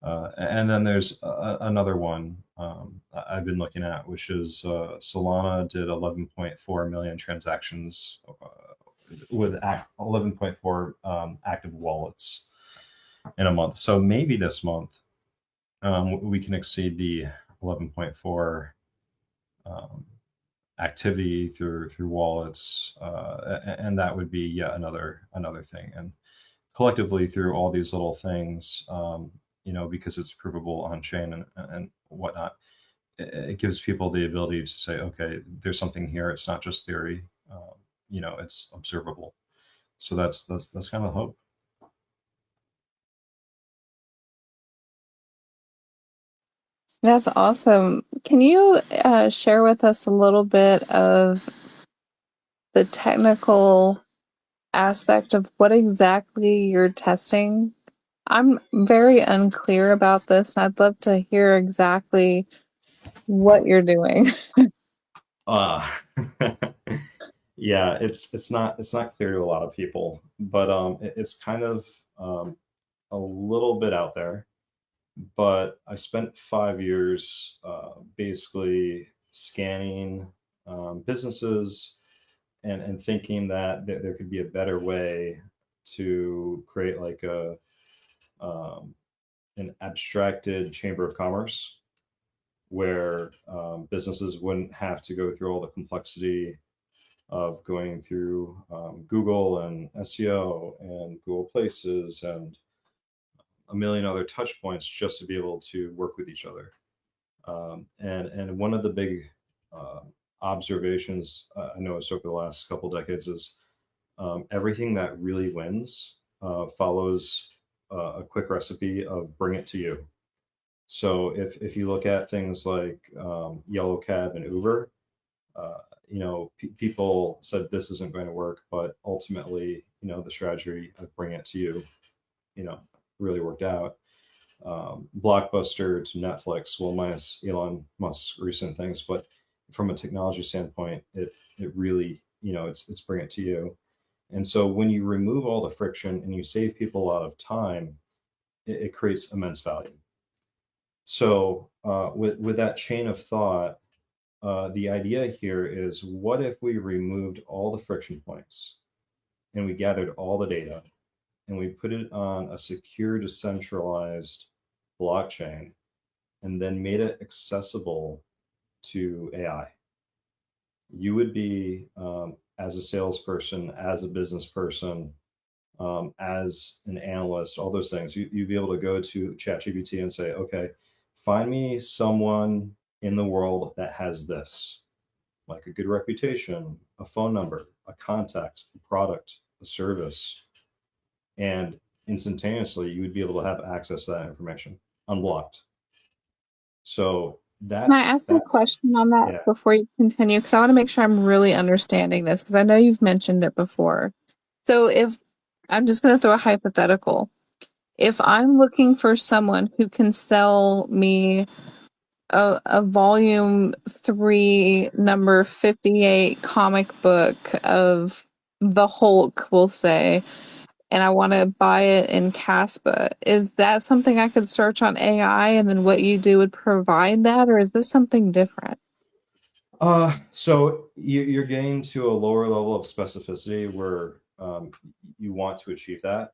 And then there's another one I've been looking at, which is Solana did 11.4 million transactions with 11.4 active wallets in a month. So maybe this month we can exceed the 11.4 activity through wallets, and that would be yet another thing. And collectively, through all these little things, because it's provable on chain and whatnot, it gives people the ability to say, okay, there's something here. It's not just theory. It's observable. So that's kind of the hope. That's awesome. Can you share with us a little bit of the technical aspect of what exactly you're testing? I'm very unclear about this, and I'd love to hear exactly what you're doing. Uh, yeah, it's not clear to a lot of people, but it's kind of a little bit out there. But I spent 5 years basically scanning businesses and thinking that there could be a better way to create like an abstracted chamber of commerce where businesses wouldn't have to go through all the complexity of going through Google and SEO and Google Places and a million other touch points just to be able to work with each other. And one of the big observations I noticed over the last couple decades is everything that really wins follows a quick recipe of bring it to you. So if you look at things like Yellow Cab and Uber, people said this isn't going to work, but ultimately, the strategy of bring it to you, really worked out. Blockbuster to Netflix, well, minus Elon Musk's recent things, but from a technology standpoint, it really, it's bring it to you. And so when you remove all the friction and you save people a lot of time, it creates immense value. So with that chain of thought, the idea here is, what if we removed all the friction points and we gathered all the data and we put it on a secure, decentralized blockchain and then made it accessible to AI? You would be, as a salesperson, as a business person, as an analyst, all those things, you'd be able to go to ChatGPT and say, okay, find me someone in the world that has this, like a good reputation, a phone number, a contact, a product, a service, and instantaneously you would be able to have access to that information unblocked. So Can I ask a question on that yeah. before you continue? Because I want to make sure I'm really understanding this, because I know you've mentioned it before. So if I'm just going to throw a hypothetical, if I'm looking for someone who can sell me a volume 3 number 58 comic book of the Hulk, we'll say, and I want to buy it in Kaspa, is that something I could search on AI and then what you do would provide that, or is this something different? So you're getting to a lower level of specificity where you want to achieve that.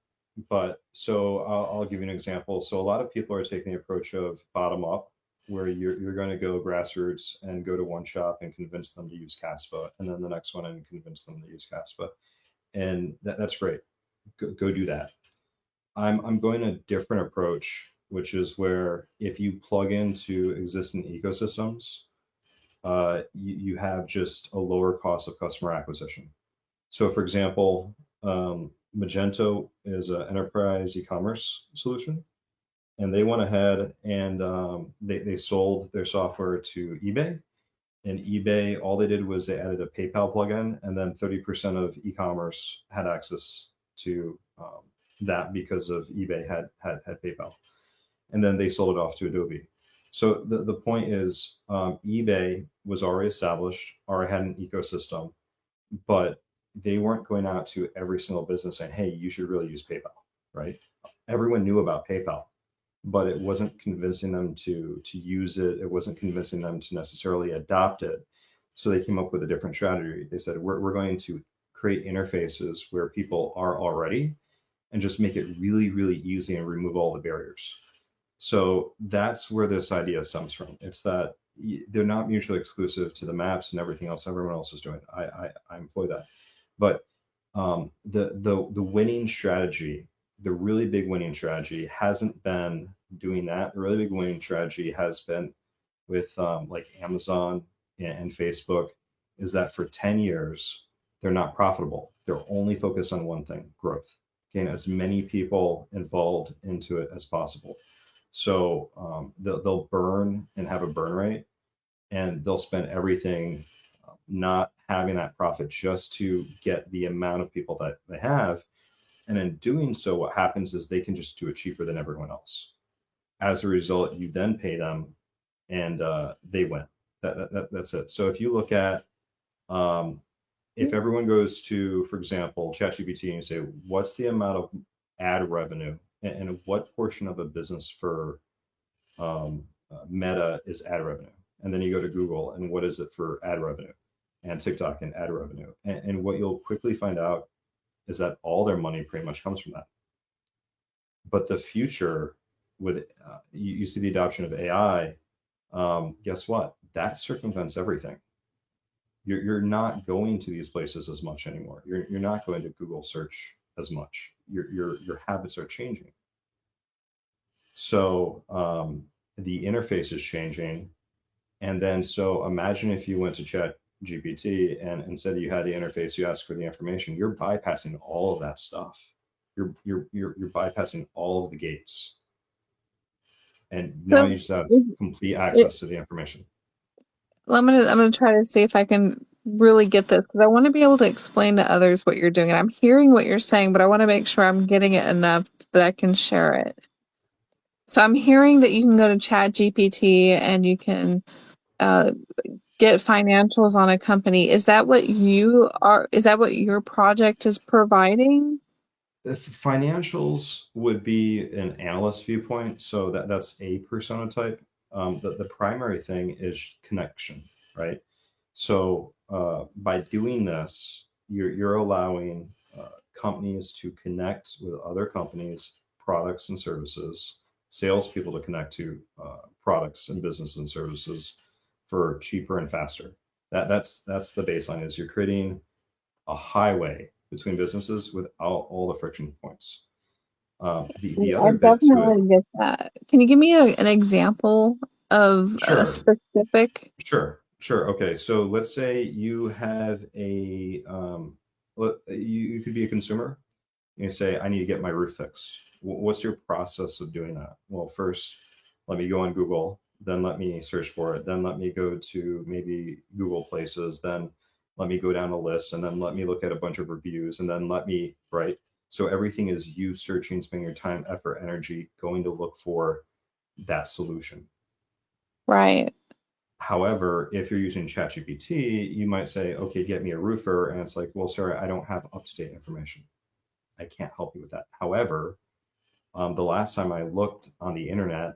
But so I'll give you an example. So a lot of people are taking the approach of bottom up, where you're going to go grassroots and go to one shop and convince them to use Kaspa, and then the next one and convince them to use Kaspa, and that's great. Go do that. I'm going a different approach, which is where if you plug into existing ecosystems, you have just a lower cost of customer acquisition. So for example, Magento is an enterprise e-commerce solution, and they went ahead and they sold their software to eBay. And eBay, all they did was they added a PayPal plugin, and then 30% of e-commerce had access to that because of eBay had PayPal, and then they sold it off to Adobe. So the point is, eBay was already established, already had an ecosystem, but they weren't going out to every single business saying, hey, you should really use PayPal, right? Everyone knew about PayPal, but it wasn't convincing them to use it. It wasn't convincing them to necessarily adopt it. So they came up with a different strategy. They said, we're going to create interfaces where people are already and just make it really, really easy and remove all the barriers. So that's where this idea stems from. It's that they're not mutually exclusive to the maps and everything else everyone else is doing. I employ that. But the winning strategy, the really big winning strategy hasn't been doing that. The really big winning strategy has been with like Amazon and Facebook, is that for 10 years, they're not profitable. They're only focused on one thing, growth. Getting as many people involved into it as possible. So they'll burn and have a burn rate, and they'll spend everything not having that profit just to get the amount of people that they have. And in doing so, what happens is they can just do it cheaper than everyone else. As a result, you then pay them, and they win. That's it. So if you look at if everyone goes to, for example, ChatGPT and you say, what's the amount of ad revenue and what portion of a business for Meta is ad revenue? And then you go to Google and what is it for ad revenue, and TikTok and ad revenue. And what you'll quickly find out is that all their money pretty much comes from that. But the future with, you see the adoption of AI, guess what? That circumvents everything. You're not going to these places as much anymore. You're not going to Google search as much. Your habits are changing. So the interface is changing. And then so imagine if you went to Chat GPT and instead you had the interface, you ask for the information, you're bypassing all of that stuff. You're bypassing all of the gates. And now So you just have complete it, access to the information. I'm gonna try to see if I can really get this, because I want to be able to explain to others what you're doing. And I'm hearing what you're saying, but I want to make sure I'm getting it enough that I can share it. So I'm hearing that you can go to Chat GPT and you can uh, get financials on a company. Is that what you are? Is that what your project is providing? If financials would be an analyst viewpoint, so that's a persona type. The primary thing is connection, right? So by doing this, you're allowing companies to connect with other companies, products and services, salespeople to connect to products and business and services for cheaper and faster. That's the baseline. Is you're creating a highway between businesses without all the friction points. The I other bit to it, definitely get that. Can you give me an example of a sure, specific? sure. Okay, so let's say you have a, you could be a consumer. You say, I need to get my roof fixed. What's your process of doing that? Well, first, let me go on Google, then let me search for it, then let me go to maybe Google Places, then let me go down a list, and then let me look at a bunch of reviews, and then let me, right? So everything is you searching, spending your time, effort, energy, going to look for that solution. Right. However, if you're using ChatGPT, you might say, okay, get me a roofer. And it's like, well, sorry, I don't have up-to-date information. I can't help you with that. However, the last time I looked on the internet,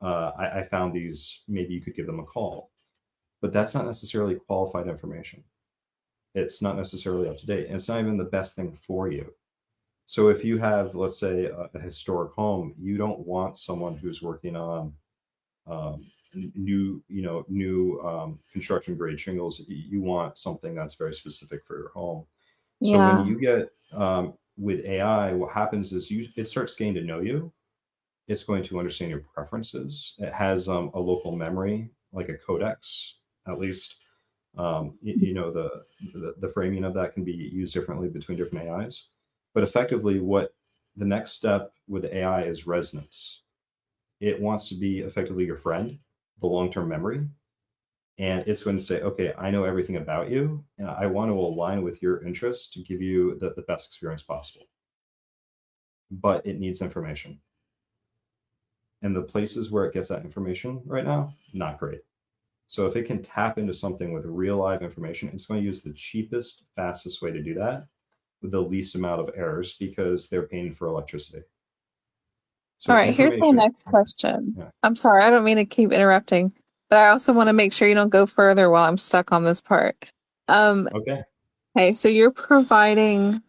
I found these, maybe you could give them a call, but that's not necessarily qualified information. It's not necessarily up to date, and it's not even the best thing for you. So if you have, let's say, a historic home, you don't want someone who's working on um, new construction grade shingles. You want something that's very specific for your home. So when Yeah. you get with AI, what happens is it starts getting to know you. It's going to understand your preferences. It has a local memory, like a codex, at least. The framing of that can be used differently between different AIs. But effectively, what the next step with AI is resonance. It wants to be effectively your friend, the long-term memory, and it's going to say, okay, I know everything about you, and I want to align with your interests to give you the best experience possible. but it needs information. And the places where it gets that information right now, not great. So if it can tap into something with real live information, it's going to use the cheapest, fastest way to do that with the least amount of errors because they're paying for electricity. All So right, here's my information, next question. yeah. I'm sorry, I don't mean to keep interrupting, but I also want to make sure you don't go further while I'm stuck on this part. Okay. Okay, so you're providing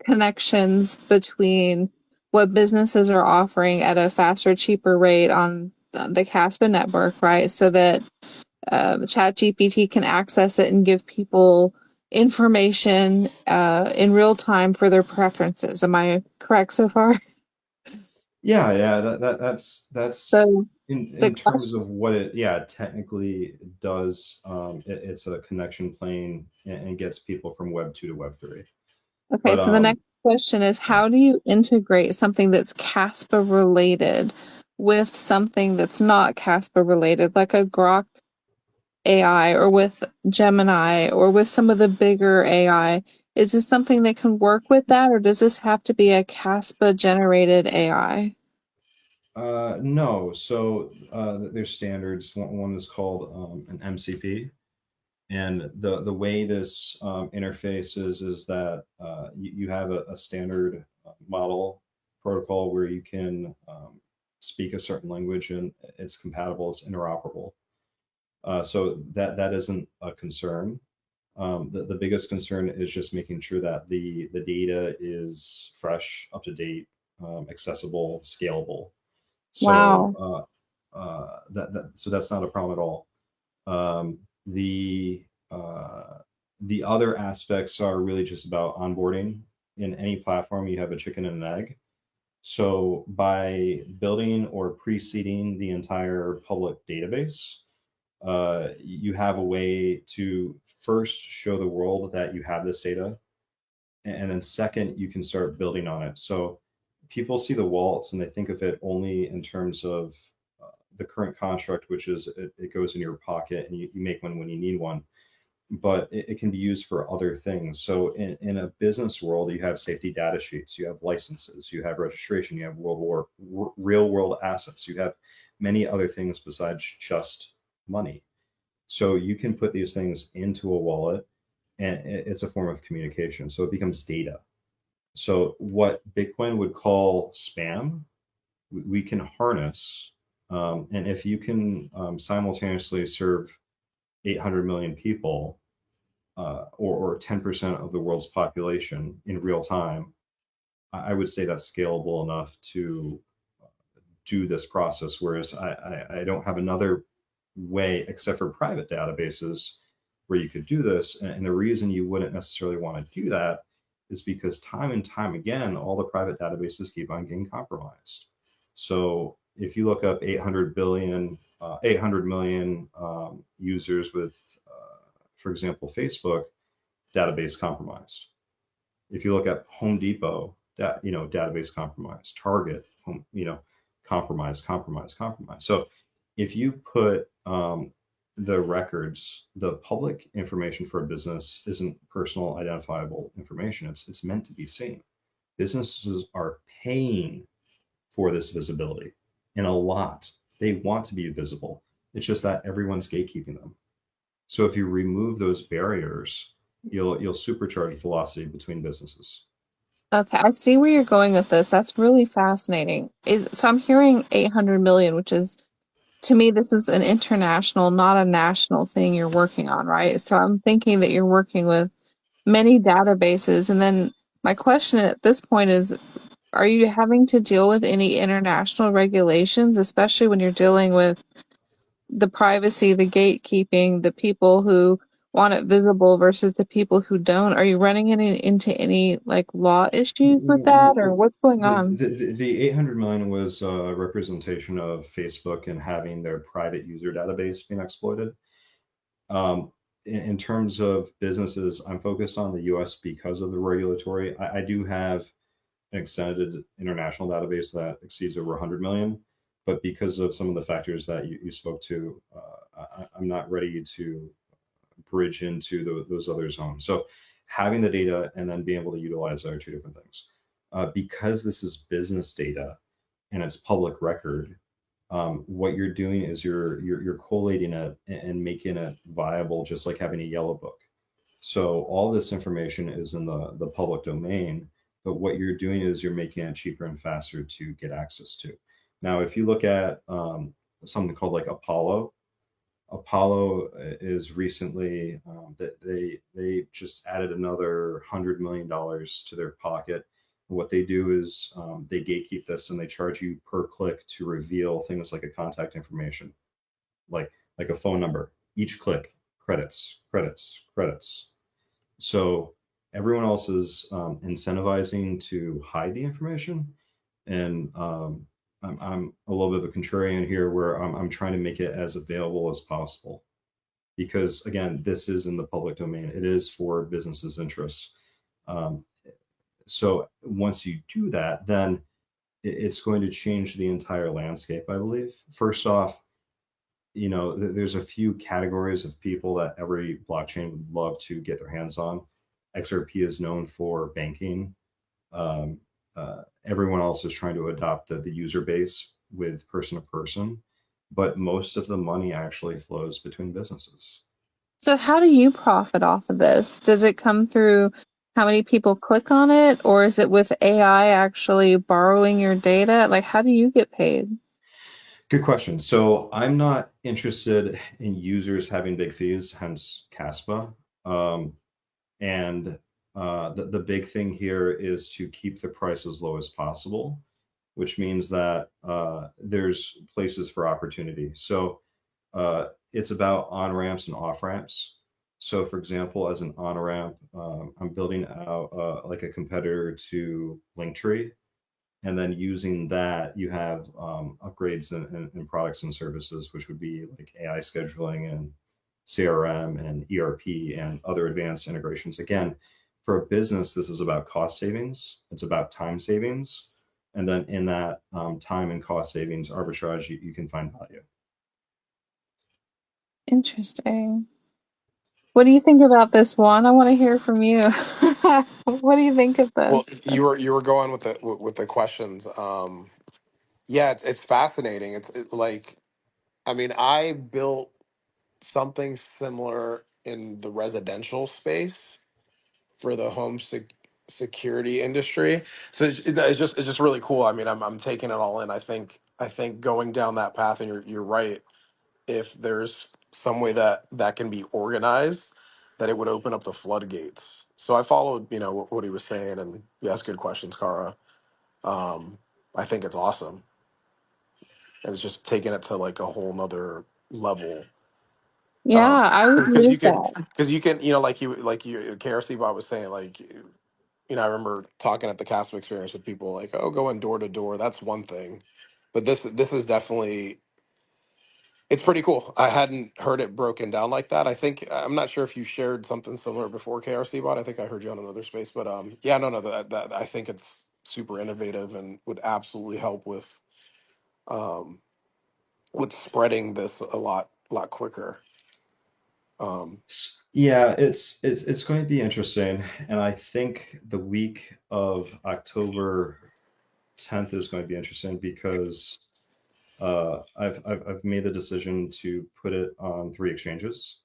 connections between what businesses are offering at a faster, cheaper rate on the Kaspa network, right? So that ChatGPT can access it and give people information in real time for their preferences. Am I correct so far? Yeah, that's So the in terms question, of what it, yeah, technically does. It's a connection plane and gets people from Web 2 to Web 3. okay, But so the next question is how do you integrate something that's Kaspa related with something that's not Kaspa related, like a Grok AI or with Gemini or with some of the bigger AI? Is this something that can work with that, or does this have to be a Kaspa generated AI? no, so there's standards. One is called an MCP, and the way this interfaces is that you have a standard model protocol where you can speak a certain language and it's compatible, it's interoperable. So that isn't a concern. The biggest concern is just making sure that the data is fresh, up to date, accessible, scalable. Wow. So so that's not a problem at all. Um, the the other aspects are really just about onboarding. In any platform, you have a chicken and an egg. So by building or preceding the entire public database, you have a way to first show the world that you have this data, and then second, you can start building on it. So people see the wallets and they think of it only in terms of the current construct, which is it goes in your pocket and you make one when you need one, but it can be used for other things. So in a business world, you have safety data sheets, you have licenses, you have registration, you have real world assets, you have many other things besides just money. So you can put these things into a wallet and it's a form of communication. So it becomes data. So what Bitcoin would call spam, we can harness. And if you can simultaneously serve 800 million people or 10% of the world's population in real time, I would say that's scalable enough to do this process. Whereas I don't have another way except for private databases where you could do this. And the reason you wouldn't necessarily want to do that is because time and time again, all the private databases keep on getting compromised. So if you look up 800 million users with, for example, Facebook, database compromised. If you look at Home Depot, database compromised. Target, compromised. So if you put the records, the public information for a business isn't personal identifiable information. It's meant to be seen. Businesses are paying for this visibility, and a lot. They want to be visible. It's just that everyone's gatekeeping them. So if you remove those barriers, you'll supercharge velocity between businesses. Okay, I see where you're going with this. That's really fascinating. So I'm hearing 800 million, which is, to me, this is an international, not a national thing you're working on, right? So I'm thinking that you're working with many databases. And then my question at this point is, are you having to deal with any international regulations, especially when you're dealing with the privacy, the gatekeeping, the people who want it visible versus the people who don't? Are you running into any like law issues with that, or what's going on? The 800 million was a representation of Facebook and having their private user database being exploited. In terms of businesses, I'm focused on the US because of the regulatory. I do have an extended international database that exceeds over 100 million, but because of some of the factors that you spoke to, I'm not ready to bridge into those other zones. So having the data and then being able to utilize it are two different things. because this is business data and it's public record, what you're doing is you're collating it and making it viable, just like having a yellow book. So all this information is in the public domain, but what you're doing is you're making it cheaper and faster to get access to. Now, if you look at something called like Apollo is recently that they just added another $100 million to their pocket. What they do is they gatekeep this and they charge you per click to reveal things like a contact information, like a phone number. Each click, credits, credits, credits. So everyone else is incentivizing to hide the information, and I'm a little bit of a contrarian here, where I'm trying to make it as available as possible, because again, this is in the public domain. It is for businesses' interests. So once you do that, then it's going to change the entire landscape, I believe. First off, there's a few categories of people that every blockchain would love to get their hands on. XRP is known for banking. Everyone else is trying to adopt the user base with person to person, but most of the money actually flows between businesses. So how do you profit off of this? Does it come through how many people click on it, or is it with AI actually borrowing your data? Like, how do you get paid? Good question. So I'm not interested in users having big fees, hence Kaspa. And the big thing here is to keep the price as low as possible, which means that there's places for opportunity. So it's about on-ramps and off-ramps. So for example, as an on-ramp, I'm building out like a competitor to Linktree. And then using that, you have upgrades in products and services, which would be like AI scheduling and CRM and ERP and other advanced integrations. Again, for a business, this is about cost savings. It's about time savings. And then in that time and cost savings arbitrage, you can find value. Interesting. What do you think about this one? I want to hear from you. What do you think of this? Well, you were going with the questions. Yeah, it's fascinating. Like, I mean, I built something similar in the residential space for the security industry. So it's just really cool. I mean, I'm taking it all in. I think going down that path, and you're right. If there's some way that can be organized, that it would open up the floodgates. So I followed, what he was saying, and you asked good questions, Cara. Um, I think it's awesome, and it's just taking it to like a whole nother level. Yeah, I would Because use you can, that. because you can, like you, KRC Bot was saying, like, I remember talking at the Kaspa Experience with people like, oh, going door to door. That's one thing, but this is definitely, it's pretty cool. I hadn't heard it broken down like that. I think I'm not sure if you shared something similar before, KRC Bot. I think I heard you on another space, but yeah, no, that I think it's super innovative and would absolutely help um with spreading this a lot quicker. Um, Yeah, it's going to be interesting, and I think the week of October 10th is going to be interesting because I've made the decision to put it on 3 exchanges,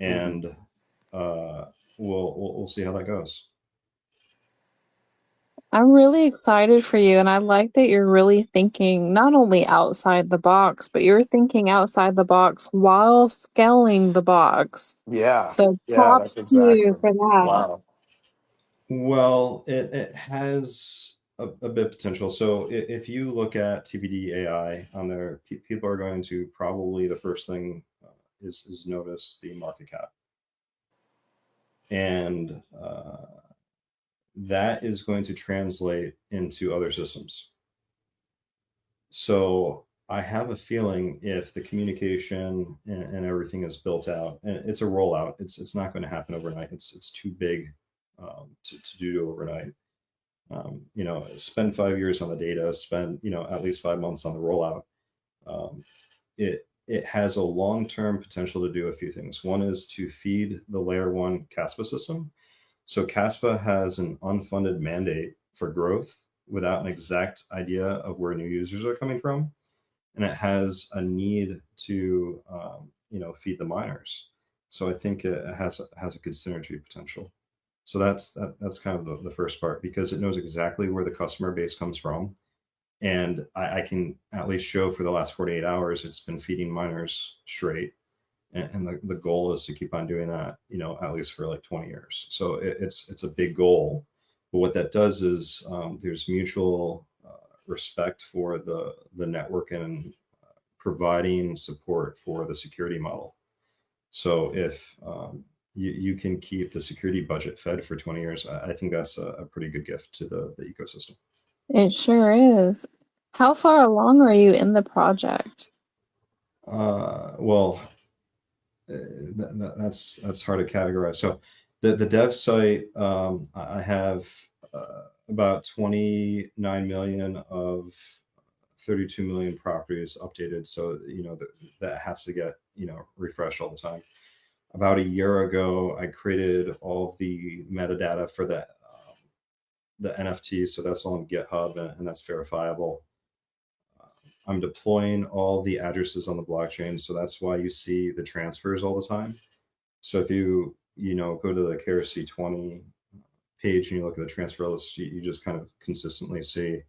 mhm. and we'll see how that goes. I'm really excited for you, and I like that you're really thinking not only outside the box, but you're thinking outside the box while scaling the box. Yeah, So yeah, that's props to you exactly. for that. Wow. Well, it has a bit of potential. So if you look at TBD AI on there, people are going to probably, the first thing is notice the market cap. And that is going to translate into other systems. So I have a feeling if the communication and everything is built out, and it's a rollout, it's not going to happen overnight. It's too big to do overnight. Spend 5 years on the data, spend at least 5 months on the rollout. It has a long-term potential to do a few things. One is to feed the layer 1 Kaspa system. So Kaspa has an unfunded mandate for growth without an exact idea of where new users are coming from, and it has a need to feed the miners. So I think it has a good synergy potential. So that's kind of the first part, because it knows exactly where the customer base comes from, and I can at least show for the last 48 hours it's been feeding miners straight, and the goal is to keep on doing that, at least for like 20 years. So it's a big goal, but what that does is there's mutual respect for the network and providing support for the security model. So if you can keep the security budget fed for 20 years, I think that's a pretty good gift to the ecosystem. It sure is. How far along are you in the project? Well, that's hard to categorize. So the dev site, I have about 29 million of 32 million properties updated. So that has to get refreshed all the time. About a year ago, I created all of the metadata for the NFT, so that's all on GitHub, and that's verifiable. I'm deploying all the addresses on the blockchain, so that's why you see the transfers all the time. So if you go to the KRC 20 page and you look at the transfer list, you just kind of consistently see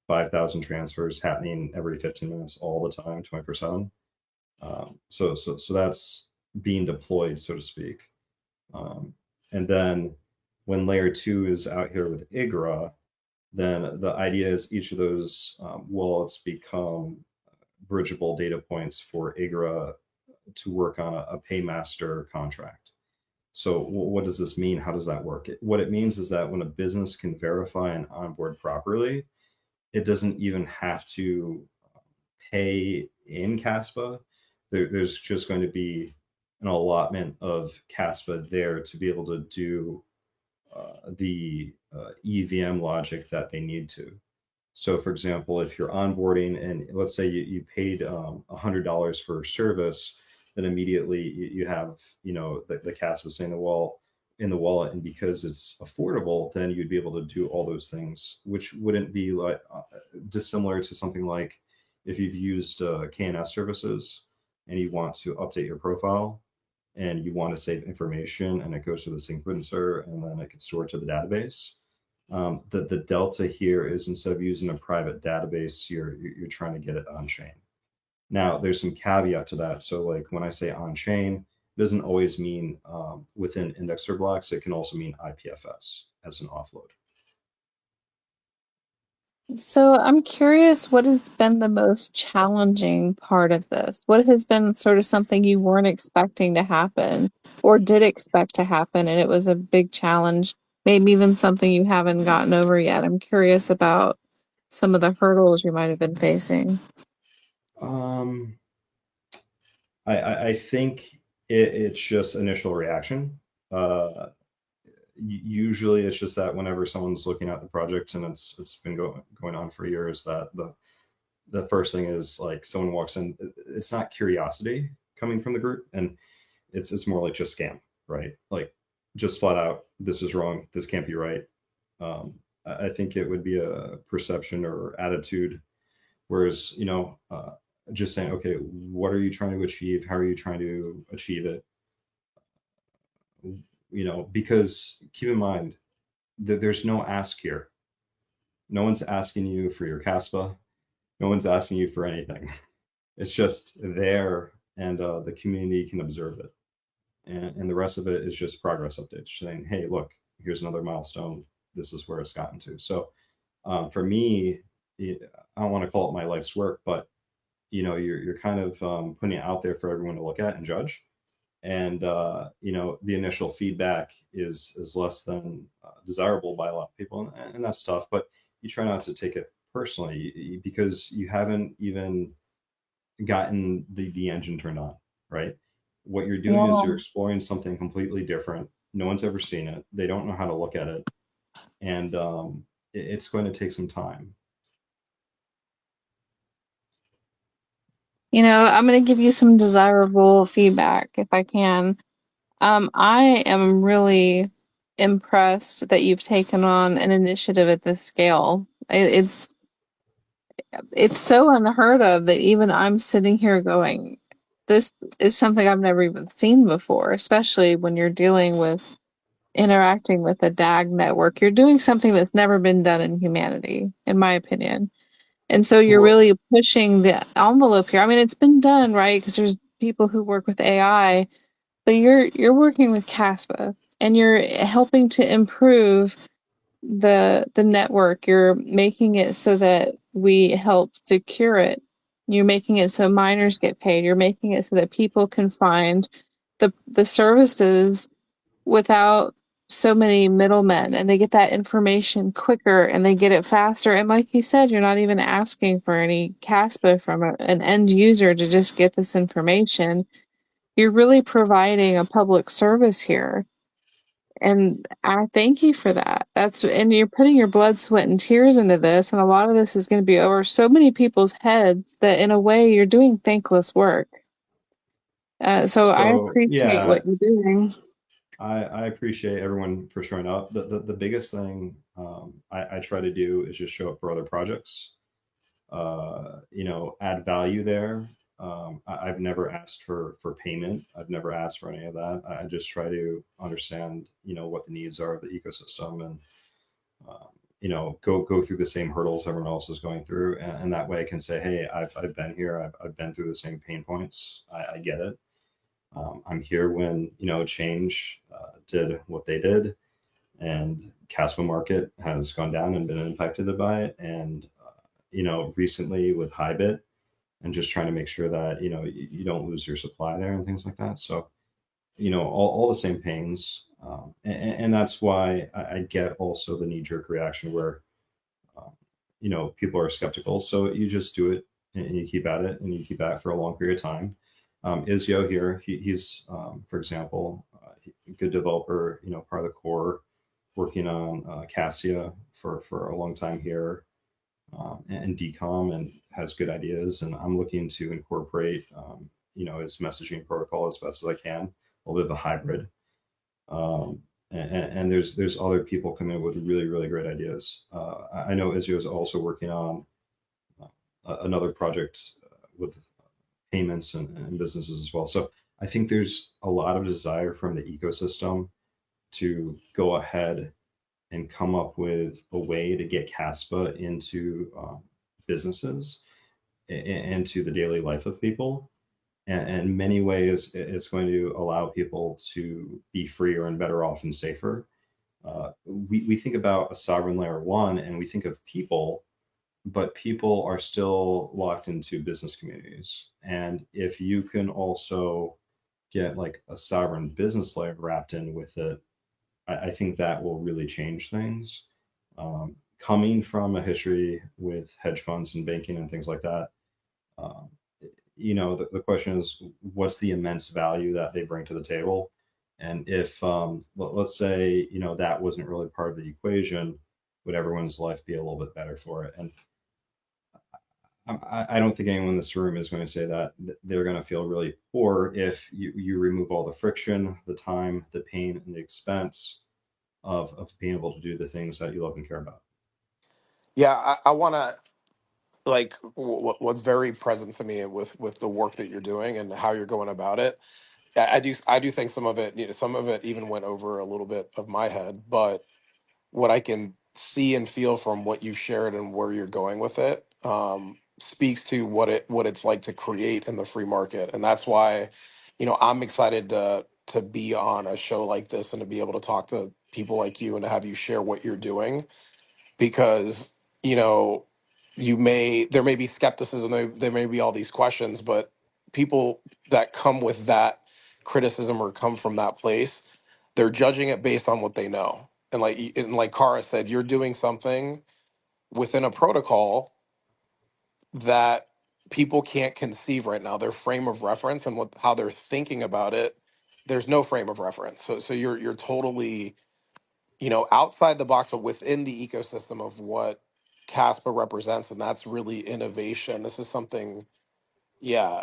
5,000 transfers happening every 15 minutes all the time, 24/7. So that's being deployed, so to speak. And then when layer 2 is out here with IGRA, then the idea is each of those wallets become bridgeable data points for IGRA to work on a paymaster contract. So what does this mean? How does that work? What it means is that when a business can verify and onboard properly, it doesn't even have to pay in Kaspa. There's just going to be an allotment of Kaspa there to be able to do the EVM logic that they need to. So for example, if you're onboarding and let's say you paid $100 for service, then immediately you have the Kaspa saying in the wallet, and because it's affordable, then you'd be able to do all those things, which wouldn't be like dissimilar to something like if you've used KNS services and you want to update your profile and you want to save information and it goes to the sequencer and then it gets stored to the database. The delta here is instead of using a private database, you're trying to get it on chain. Now there's some caveat to that. So like when I say on chain, it doesn't always mean within indexer blocks. It can also mean IPFS as an offload. So I'm curious, what has been the most challenging part of this? What has been sort of something you weren't expecting to happen or did expect to happen and it was a big challenge, maybe even something you haven't gotten over yet? I'm curious about some of the hurdles you might have been facing. I think it's just initial reaction. Usually it's just that whenever someone's looking at the project and it's been going on for years, that the first thing is like someone walks in, it's not curiosity coming from the group, and it's more like just scam, right? Like just flat out, this is wrong, this can't be right. I think it would be a perception or attitude, whereas just saying, okay, what are you trying to achieve? How are you trying to achieve it? Because keep in mind that there's no ask here. No one's asking you for your Kaspa. No one's asking you for anything. It's just there, and the community can observe it. And the rest of it is just progress updates saying, hey, look, here's another milestone. This is where it's gotten to. So for me, I don't want to call it my life's work, but you're kind of putting it out there for everyone to look at and judge. And the initial feedback is less than desirable by a lot of people, and that's tough. But you try not to take it personally because you haven't even gotten the engine turned on, right? What you're doing is you're exploring something completely different. No one's ever seen it. They don't know how to look at it, and it's going to take some time. I'm going to give you some desirable feedback if I can. I am really impressed that you've taken on an initiative at this scale. It's so unheard of that even I'm sitting here going, this is something I've never even seen before, especially when you're dealing with interacting with a DAG network. You're doing something that's never been done in humanity, in my opinion. And so you're Well, really pushing the envelope here. I mean, it's been done, right? Because there's people who work with AI, but you're working with Kaspa and you're helping to improve the network. You're making it so that we help secure it. You're making it so miners get paid. You're making it so that people can find the services without so many middlemen, and they get that information quicker and they get it faster. And like you said, you're not even asking for any Caspa from an end user to just get this information. You're really providing a public service here. And I thank you for that. And you're putting your blood, sweat, and tears into this. And a lot of this is going to be over so many people's heads that in a way you're doing thankless work. So I so appreciate yeah, what you're doing. I appreciate everyone for showing up. The biggest thing I try to do is just show up for other projects. Add value there. I've never asked for payment. I've never asked for any of that. I just try to understand, what the needs are of the ecosystem and, go through the same hurdles everyone else is going through. And that way I can say, hey, I've been here. I've been through the same pain points. I get it. I'm here when, Change did what they did and Caspa market has gone down and been impacted by it. And, recently with Hybit, and just trying to make sure that you don't lose your supply there and things like that. So all the same pains, and that's why I get also the knee-jerk reaction where um, people are skeptical. So you just do it and you keep at it and you keep at it for a long period of time. Izio here, he's for example, a good developer, part of the core, working on Cassia for a long time here and decom and has good ideas. And I'm looking to incorporate, his messaging protocol as best as I can, a little bit of a hybrid. And there's other people coming in with really, really great ideas. I know Izio is also working on another project with payments and businesses as well. So I think there's a lot of desire from the ecosystem to go ahead and come up with a way to get Caspa into businesses and to the daily life of people. And in many ways, it's going to allow people to be freer and better off and safer. We think about a sovereign layer one and we think of people, but people are still locked into business communities. And if you can also get like a sovereign business layer wrapped in with it, I think that will really change things. Coming from a history with hedge funds and banking and things like that, um, the question is, what's the immense value that they bring to the table? And if, let's say, that wasn't really part of the equation, would everyone's life be a little bit better for it? And I don't think anyone in this room is going to say that they're going to feel really poor if you remove all the friction, the time, the pain, and the expense of being able to do the things that you love and care about. Yeah, I want to like what's very present to me with the work that you're doing and how you're going about it. I do think some of it, some of it even went over a little bit of my head, but what I can see and feel from what you shared and where you're going with it speaks to what it's like to create in the free market, and that's why, I'm excited to be on a show like this and to be able to talk to people like you and to have you share what you're doing because you know there may be skepticism, there may be all these questions, but people that come with that criticism or come from that place, they're judging it based on what they know. And like Cara said, you're doing something within a protocol that people can't conceive right now. Their frame of reference and how they're thinking about it, there's no frame of reference. So you're totally, outside the box, but within the ecosystem of what Caspa represents, and that's really innovation. This is something, yeah.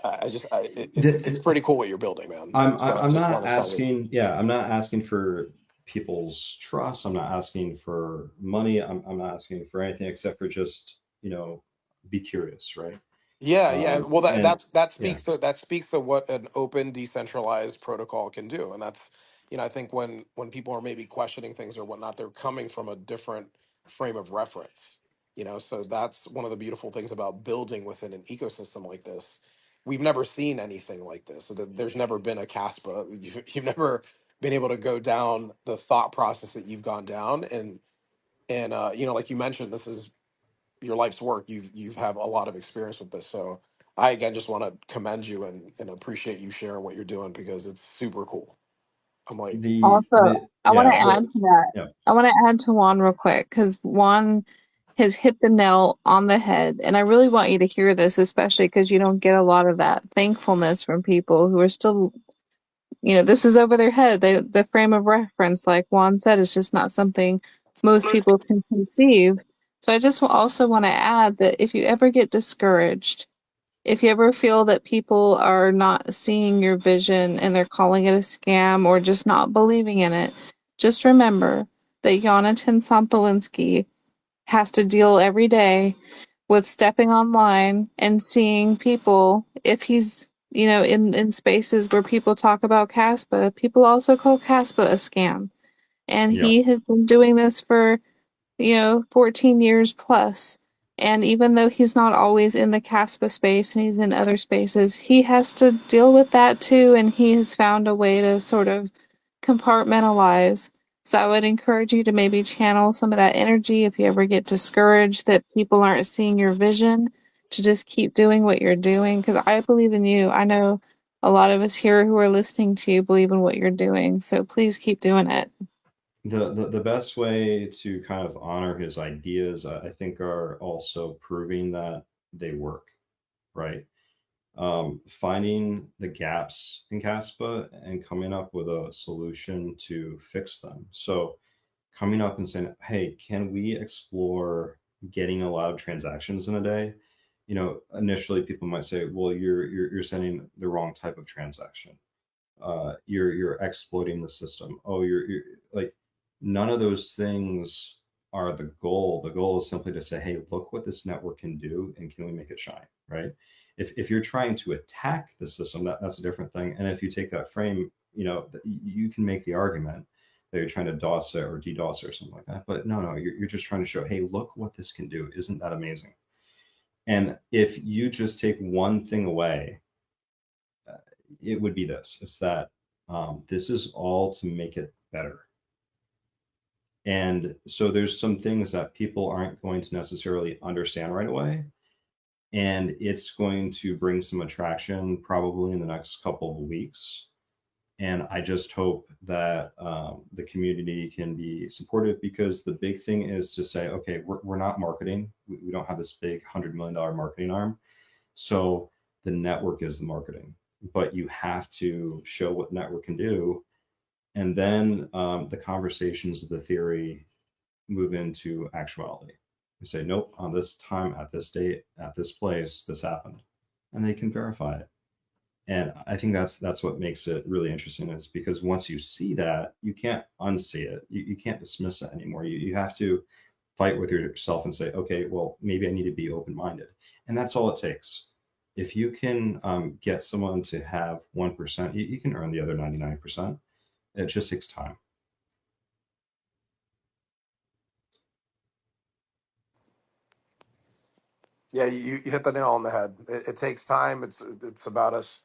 It's The, pretty cool what you're building, man. I'm So I'm just not want to tell you. asking, yeah, I'm not asking for people's trust. I'm not asking for money. I'm not asking for anything except for just, be curious, right? Yeah. Well, And yeah, that speaks to what an open, decentralized protocol can do, and that's, I think when people are maybe questioning things or whatnot, they're coming from a different frame of reference. So that's one of the beautiful things about building within an ecosystem like this. We've never seen anything like this. So there's never been a Kaspa. You've never been able to go down the thought process that you've gone down, and like you mentioned, this is your life's work. You've have a lot of experience with this. So I again just want to commend you and appreciate you sharing what you're doing because it's super cool. I'm like, Also, I want to add to that. yeah, I want to add to Juan real quick because Juan has hit the nail on the head. And I really want you to hear this, especially because you don't get a lot of that thankfulness from people who are still, this is over their head. The frame of reference, like Juan said, is just not something most people can conceive. So I just also want to add that if you ever get discouraged, if you ever feel that people are not seeing your vision and they're calling it a scam or just not believing in it, just remember that Jonathan Sampolinsky has to deal every day with stepping online and seeing people, if he's, in spaces where people talk about Kaspa, people also call Kaspa a scam. And yeah. he has been doing this for 14 years plus. And even though he's not always in the Kaspa space and he's in other spaces, he has to deal with that too. And he has found a way to sort of compartmentalize. So I would encourage you to maybe channel some of that energy if you ever get discouraged that people aren't seeing your vision, to just keep doing what you're doing. Because I believe in you. I know a lot of us here who are listening to you believe in what you're doing. So please keep doing it. The best way to kind of honor his ideas, I think, are also proving that they work, right? Finding the gaps in Caspa and coming up with a solution to fix them. So coming up and saying, hey, can we explore getting allowed transactions in a day? Initially people might say, well, you're sending the wrong type of transaction. You're exploiting the system. Oh, you're like, none of those things are the goal. The goal is simply to say, hey, look what this network can do, and can we make it shine, right? If you're trying to attack the system, that's a different thing. And if you take that frame, you can make the argument that you're trying to DOS it or DDoS it or something like that. But no, you're just trying to show, hey, look what this can do. Isn't that amazing? And if you just take one thing away, it would be this. It's that this is all to make it better. And so there's some things that people aren't going to necessarily understand right away. And it's going to bring some attraction probably in the next couple of weeks. And I just hope that the community can be supportive, because the big thing is to say, okay, we're not marketing. We don't have this big $100 million marketing arm. So the network is the marketing, but you have to show what network can do. And then the conversations of the theory move into actuality. You say, nope, on this time, at this date, at this place, this happened. And they can verify it. And I think that's what makes it really interesting, is because once you see that, you can't unsee it. You can't dismiss it anymore. You have to fight with yourself and say, okay, well, maybe I need to be open-minded. And that's all it takes. If you can get someone to have 1%, you can earn the other 99%. It just takes time. yeah, you hit the nail on the head. It takes time. It's about us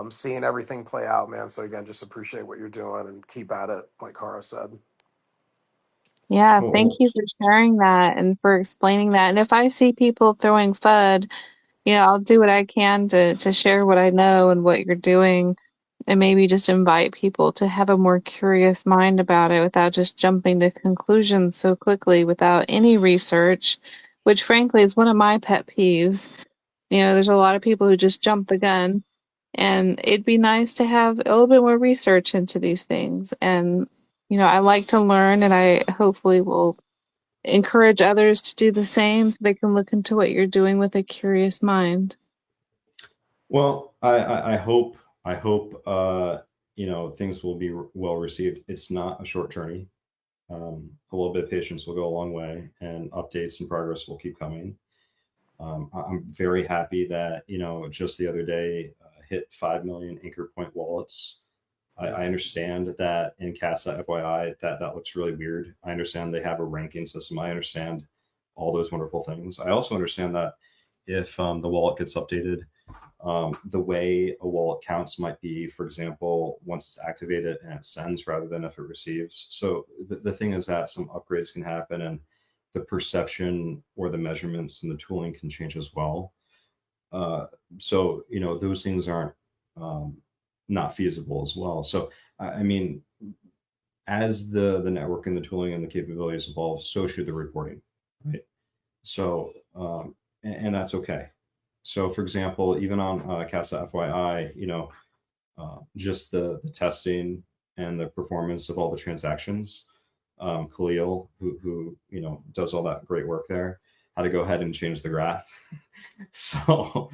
seeing everything play out, man. So again, just appreciate what you're doing and keep at it, like Cara said. Yeah, thank Cool. you for sharing that and for explaining that. And if I see people throwing FUD, I'll do what I can to share what I know and what you're doing, and maybe just invite people to have a more curious mind about it without just jumping to conclusions so quickly without any research, which frankly is one of my pet peeves. There's a lot of people who just jump the gun, and it'd be nice to have a little bit more research into these things. And, I like to learn, and I hopefully will encourage others to do the same so they can look into what you're doing with a curious mind. Well, I hope you know, things will be well received. It's not a short journey. A little bit of patience will go a long way, and updates and progress will keep coming. I'm very happy that, you know, just the other day hit 5 million anchor point wallets. I understand that in Casa, FYI, that looks really weird. I understand they have a ranking system. I understand all those wonderful things. I also understand that if the wallet gets updated, the way a wallet counts might be, for example, once it's activated and it sends rather than if it receives. So the thing is that some upgrades can happen, and the perception or the measurements and the tooling can change as well. So, you know, those things aren't not feasible as well. So, I mean, as the network and the tooling and the capabilities evolve, so should the reporting, right? So, and that's okay. So, for example, even on Casa FYI, you know, just the testing and the performance of all the transactions. Khalil, who you know does all that great work there, how to go ahead and change the graph. So,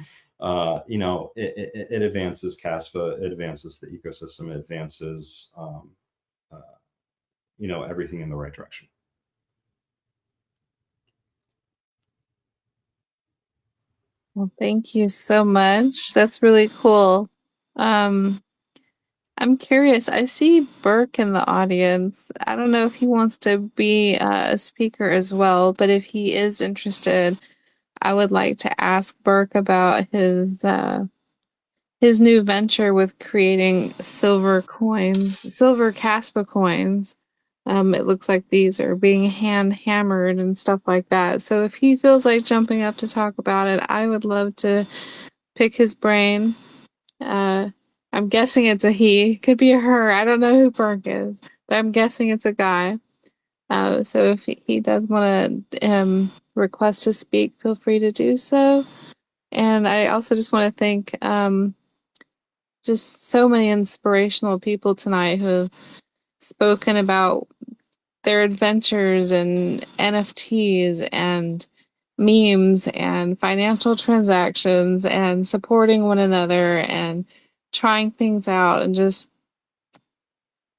you know, it advances Kaspa, it advances the ecosystem, it advances, you know, everything in the right direction. Well, thank you so much. That's really cool. I'm curious. I see Burke in the audience. I don't know if he wants to be a speaker as well, but if he is interested, I would like to ask Burke about his new venture with creating silver coins, silver Kaspa coins. It looks like these are being hand hammered and stuff like that. So if he feels like jumping up to talk about it, I would love to pick his brain. I'm guessing it's a he. Could be a her. I don't know who Burke is, but I'm guessing it's a guy. So if he does want to request to speak, feel free to do so. And I also just want to thank just so many inspirational people tonight who have spoken about their adventures and NFTs and memes and financial transactions and supporting one another and trying things out and just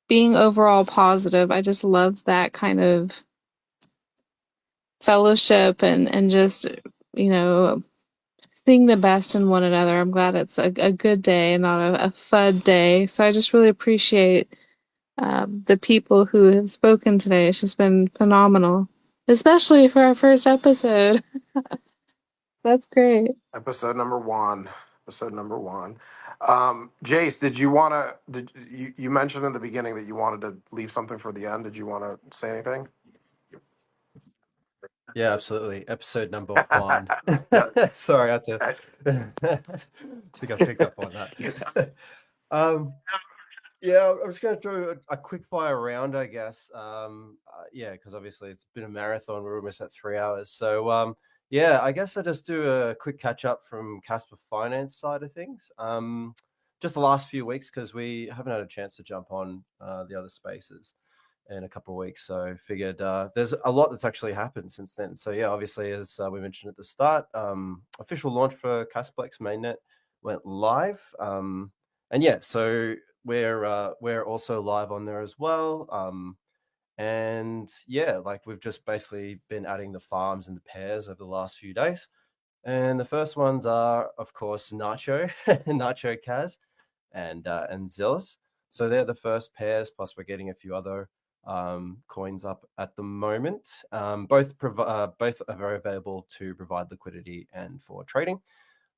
being overall positive. I just love that kind of fellowship and just, you know, seeing the best in one another. I'm glad it's a good day and not a FUD day. So I just really appreciate the people who have spoken today. It's just been phenomenal, especially for our first episode. That's great. Episode number one. Episode number one. Jace, did you want to? Did you mentioned in the beginning that you wanted to leave something for the end? Did you want to say anything? Yeah, absolutely. Episode number one. Yeah. Sorry, I had to. I think I picked up on that. Yeah, I'm just going to throw a quick fire round, I guess. Yeah, because obviously it's been a marathon. We're almost at 3 hours. So, yeah, I guess I'll just do a quick catch up from Kaspa Finance side of things. Just the last few weeks, because we haven't had a chance to jump on the other spaces in a couple of weeks. So figured there's a lot that's actually happened since then. So yeah, obviously, as we mentioned at the start, official launch for Kasplex mainnet went live. And yeah, so we're also live on there as well. And yeah, like we've just basically been adding the farms and the pairs over the last few days. And the first ones are, of course, Nacho, Nacho Kaz, and Zealous. So they're the first pairs. Plus, we're getting a few other coins up at the moment. Both are very available to provide liquidity and for trading.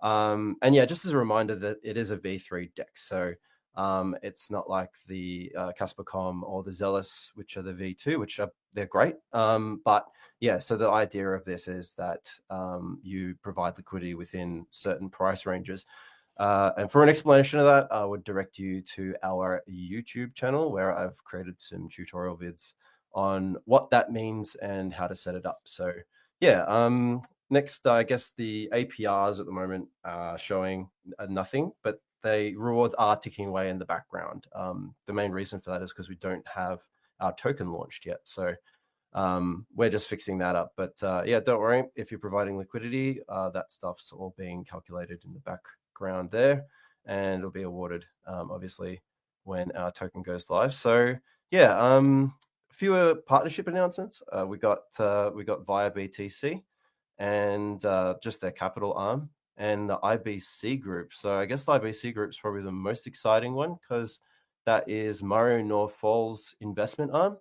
And yeah, just as a reminder that it is a V3 deck. So it's not like the Kaspa.com or the Zealous, which are the V2, which are they're great. But yeah, so the idea of this is that you provide liquidity within certain price ranges. And for an explanation of that, I would direct you to our YouTube channel where I've created some tutorial vids on what that means and how to set it up. So yeah, next, I guess the APRs at the moment are showing nothing, but the rewards are ticking away in the background. The main reason for that is because we don't have our token launched yet. So we're just fixing that up. But yeah, don't worry. If you're providing liquidity, that stuff's all being calculated in the background there, and it'll be awarded, obviously, when our token goes live. So yeah, fewer partnership announcements. We got via BTC and just their capital arm and the IBC group. So I guess the IBC group is probably the most exciting one because that is Mario Northfall's investment arm.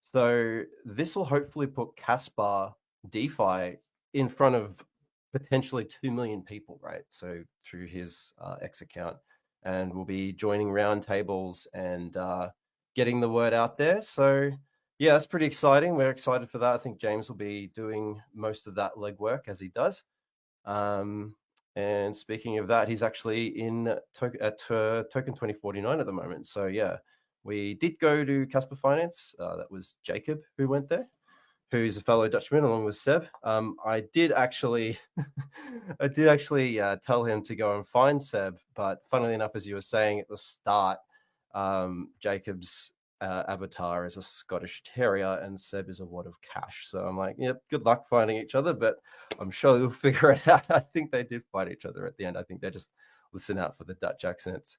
So this will hopefully put Kaspa DeFi in front of potentially 2 million people, right? So through his X account, and we'll be joining roundtables and getting the word out there. So yeah, that's pretty exciting. We're excited for that. I think James will be doing most of that legwork as he does. And speaking of that, he's actually in Token 2049 at the moment. So yeah, we did go to Kaspa Finance. That was Jacob who went there, who's a fellow Dutchman along with Seb. I did actually, tell him to go and find Seb, but funnily enough, as you were saying at the start, Jacob's avatar is a Scottish Terrier and Seb is a wad of cash. So I'm like, yep, good luck finding each other, but I'm sure they'll figure it out. I think they did find each other at the end. I think they just listen out for the Dutch accents.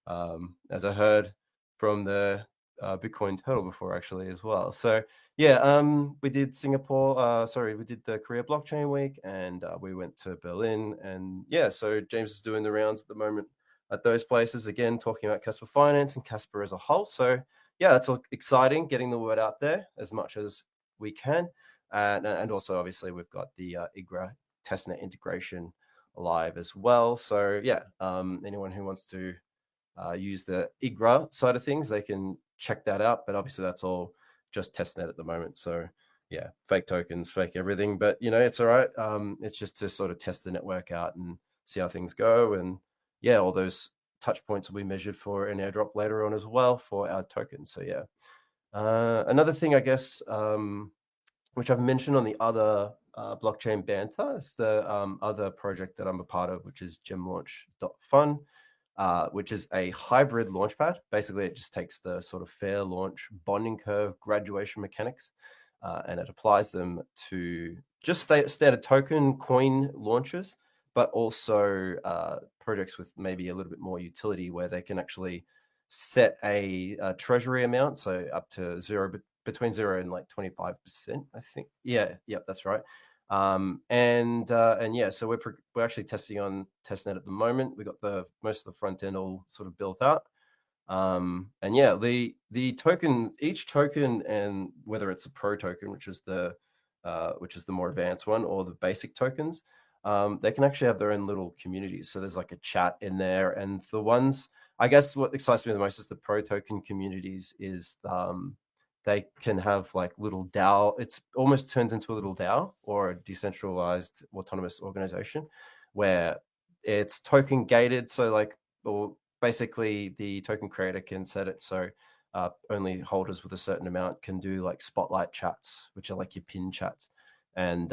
As I heard from the Bitcoin Turtle before actually as well. So yeah, we did Singapore, we did the Korea Blockchain Week and we went to Berlin and yeah, so James is doing the rounds at the moment at those places, again, talking about Kaspa Finance and Kaspa as a whole. So yeah, it's all exciting, getting the word out there as much as we can. And also, obviously, we've got the IGRA testnet integration live as well. So yeah, anyone who wants to use the IGRA side of things, they can check that out. But obviously, that's all just testnet at the moment. So yeah, fake tokens, fake everything. But, you know, it's all right. It's just to sort of test the network out and see how things go. And yeah, all those touch points will be measured for an airdrop later on as well for our tokens. So yeah, another thing, I guess, which I've mentioned on the other blockchain banter is the other project that I'm a part of, which is gemlaunch.fun, which is a hybrid launchpad. Basically, it just takes the sort of fair launch bonding curve graduation mechanics and it applies them to just standard token coin launches, but also projects with maybe a little bit more utility where they can actually set a treasury amount, so up to between 0 and like 25%, I think. Yeah, that's right. And yeah, so we're actually testing on testnet at the moment. We got most of the front end all sort of built out. And yeah, the token, each token, and whether it's a pro token, which is the more advanced one, or the basic tokens, they can actually have their own little communities. So there's like a chat in there, and the ones, I guess what excites me the most is the pro token communities is they can have like little DAO. It's almost turns into a little DAO or a decentralized autonomous organization where it's token gated. So like, or basically the token creator can set it so only holders with a certain amount can do like spotlight chats, which are like your pin chats, and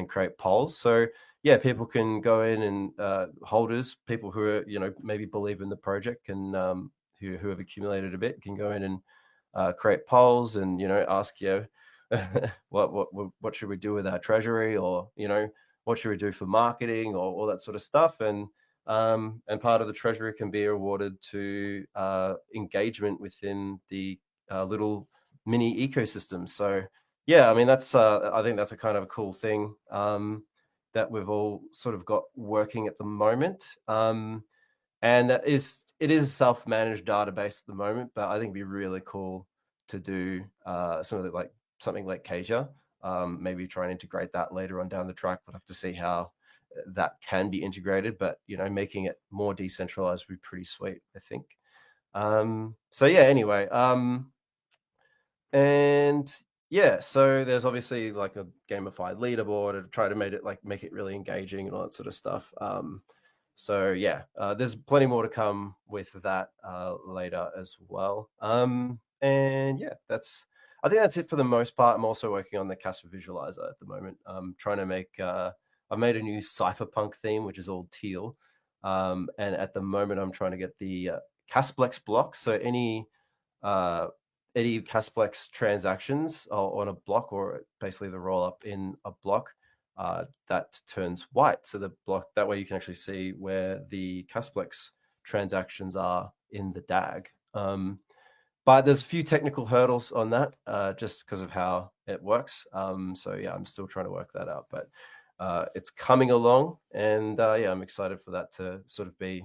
create polls. So yeah, people can go in and holders, people who are, you know, maybe believe in the project and who have accumulated a bit can go in and create polls and, you know, ask you what should we do with our treasury, or, you know, what should we do for marketing, or all that sort of stuff. And part of the treasury can be awarded to engagement within the little mini ecosystem. So yeah, I mean, that's I think that's a kind of a cool thing that we've all sort of got working at the moment. And it is a self-managed database at the moment, but I think it'd be really cool to do something like Kasia. Maybe try and integrate that later on down the track. We'll have to see how that can be integrated, but, you know, making it more decentralized would be pretty sweet, I think. So yeah, anyway, and yeah, so there's obviously like a gamified leaderboard to try to make it really engaging and all that sort of stuff. So yeah, there's plenty more to come with that later as well. And yeah, I think that's it for the most part. I'm also working on the Kaspa visualizer at the moment. I'm trying to make I made a new cypherpunk theme, which is all teal. And at the moment, I'm trying to get the Kasplex block. So any Kasplex transactions on a block, or basically the roll up in a block, that turns white. So the block, that way you can actually see where the Kasplex transactions are in the DAG. But there's a few technical hurdles on that, just because of how it works. So yeah, I'm still trying to work that out, but it's coming along, and yeah, I'm excited for that to sort of be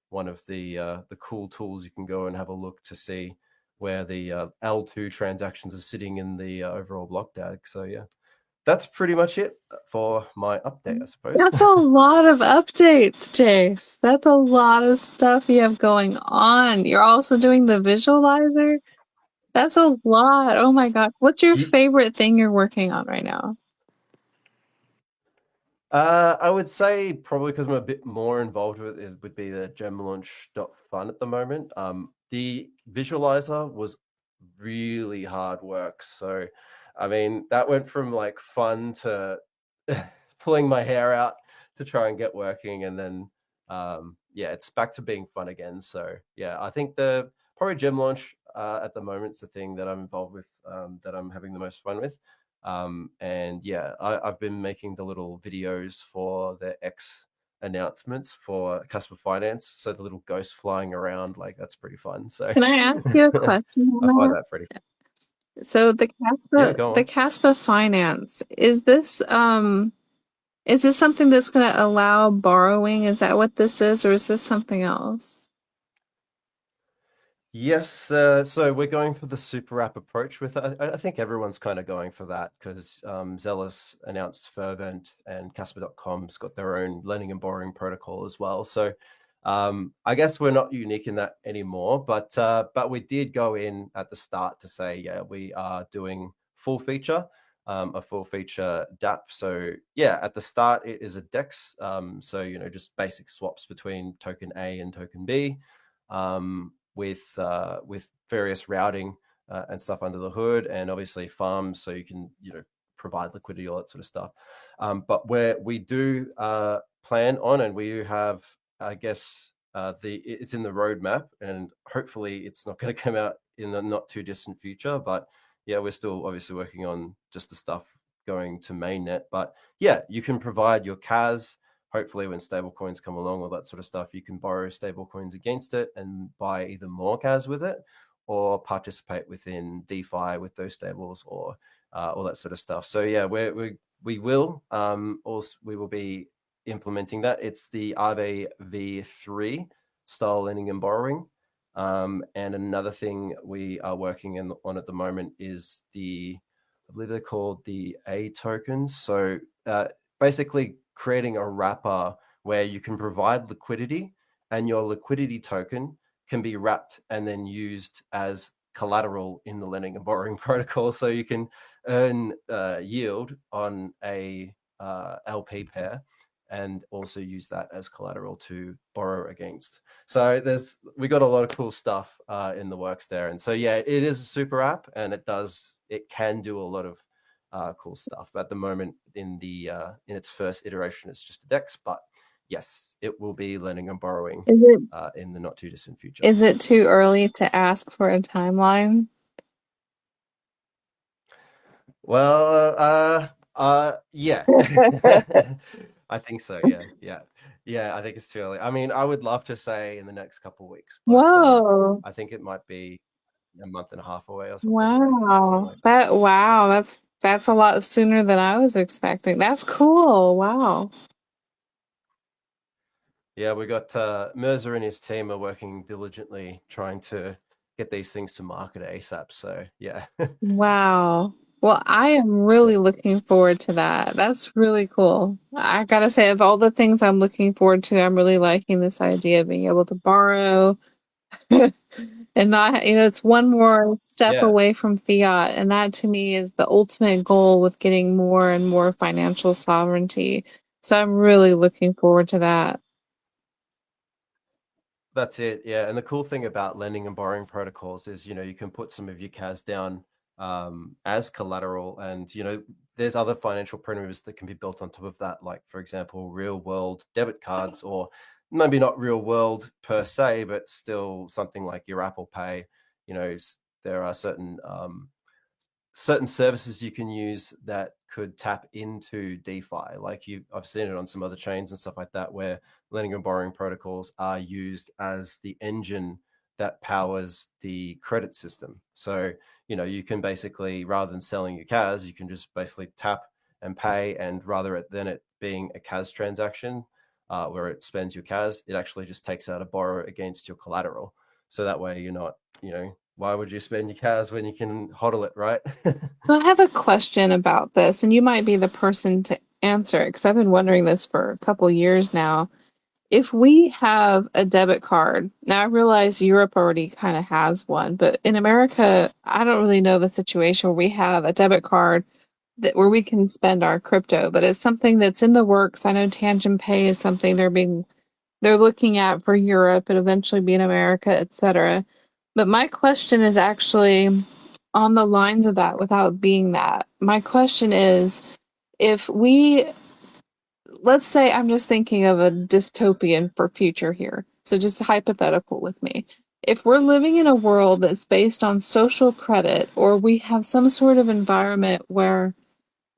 one of the cool tools you can go and have a look to see where the L2 transactions are sitting in the overall block DAG. So yeah, that's pretty much it for my update, I suppose. That's a lot of updates, Jace. That's a lot of stuff you have going on. You're also doing the visualizer. That's a lot. Oh my God. What's your favorite thing you're working on right now? I would say probably because I'm a bit more involved with it would be the gemlaunch.fun at the moment. The visualizer was really hard work. So, I mean, that went from like fun to pulling my hair out to try and get working. And then, yeah, it's back to being fun again. So yeah, I think the probably gem launch at the moment is the thing that I'm involved with, that I'm having the most fun with. And yeah, I've been making the little videos for the X announcements for Kaspa Finance. So the little ghost flying around, like that's pretty fun. So can I ask you a question? I find that pretty fun. So the Kaspa Finance, is this something that's going to allow borrowing? Is that what this is, or is this something else? Yes, so we're going for the super app approach with it. I think everyone's kind of going for that because Zealous announced Fervent, and Casper.com's got their own lending and borrowing protocol as well. So I guess we're not unique in that anymore, but we did go in at the start to say, yeah, we are doing full feature, a full feature DApp. So yeah, at the start it is a DEX, so you know, just basic swaps between token A and token B. With various routing and stuff under the hood, and obviously farms, so you can, you know, provide liquidity, all that sort of stuff. But where we do plan on, and we have, I guess, it's in the roadmap, and hopefully it's not going to come out in the not too distant future. But yeah, we're still obviously working on just the stuff going to mainnet. But yeah, you can provide your CAS. Hopefully when stablecoins come along, all that sort of stuff, you can borrow stablecoins against it and buy either more CAS with it, or participate within DeFi with those stables, or all that sort of stuff. So yeah, we will be implementing that. It's the RBV3 style lending and borrowing. And another thing we are working on at the moment is I believe they're called the A tokens. So basically creating a wrapper where you can provide liquidity, and your liquidity token can be wrapped and then used as collateral in the lending and borrowing protocol. So you can earn yield on a LP pair, and also use that as collateral to borrow against. So we got a lot of cool stuff in the works there. And so yeah, it is a super app, and it can do a lot of cool stuff. But at the moment, in its first iteration, it's just a DEX. But yes, it will be lending and borrowing in the not too distant future. Is it too early to ask for a timeline? Well, yeah. I think so. Yeah. I think it's too early. I mean, I would love to say in the next couple of weeks. But, Whoa! I think it might be a month and a half away or something. Wow, Like that's a lot sooner than I was expecting. That's cool. Wow. Yeah, we got Mirza and his team are working diligently trying to get these things to market ASAP. So yeah. Wow. Well, I am really looking forward to that. That's really cool. I gotta say, of all the things I'm looking forward to, I'm really liking this idea of being able to borrow and not, it's one more step Yeah. away from fiat. And that to me is the ultimate goal with getting more and more financial sovereignty. So I'm really looking forward to that. That's it. Yeah. And the cool thing about lending and borrowing protocols is, you can put some of your CAS down as collateral, and, there's other financial primitives that can be built on top of that. Like, for example, real world debit cards, or maybe not real world per se, but still something like your Apple Pay. There are certain services you can use that could tap into DeFi. Like I've seen it on some other chains and stuff like that, where lending and borrowing protocols are used as the engine that powers the credit system. So, you know, you can basically, rather than selling your CAS, you can just basically tap and pay, and rather than it being a CAS transaction where it spends your CAS, it actually just takes out a borrow against your collateral. So that way you're not, you know, why would you spend your CAS when you can hodl it, right? So I have a question about this, and you might be the person to answer it because I've been wondering this for a couple years now. If we have a debit card, now I realize Europe already kind of has one, but in America, I don't really know the situation where we have a debit card that where we can spend our crypto, but it's something that's in the works. I know Tangent Pay is something they're looking at for Europe and eventually be in America, etc. But my question is actually on the lines of that without being that. My question is if we, let's say I'm just thinking of a dystopian for future here. So just hypothetical with me. If we're living in a world that's based on social credit, or we have some sort of environment where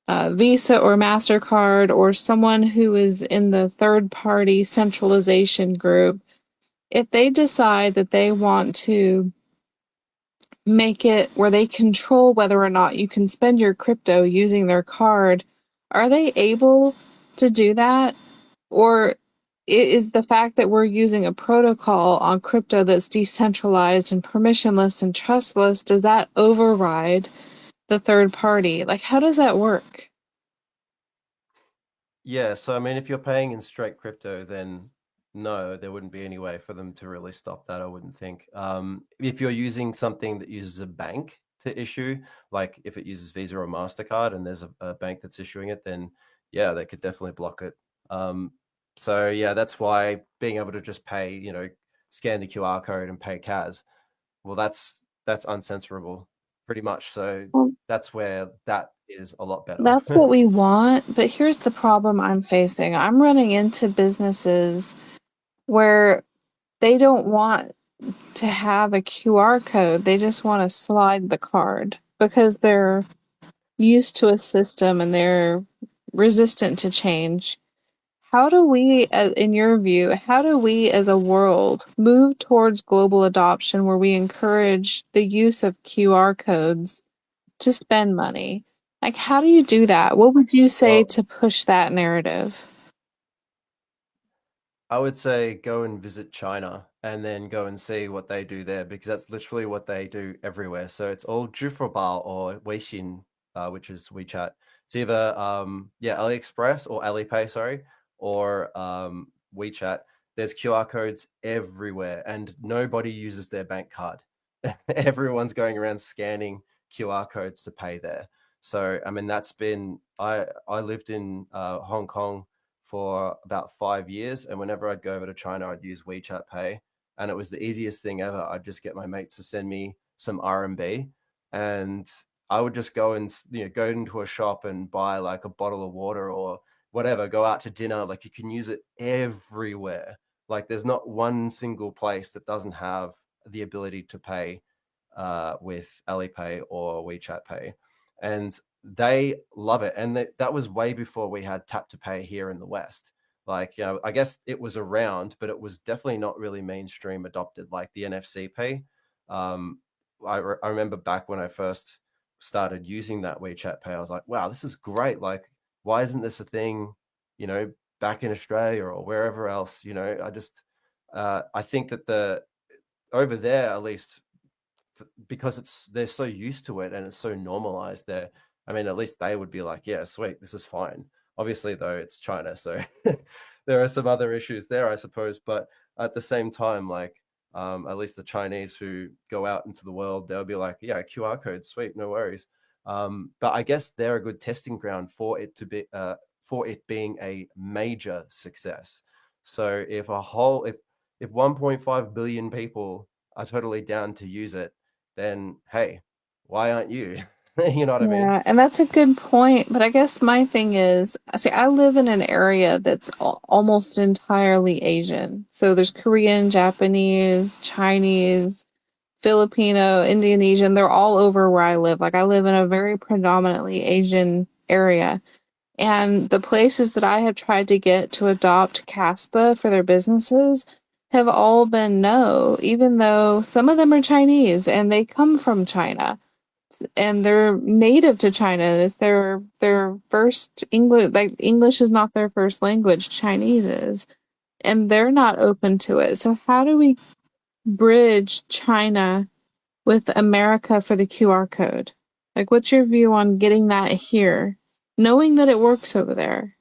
Visa or MasterCard or someone who is in the third party centralization group, if they decide that they want to make it where they control whether or not you can spend your crypto using their card, are they able to do that? Or is the fact that we're using a protocol on crypto that's decentralized and permissionless and trustless, does that override the third party? Like, how does that work? Yeah, so I mean, if you're paying in straight crypto, then no, there wouldn't be any way for them to really stop that, I wouldn't think. If you're using something that uses a bank to issue, like if it uses Visa or MasterCard and there's a bank that's issuing it, then yeah, they could definitely block it. So yeah, that's why being able to just pay, you know, scan the QR code and pay CAS, well, that's uncensorable pretty much. So Well, that's where that is a lot better. that's what we want, but here's the problem I'm facing. I'm running into businesses where they don't want to have a QR code. They just want to slide the card because they're used to a system and they're resistant to change. How do we, in your view, how do we as a world move towards global adoption where we encourage the use of QR codes to spend money? Like, how do you do that? What would you say Well, to push that narrative? I would say go and visit China and then go and see what they do there, because that's literally what they do everywhere. So it's all Zhifubao or Weixin, which is WeChat. It's either AliExpress or Alipay, sorry, or WeChat. There's QR codes everywhere, and nobody uses their bank card. Everyone's going around scanning QR codes to pay there. So I mean, that's been I lived in Hong Kong for about 5 years, and whenever I'd go over to China, I'd use WeChat Pay, and it was the easiest thing ever. I'd just get my mates to send me some RMB, and I would just go and go into a shop and buy like a bottle of water or whatever, go out to dinner. Like, you can use it everywhere. Like, there's not one single place that doesn't have the ability to pay with Alipay or WeChat Pay, and they love it. And that was way before we had tap to pay here in the West. Like, you know, I guess it was around, but it was definitely not really mainstream adopted like the NFC Pay. I remember back when I first started using that WeChat Pay, I was like, wow, this is great. Like, why isn't this a thing, you know, back in Australia or wherever else? You know, I think that over there, at least, because they're so used to it and it's so normalized there. I mean, at least they would be like, yeah, sweet, this is fine. Obviously, though, it's China, so there are some other issues there, I suppose. But at the same time, like, at least the Chinese who go out into the world, they'll be like, yeah, QR code, sweet, no worries. But I guess they're a good testing ground for it to be for it being a major success. So if 1.5 billion people are totally down to use it, then hey, why aren't you? You know what I mean? Yeah, and that's a good point. But I guess my thing is, see, I live in an area that's almost entirely Asian. So there's Korean, Japanese, Chinese, Filipino, Indonesian. They're all over where I live. Like, I live in a very predominantly Asian area. And the places that I have tried to get to adopt Kaspa for their businesses have all been no, even though some of them are Chinese and they come from China and they're native to China. It's their first English, like English is not their first language, Chinese is, and they're not open to it. So how do we bridge China with America for the QR code? Like, what's your view on getting that here, knowing that it works over there?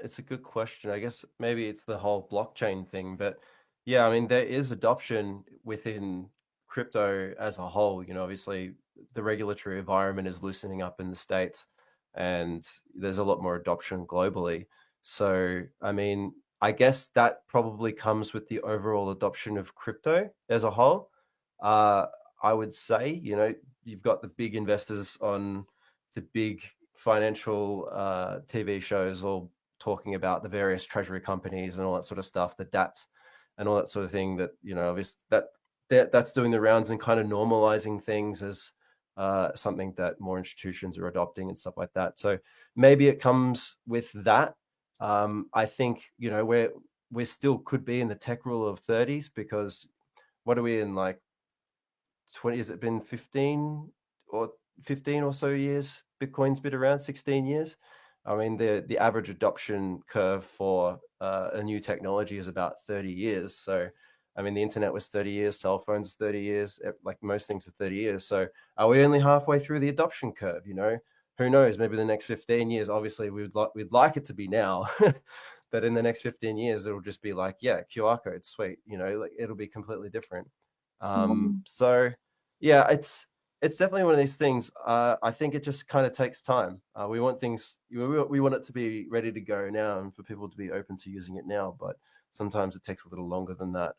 It's a good question. I guess maybe it's the whole blockchain thing, but yeah, I mean, there is adoption within crypto as a whole. You know, obviously the regulatory environment is loosening up in the States and there's a lot more adoption globally. So, I mean, I guess that probably comes with the overall adoption of crypto as a whole. Uh, I would say, you know, you've got the big investors on the big financial TV shows all talking about the various treasury companies and all that sort of stuff, the DATs and all that sort of thing. That, you know, obviously that's doing the rounds and kind of normalizing things as something that more institutions are adopting and stuff like that. So maybe it comes with that. I think, you know, we still could be in the tech rule of 30s, because what are we in, like 20? Has it been 15 or so years? Bitcoin's been around 16 years. I mean, the average adoption curve for a new technology is about 30 years. So, I mean, the internet was 30 years, cell phones 30 years, like most things are 30 years. So are we only halfway through the adoption curve? You know, who knows? Maybe the next 15 years, obviously we'd like it to be now, but in the next 15 years, it'll just be like, yeah, QR code, sweet. You know, like it'll be completely different. So yeah, it's definitely one of these things. I think it just kind of takes time. We want things, we want it to be ready to go now and for people to be open to using it now, but sometimes it takes a little longer than that.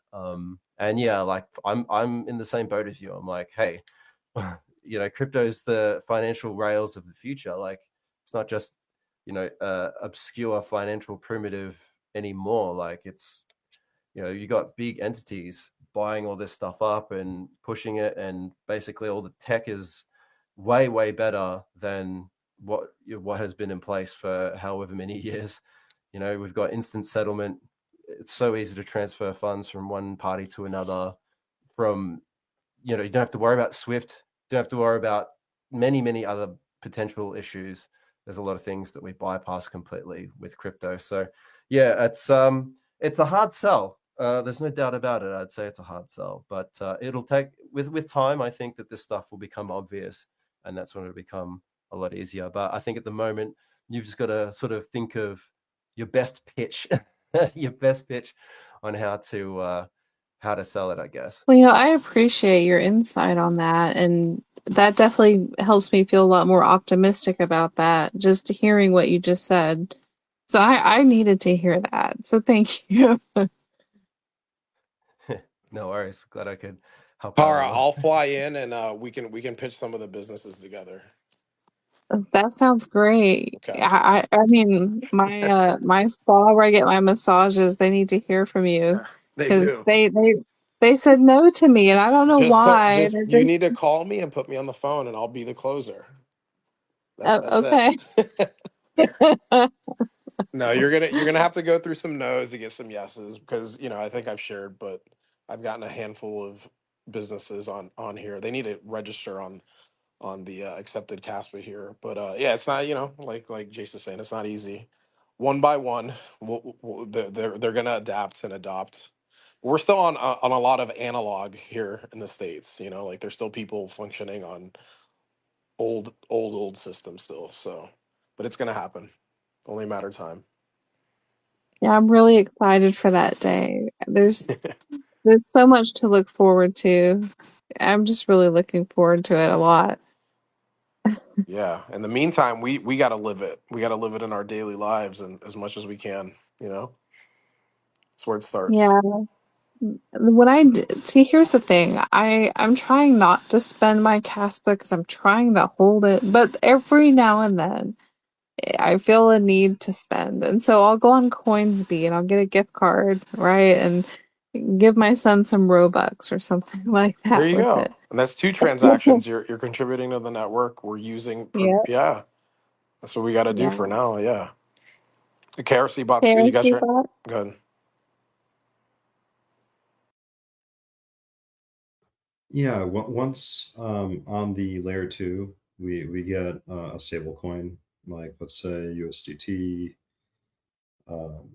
And yeah, like I'm in the same boat as you. I'm like, hey, you know, crypto is the financial rails of the future. Like, it's not just, you know, obscure financial primitive anymore. Like, it's, you know, you got big entities buying all this stuff up and pushing it, and basically all the tech is way better than what has been in place for however many years. You know, we've got instant settlement. It's so easy to transfer funds from one party to another. From, you know, you don't have to worry about Swift. You don't have to worry about many other potential issues. There's a lot of things that we bypass completely with crypto. So yeah, it's a hard sell. There's no doubt about it. I'd say it's a hard sell, but it'll take, with time, I think that this stuff will become obvious, and that's when it'll become a lot easier. But I think at the moment, you've just got to sort of think of your best pitch, your best pitch on how to sell it, I guess. Well, you know, I appreciate your insight on that, and that definitely helps me feel a lot more optimistic about that, just hearing what you just said. So I needed to hear that. So thank you. No worries. Glad I could help out a Cara, little. I'll fly in and we can pitch some of the businesses together. That sounds great. Okay. I mean, my spa where I get my massages, they need to hear from you, They because do. they said no to me, and I don't know why. Just you need to call me and put me on the phone and I'll be the closer. That's Oh, it. okay. No, you're gonna have to go through some no's to get some yeses, because I think I've shared, but I've gotten a handful of businesses on here. They need to register on the accepted Caspa here, but yeah, it's not, like Jace is saying, it's not easy. One by one, they're gonna adapt and adopt. We're still on a lot of analog here in the States. Like there's still people functioning on old systems still. So, but it's gonna happen. Only a matter of time. Yeah, I'm really excited for that day. There's so much to look forward to. I'm just really looking forward to it a lot. Yeah. In the meantime, we got to live it. We got to live it in our daily lives and as much as we can. That's where it starts. Yeah. See, here's the thing. I'm trying not to spend my Caspa because I'm trying to hold it, but every now and then I feel a need to spend. And so I'll go on Coinsbee and I'll get a gift card, right? And give my son some Robux or something like There that you with go. it. And that's two transactions. You're contributing to the network. We're using. Yeah, Yeah. That's what we got to do yeah. for now. Yeah. The KRC bots. You got KRC your. Bot. Good. Yeah, once on the layer two, we get a stable coin, like let's say USDT, um,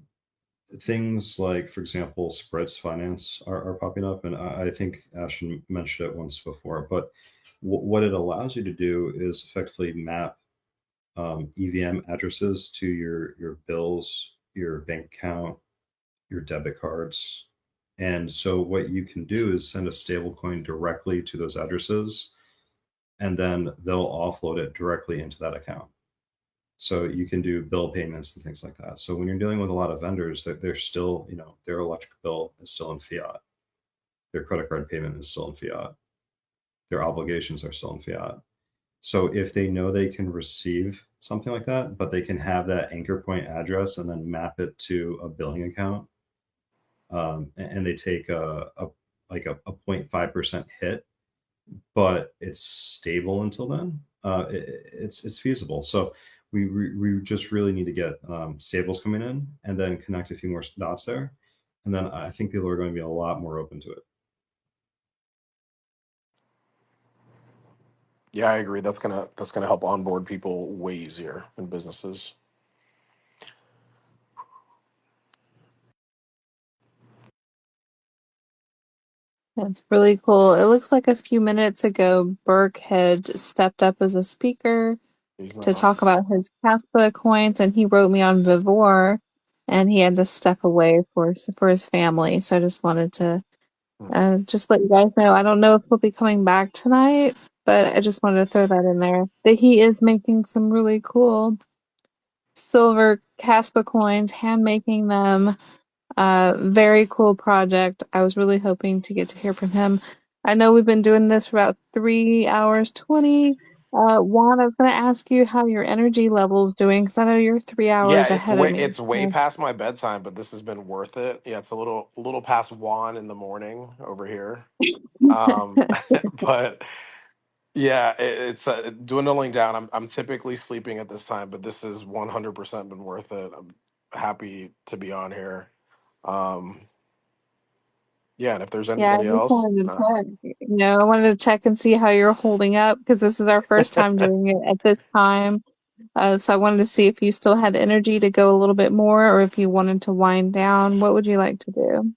things like, for example, spreads finance are popping up, and I think Ashton mentioned it once before, but what it allows you to do is effectively map EVM addresses to your bills, your bank account, your debit cards. And so what you can do is send a stablecoin directly to those addresses, and then they'll offload it directly into that account. So you can do bill payments and things like that. So when you're dealing with a lot of vendors, that they're still, their electric bill is still in fiat, their credit card payment is still in fiat, their obligations are still in fiat. So if they know they can receive something like that, but they can have that anchor point address and then map it to a billing account, and they take like a 0.5% hit, but it's stable until then, it's feasible. So we just really need to get stables coming in and then connect a few more dots there. And then I think people are going to be a lot more open to it. Yeah, I agree. That's gonna help onboard people way easier in businesses. That's really cool. It looks like a few minutes ago, Burke had stepped up as a speaker He's to not. talk about his Kaspa coins, and he wrote me on Vivor, and he had to step away for his family. So I just wanted to just let you guys know. I don't know if he'll be coming back tonight, but I just wanted to throw that in there. That he is making some really cool silver Kaspa coins, hand making them. Very cool project. I was really hoping to get to hear from him. I know we've been doing this for about 3 hours 20. Juan, I was going to ask you how your energy level's doing because I know you're 3 hours Yeah, ahead of me. it's way past my bedtime, but this has been worth it. Yeah, it's a little past 1 in the morning over here. Um, but yeah, it's dwindling down. I'm typically sleeping at this time, but this has 100% been worth it. I'm happy to be on here. Um, yeah, and if there's Yeah, I anybody just else, wanted to check. I wanted to check and see how you're holding up because this is our first time doing it at this time. So I wanted to see if you still had energy to go a little bit more or if you wanted to wind down. What would you like to do?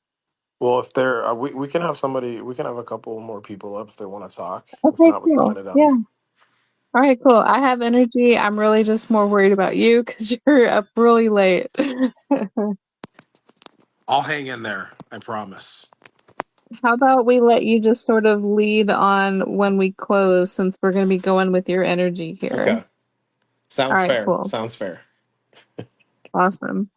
well, if there, we can have somebody, we can have a couple more people up if they want to talk. If Okay, not, we can cool. wind it down. Yeah. All right, cool. I have energy. I'm really just more worried about you because you're up really late. I'll hang in there. I promise. How about we let you just sort of lead on when we close since we're going to be going with your energy here. Okay. All Sounds right, fair. cool. Sounds fair. Awesome.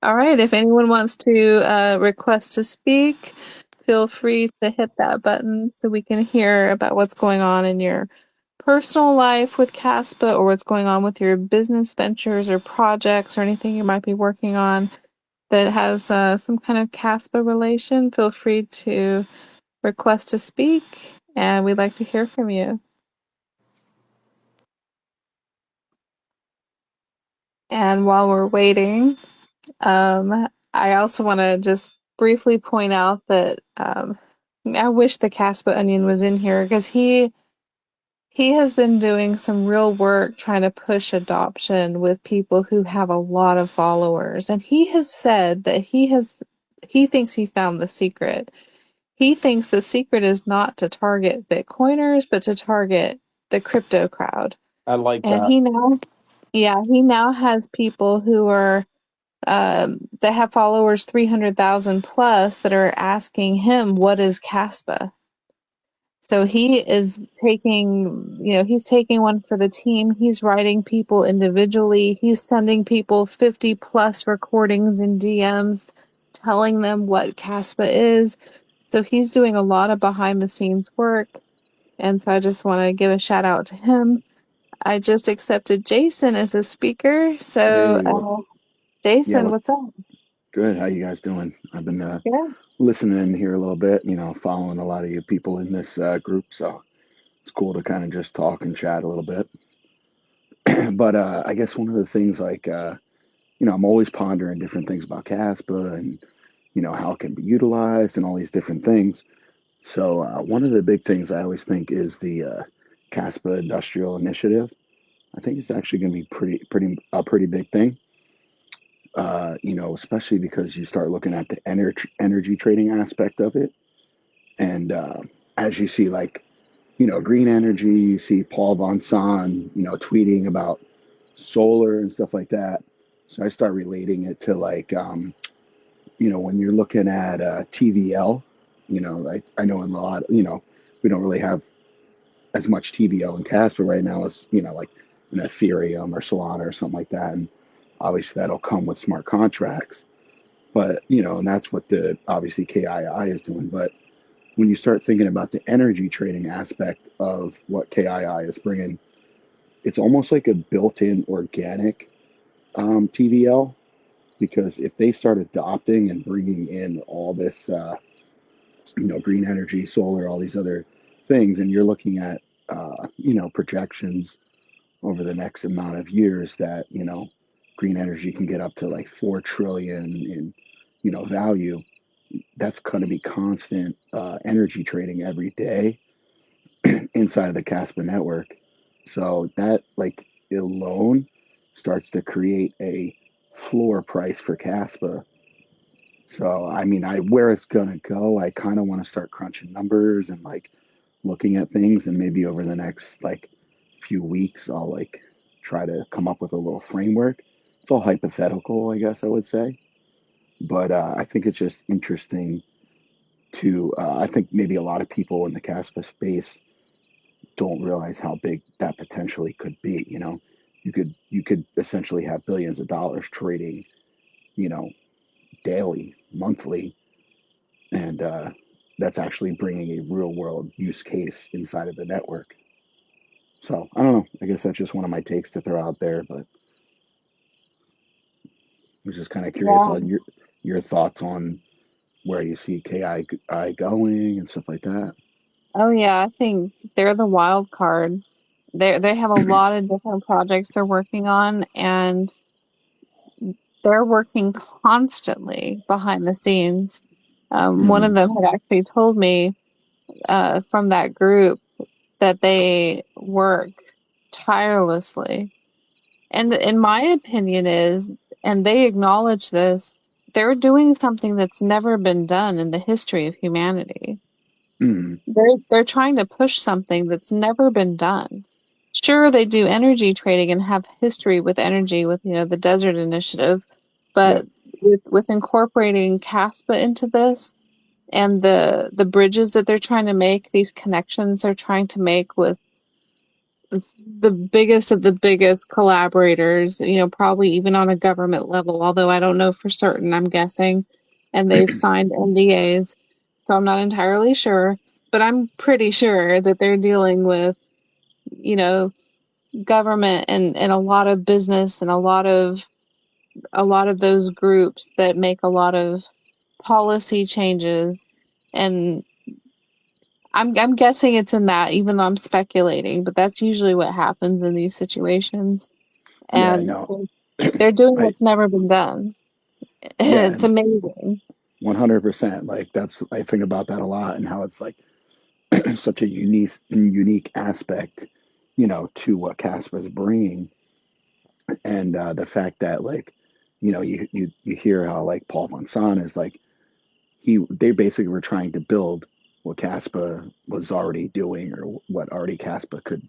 All right, if anyone wants to request to speak, feel free to hit that button so we can hear about what's going on in your personal life with Kaspa or what's going on with your business ventures or projects or anything you might be working on that has some kind of Kaspa relation. Feel free to request to speak, and we'd like to hear from you. And while we're waiting, I also want to just briefly point out that I wish the Caspa Onion was in here because he has been doing some real work trying to push adoption with people who have a lot of followers, and he has said that he thinks he found the secret. He thinks the secret is not to target Bitcoiners, but to target the crypto crowd. I like And that. he now has people who are that have followers 300,000 plus that are asking him, what is Caspa? So he is taking, he's taking one for the team. He's writing people individually. He's sending people 50 plus recordings and DMs telling them what Caspa is. So he's doing a lot of behind the scenes work. And so I just want to give a shout out to him. I just accepted Jason as a speaker. So, Hey, yeah, Jason, what's up? good. How you guys doing? I've been Yeah. listening in here a little bit, following a lot of you people in this group, so it's cool to kind of just talk and chat a little bit. But I guess one of the things, like, I'm always pondering different things about Caspa and, how it can be utilized and all these different things. So one of the big things I always think is the Kaspa Industrial Initiative. I think it's actually going to be pretty big thing. Especially because you start looking at the energy trading aspect of it, and as you see, like, green energy, you see Paul Von Son, tweeting about solar and stuff like that. So I start relating it to, like, when you're looking at TVL, like, I know in a lot, we don't really have as much TVL in Casper right now as, like an Ethereum or Solana or something like that. And obviously that'll come with smart contracts. But, and that's what the obviously KII is doing. But when you start thinking about the energy trading aspect of what KII is bringing, it's almost like a built-in organic TVL, because if they start adopting and bringing in all this, green energy, solar, all these other things, and you're looking at, projections over the next amount of years that, green energy can get up to like 4 trillion in, value. That's going to be constant energy trading every day inside of the Kaspa network. So that, like, alone starts to create a floor price for Kaspa. So I mean, where it's gonna go, I kind of want to start crunching numbers and, like, looking at things, and maybe over the next, like, few weeks, I'll, like, try to come up with a little framework. It's all hypothetical, I guess I would say, but I think it's just interesting to. I think maybe a lot of people in the Kaspa space don't realize how big that potentially could be. You could essentially have billions of dollars trading, you know, daily, monthly, and that's actually bringing a real world use case inside of the network. So I don't know. I guess that's just one of my takes to throw out there, but I was just kind of curious Yeah. on your thoughts on where you see KI going and stuff like that. Oh yeah, I think they're the wild card. They have a lot of different projects they're working on, and they're working constantly behind the scenes. One Hmm. of them had actually told me from that group that they work tirelessly. And in my opinion is, and they acknowledge this, they're doing something that's never been done in the history of humanity. Hmm. They're trying to push something that's never been done. Sure, they do energy trading and have history with energy with, the Desert Initiative, but Yep. with incorporating Caspa into this and the bridges that they're trying to make, these connections they're trying to make with the biggest of the biggest collaborators, probably even on a government level, although I don't know for certain, I'm guessing. And they've signed NDAs, so I'm not entirely sure, but I'm pretty sure that they're dealing with, you know, government and a lot of business and a lot of those groups that make a lot of policy changes. And I'm guessing it's in that, even though I'm speculating, but that's usually what happens in these situations. Yeah. And No. they're doing I what's never been done. Yeah. It's And amazing. 100%. Like, I think about that a lot, and how it's like such a unique aspect, to what Casper is bringing, and the fact that, like, you hear how, like, Paul Von Son is like, they basically were trying to build what Caspa was already doing, or what already Caspa could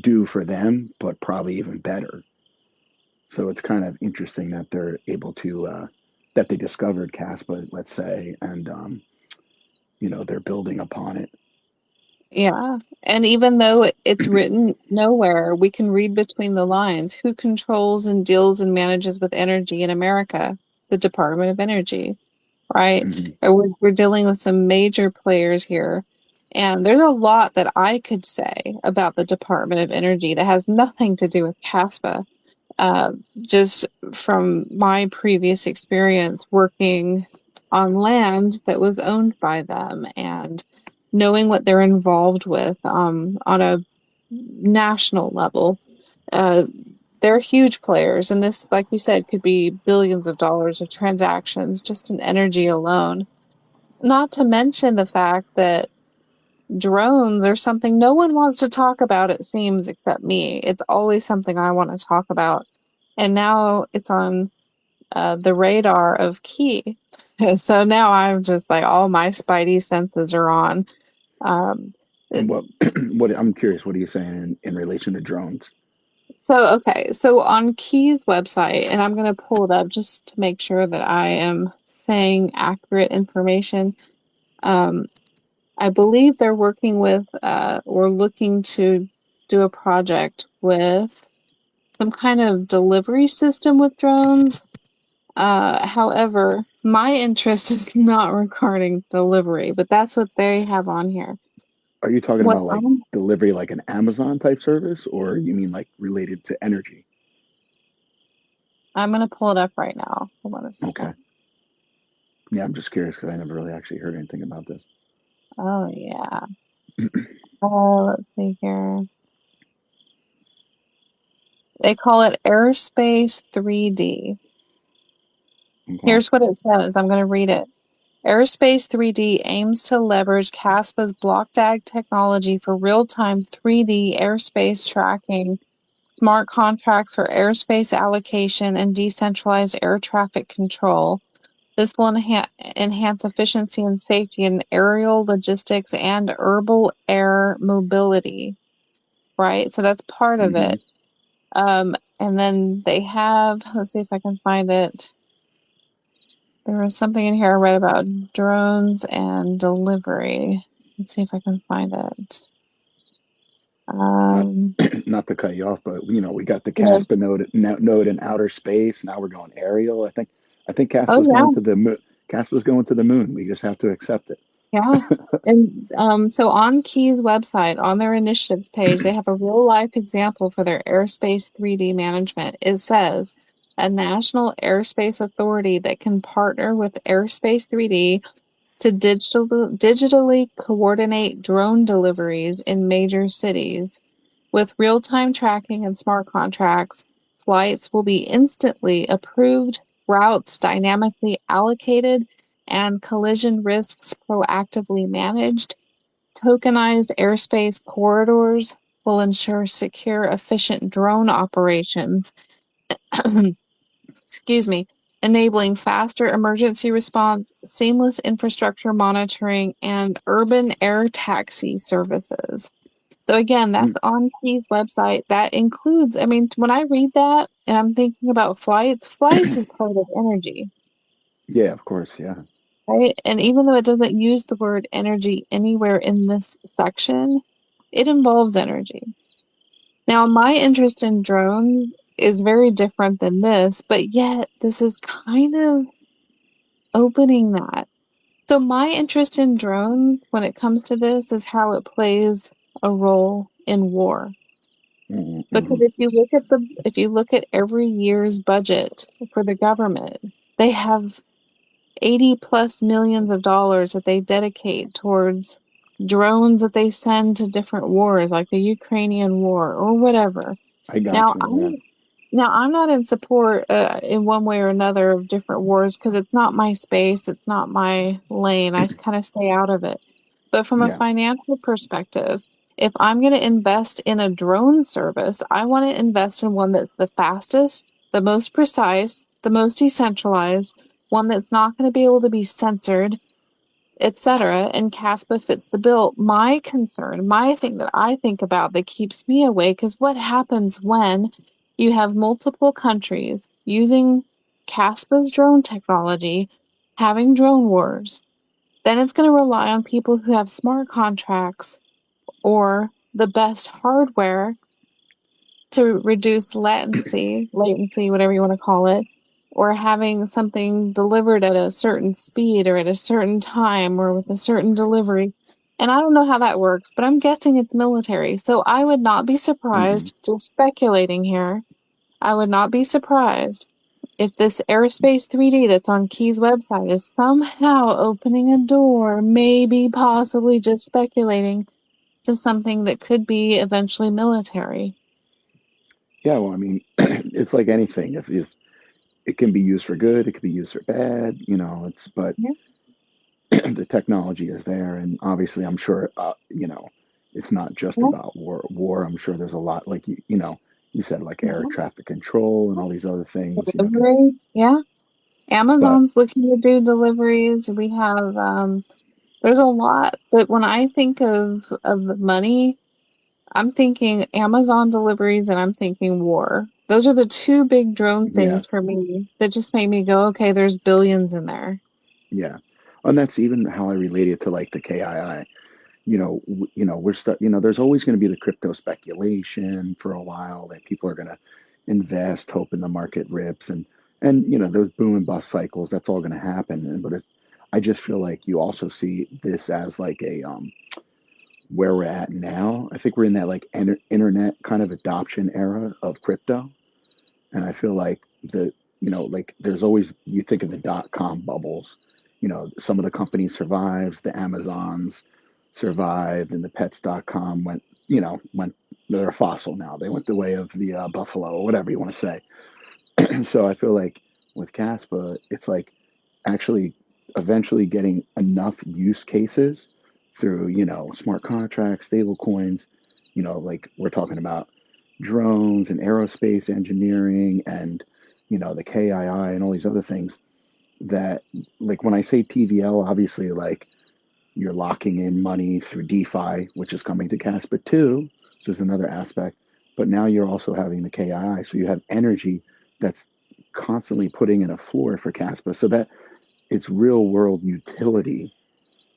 do for them, but probably even better. So it's kind of interesting that they're able to that they discovered Caspa, let's say, and they're building upon it. Yeah. And even though it's written nowhere, we can read between the lines. Who controls and deals and manages with energy in America? The Department of Energy, right? Hmm. Or we're dealing with some major players here. And there's a lot that I could say about the Department of Energy that has nothing to do with CASPA. Just from my previous experience working on land that was owned by them and knowing what they're involved with on a national level. Uh, they're huge players, and this, like you said, could be billions of dollars of transactions just in energy alone. not to mention the fact that drones are something no one wants to talk about, it seems, except me. It's always something I want to talk about. And now it's on the radar of Key. So now I'm just like, all my spidey senses are on. Um, And what I'm curious, what are you saying in relation to drones? okay. So on Key's website, and I'm going to pull it up just to make sure that I am saying accurate information. I believe they're working with, or looking to do a project with some kind of delivery system with drones. However, my interest is not regarding delivery, but that's what they have on here. Are you talking What about like delivery, like an Amazon type service, or you mean like related to energy? I'm going to pull it up right now. Hold on a Okay. second. Yeah, I'm just curious because I never really actually heard anything about this. Oh, yeah. Let's see here. They call it Airspace 3D. Okay. Here's what it says. I'm going to read it. Airspace 3D aims to leverage Kaspa's BlockTag technology for real-time 3D airspace tracking, smart contracts for airspace allocation, and decentralized air traffic control. This will enhance efficiency and safety in aerial logistics and urban air mobility, right? So that's part of it. And then they have, let's see if I can find it. There was something in here I read about drones and delivery. Let's see if I can find it. Not to cut you off, but you know, we got the Yes. Kaspa node in outer space. Now we're going aerial. I think Oh Kaspa's yeah, going to the moon. Kaspa's going to the moon. We just have to accept it. yeah. And so on Key's website, on their initiatives page, they have a real life example for their airspace 3D management. It says a national airspace authority that can partner with Airspace 3D to digitally coordinate drone deliveries in major cities. With real-time tracking and smart contracts, flights will be instantly approved, routes dynamically allocated, and collision risks proactively managed. Tokenized airspace corridors will ensure secure, efficient drone operations. Excuse me, enabling faster emergency response, seamless infrastructure monitoring, and urban air taxi services. So again, that's on Key's website. That includes, I mean, when I read that and I'm thinking about flights is part of energy, Yeah, of course. Yeah. right? And even though it doesn't use the word energy anywhere in this section, it involves energy. Now, my interest in drones is very different than this, but yet this is kind of opening that. So my interest in drones when it comes to this is how it plays a role in war. Because if you look at every year's budget for the government, they have 80 plus millions of dollars that they dedicate towards drones that they send to different wars, like the Ukrainian war or whatever. I got Now, you. Yeah. I'm not in support in one way or another of different wars because it's not my space, it's not my lane. I kind of stay out of it. But from a Yeah. financial perspective, if I'm going to invest in a drone service, I want to invest in one that's the fastest, the most precise, the most decentralized, one that's not going to be able to be censored, etc. And Caspa fits the bill. My concern, my thing that I think about that keeps me awake is what happens when you have multiple countries using Caspa's drone technology, having drone wars. Then it's going to rely on people who have smart contracts or the best hardware to reduce latency, whatever you want to call it, or having something delivered at a certain speed or at a certain time or with a certain delivery. And I don't know how that works, but I'm guessing it's military. So I would not be surprised, just speculating here, I would not be surprised if this Airspace 3D that's on Key's website is somehow opening a door, maybe possibly just speculating, to something that could be eventually military. Yeah. Well, I mean, it's like anything. If it can be used for good, it can be used for bad. You know, but Yeah. the technology is there, and obviously, I'm sure it's not just Yeah, about war. I'm sure there's a lot like you said like air yeah. traffic control and all these other things. Delivery, yeah. But Amazon's looking to do deliveries. We have there's a lot, but when I think of the money, I'm thinking Amazon deliveries and I'm thinking war. Those are the two big drone yeah, things for me that just make me go, okay, there's billions in there. yeah, and that's even how I relate it to like the KII. We're stuck. There's always going to be the crypto speculation for a while that people are going to invest, hoping the market rips, and those boom and bust cycles. That's all going to happen. I just feel like you also see this as like a where we're at now. I think we're in that like internet kind of adoption era of crypto, and I feel like like there's always, you think of the .com bubbles. Some of the companies survives, the Amazons survived, and the Pets.com went they're a fossil now. They went the way of the buffalo or whatever you want to say. So I feel like with Caspa, it's like actually eventually getting enough use cases through, smart contracts, stable coins, like we're talking about drones and aerospace engineering and, the KII and all these other things that, like when I say TVL, obviously like you're locking in money through DeFi, which is coming to Caspa too, which is another aspect. But now you're also having the KII. So you have energy that's constantly putting in a floor for Caspa so that it's real world utility.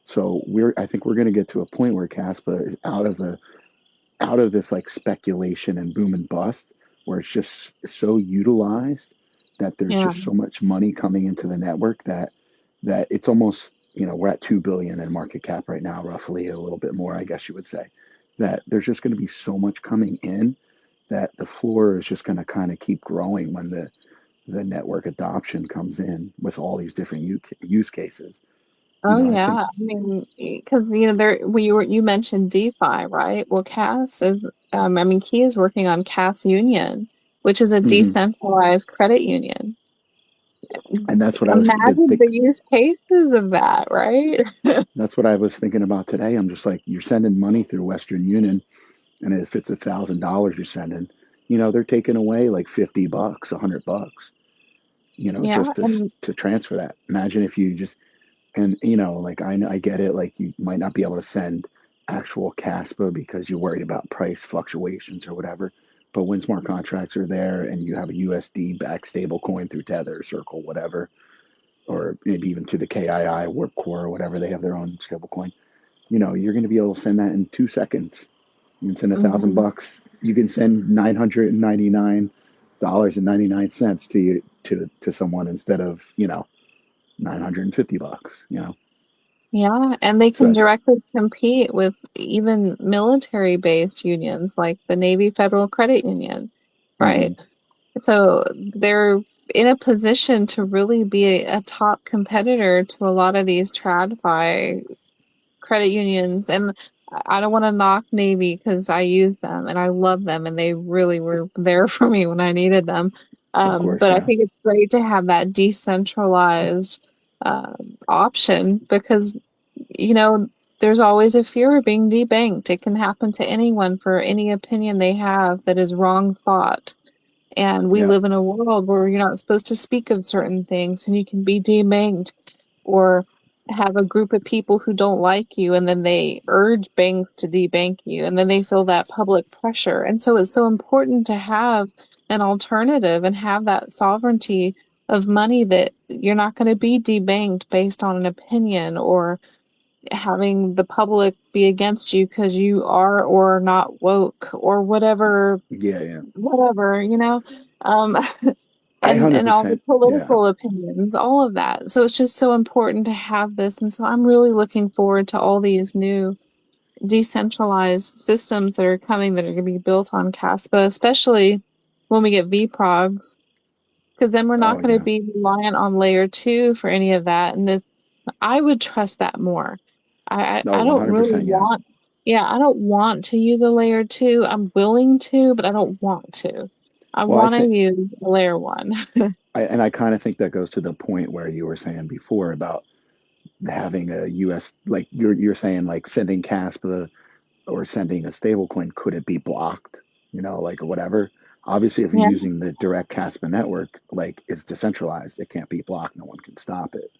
So I think we're going to get to a point where Caspa is out of this like speculation and boom and bust, where it's just so utilized that there's Yeah. just so much money coming into the network that it's almost, we're at 2 billion in market cap right now, roughly a little bit more, I guess you would say, that there's just going to be so much coming in that the floor is just going to kind of keep growing when the network adoption comes in with all these different use cases. Oh I think. yeah. I mean, because you mentioned DeFi, right? Well, Cass is I mean, Key is working on Cass Union, which is a Mhm. decentralized credit union. And that's what I was Imagine the use cases of that, right? that's what I was thinking about today. I'm just like, you're sending money through Western Union, and if it's $1,000 you're sending, they're taking away like $50, $100, Yeah, just to and to transfer that. Imagine if you just, and like I get it, like you might not be able to send actual Caspa because you're worried about price fluctuations or whatever. But when smart contracts are there and you have a USD backed stable coin through Tether, Circle, whatever, or maybe even to the KII, Warp Core, or whatever, they have their own stable coin. You're going to be able to send that in 2 seconds. You can send mhm. $1,000. You can send $999.99 to you to someone instead of $950. Yeah, and they So can that's. directly compete with even military-based unions like the Navy Federal Credit Union, right? Mhm. So they're in a position to really be a top competitor to a lot of these TradFi credit unions. And I don't want to knock Navy because I use them and I love them and they really were there for me when I needed them. Of course, But I yeah. think it's great to have that decentralized option because, you know, there's always a fear of being debanked. It can happen to anyone for any opinion they have that is wrong thought. And we Yeah. live in a world where you're not supposed to speak of certain things and you can be debanked or have a group of people who don't like you and then they urge banks to debank you and then they feel that public pressure. And so it's so important to have an alternative and have that sovereignty of money that you're not going to be debanked based on an opinion or having the public be against you because you are or are not woke or Yeah, yeah. whatever, you know, um, I and all the 100%. Yeah. political opinions, all of that. So it's just so important to have this. And so I'm really looking forward to all these new decentralized systems that are coming that are going to be built on Caspa, especially when we get vProgs, because then we're Oh, not going to yeah. be reliant on layer two for any of that. And this, I would trust that more. No, I don't really 100%. Yeah. want, yeah, I don't want to use a layer two. I'm willing to, but I don't want to. I Well, I want to think, use a layer one. and I kind of think that goes to the point where you were saying before about having a US, like you're saying, like sending Kaspa or sending a stablecoin, could it be blocked? You know, like or whatever. Obviously, if you're Yeah, using the direct Kaspa network, like it's decentralized, it can't be blocked. No one can stop it.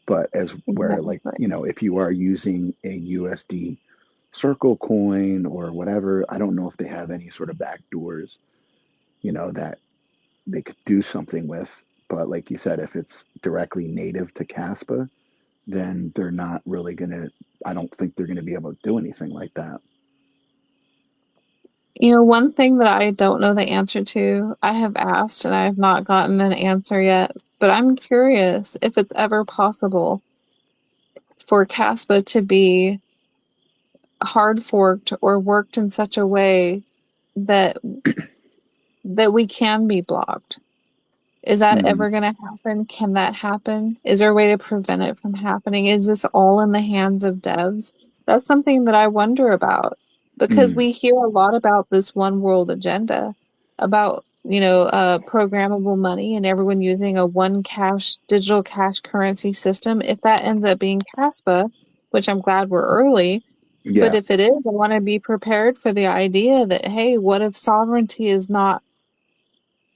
But as where like, exactly. you know, if you are using a USD Circle coin or whatever, I don't know if they have any sort of backdoors, you know, that they could do something with. But like you said, if it's directly native to Kaspa, then they're not really gonna. I don't think they're gonna be able to do anything like that. You know, one thing that I don't know the answer to, I have asked and I have not gotten an answer yet, but I'm curious if it's ever possible for Caspa to be hard forked or worked in such a way that we can be blocked. Is that Mm, ever going to happen? Can that happen? Is there a way to prevent it from happening? Is this all in the hands of devs? That's something that I wonder about because mm, we hear a lot about this one world agenda, about, programmable money and everyone using a one cash digital cash currency system. If that ends up being Caspa, which I'm glad we're early, but yeah, if it is, I want to be prepared for the idea that, hey, what if sovereignty is not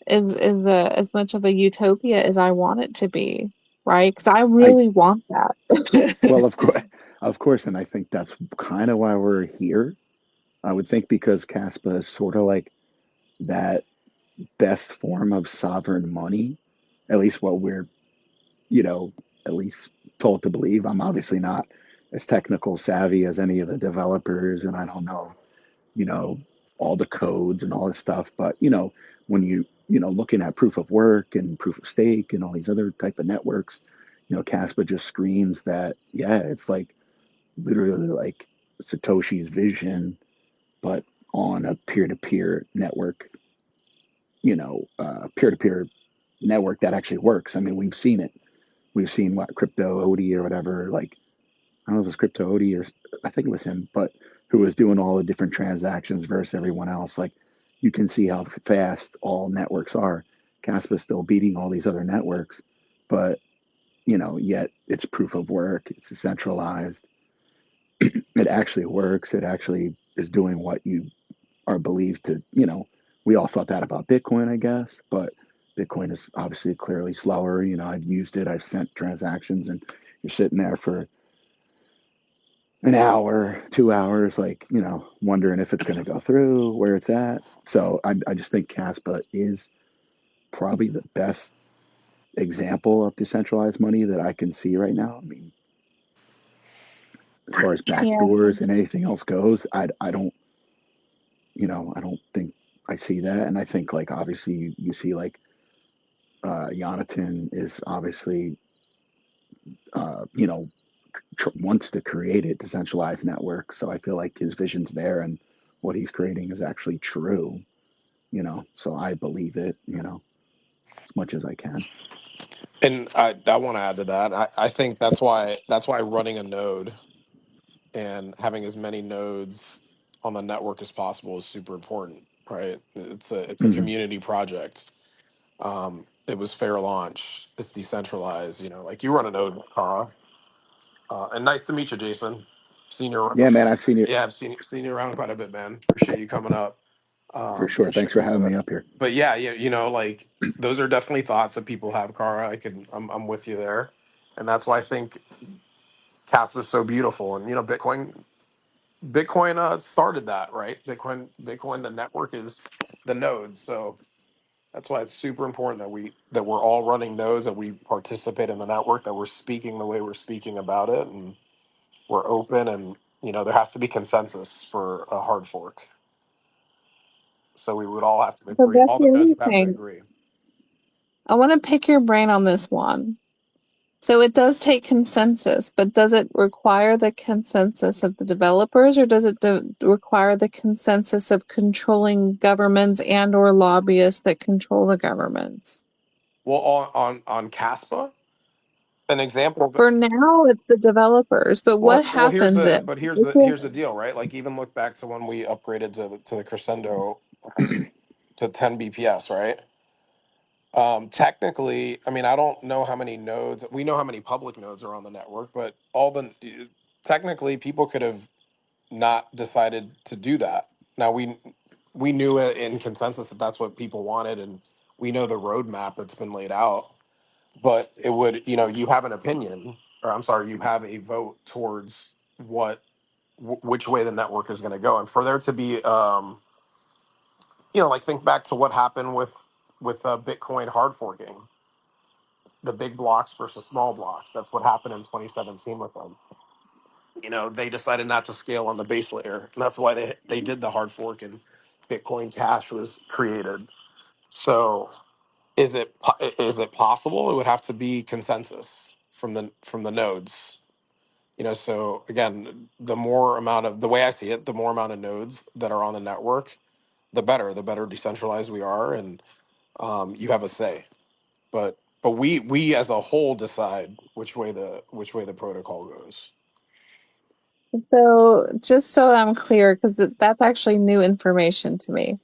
as much of a utopia as I want it to be, right? Because I I really want that. well, of course, and I think that's kind of why we're here. I would think because Kaspa is sort of like that best form of sovereign money, at least what we're, you know, at least told to believe. I'm obviously not as technical savvy as any of the developers, and I don't know, you know, all the codes and all this stuff. But, you know, when looking at proof of work and proof of stake and all these other type of networks, you know, Caspa just screams that, yeah, it's like literally like Satoshi's vision, but on a peer-to-peer network, peer-to-peer network that actually works. I mean, we've seen it. We've seen what Crypto Odie or whatever, like I don't know if it was Crypto Odie or I think it was him, but who was doing all the different transactions versus everyone else. Like you can see how fast all networks are. Caspa's still beating all these other networks, but yet it's proof of work. It's decentralized. It actually works. It actually is doing what you are believed to. We all thought that about Bitcoin, I guess, but Bitcoin is obviously clearly slower. I've used it. I've sent transactions, and you're sitting there for an hour, 2 hours, like, wondering if it's going to go through, where it's at. So I just think Caspa is probably the best example of decentralized money that I can see right now. I mean, as far as Yeah. backdoors and anything else goes, I don't, I don't think I see that. And I think, like, obviously you see, like, Jonathan is obviously, uh, you know, wants to create a decentralized network. So I feel like his vision's there and what he's creating is actually true. So I believe it, as much as I can. And I want to add to that. I think that's why running a node and having as many nodes on the network as possible is super important, right? It's a Hmm. community project. It was fair launch. It's decentralized. Like you run a node, Kara. And nice to meet you, Jason. Seen you around. Yeah, man, I've seen it Yeah, I've seen you around quite a bit, man. Appreciate you coming up. for sure. Thanks for having me up here. But yeah, like those are definitely thoughts that people have, Kara. I'm with you there, and that's why I think Casp is so beautiful. And Bitcoin started that, right? Bitcoin, the network is the nodes. So that's why it's super important that we're all running nodes, that we participate in the network, that we're speaking the way we're speaking about it, and we're open. And there has to be consensus for a hard fork. So we would all have to So agree. that's All the the nodes other would have to thing. agree. I want to pick your brain on this one. So it does take consensus, but does it require the consensus of the developers, or does it require the consensus of controlling governments and or lobbyists that control the governments? Well, on Caspa, an example of it. For now, it's the developers, but what Well, here's happens the if? but here's the deal, right? Like even look back to when we upgraded to the Crescendo to 10 BPS, right? Technically, I mean, I don't know how many nodes. We know how many public nodes are on the network, but technically people could have not decided to do that. Now we knew it in consensus that that's what people wanted, and we know the roadmap that's been laid out. But it would, you have an opinion, or I'm sorry, you have a vote towards which way the network is going to go, and for there to be, like think back to what happened with Bitcoin hard forking, the big blocks versus small blocks. That's what happened in 2017 with them. They decided not to scale on the base layer, and that's why they did the hard fork and Bitcoin Cash was created. So, is it possible? It would have to be consensus from the nodes. So again, the way I see it, the more amount of nodes that are on the network, the better decentralized we are, and you have a say. But we as a whole decide which way the protocol goes. So just so I'm clear, because that's actually new information to me.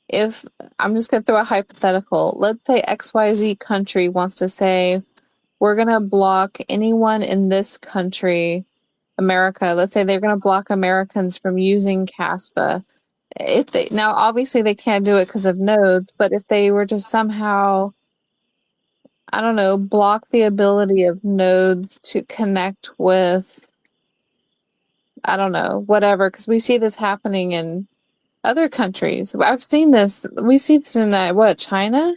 If I'm just going to throw a hypothetical, let's say XYZ country wants to say, we're going to block anyone in this country, America. Let's say they're going to block Americans from using Kaspa. Now, obviously they can't do it because of nodes, but if they were to somehow, I don't know, block the ability of nodes to connect with, I don't know, whatever, because we see this happening in other countries. I've seen this. We see this in China?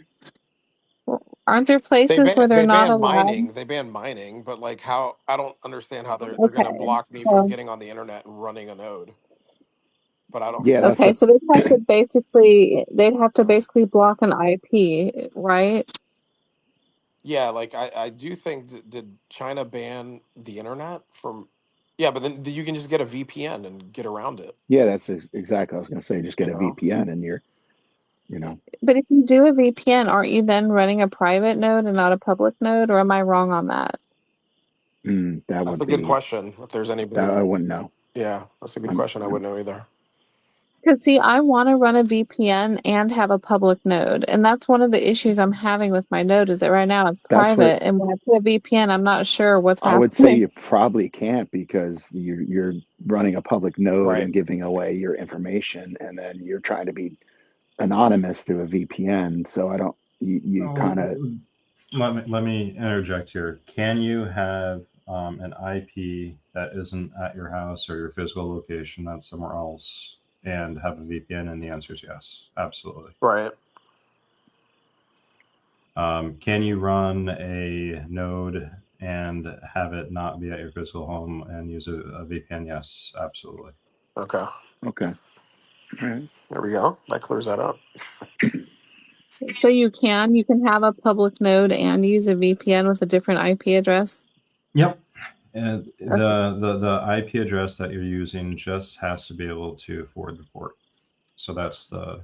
Aren't there They places where ban they're they not ban allowed? mining. They ban mining, but like how I don't understand how they're going to Okay. block me from So getting on the internet and running a node. But I don't. Yeah, that's okay, a so they'd have to basically block an IP, right? Yeah, like I do think did China ban the internet from? Yeah, but then you can just get a VPN and get around it. yeah, that's exactly. I was going to say, just get You a know. VPN and you're. But if you do a VPN, aren't you then running a private node and not a public node, or am I wrong on that? That That's would a good be question. If there's that anybody, I wouldn't know. yeah, that's a good I'm, question. I I'm wouldn't know either. Because see, I want to run a VPN and have a public node, and that's one of the issues I'm having with my node is that right now it's that's what private, and when I put a VPN, I'm not sure what's I would say. happening. You probably can't because you're running a public node Right. and giving away your information, and then you're trying to be anonymous through a VPN. So I don't. You Oh, kind of. let me interject here. Can you have an IP that isn't at your house or your physical location, that's somewhere else, and have a VPN? And the answer is yes, absolutely. Right. Can you run a node and have it not be at your physical home and use a VPN? Yes, absolutely. Okay. Okay. All right. There we go. That clears that up. So you can have a public node and use a VPN with a different IP address. Yep. And Okay. the IP address that you're using just has to be able to forward the port. So that's the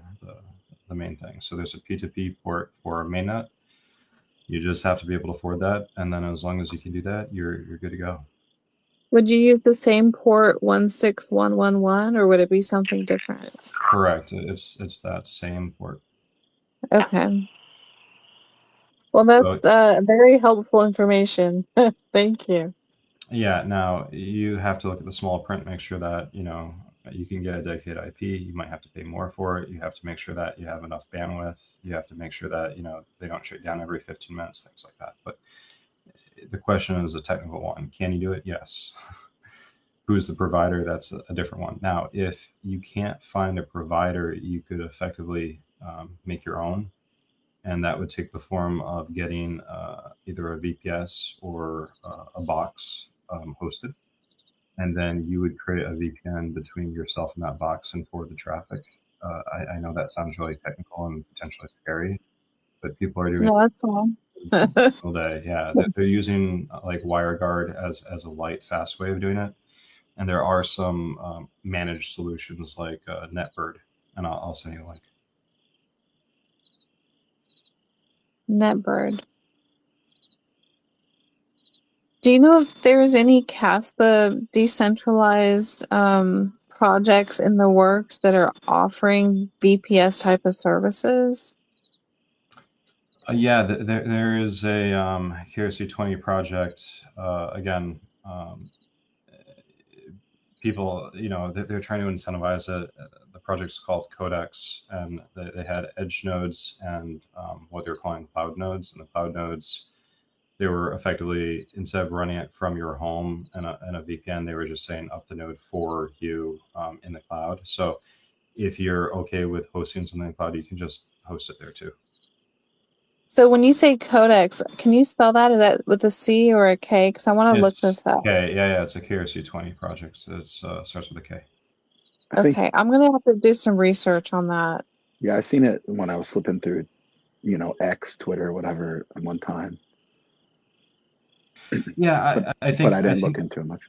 main thing. So there's a P2P port for mainnet. You just have to be able to forward that, and then as long as you can do that, you're good to go. Would you use the same port 16111, or would it be something different? Correct. It's that same port. Okay. Well, So that's very helpful information. Thank you. yeah, now you have to look at the small print, make sure that you can get a dedicated IP. You might have to pay more for it. You have to make sure that you have enough bandwidth. You have to make sure that they don't shut down every 15 minutes, things like that. But the question is a technical one. Can you do it? Yes. Who's the provider? That's a different one. Now, if you can't find a provider, you could effectively make your own, and that would take the form of getting either a VPS or a box hosted, and then you would create a VPN between yourself and that box and forward the traffic. I know that sounds really technical and potentially scary, but people are doing No, that's fine. all day. Yeah, they're using like WireGuard as a light, fast way of doing it. And there are some managed solutions like NetBird, and I'll send you a link. Netbird. Do you know if there's any Kaspa decentralized projects in the works that are offering VPS type of services? Yeah, there is a KRC 20 project. Again, people, they're trying to incentivize it. The project's called Codex, and they had edge nodes and what they're calling cloud nodes. And the cloud nodes, they were effectively, instead of running it from your home and a VPN, they were just saying up the node for you in the cloud. So if you're okay with hosting something in the cloud, you can just host it there too. So when you say codex, can you spell that? Is that with a C or a K? Because I want to look It's this up. K, yeah, it's a KRC 20 project. So it starts with a K. I think, Okay, I'm gonna have to do some research on that. yeah, I seen it when I was flipping through, X, Twitter, whatever, at one time, but Yeah, I but think I I didn't look think into it much.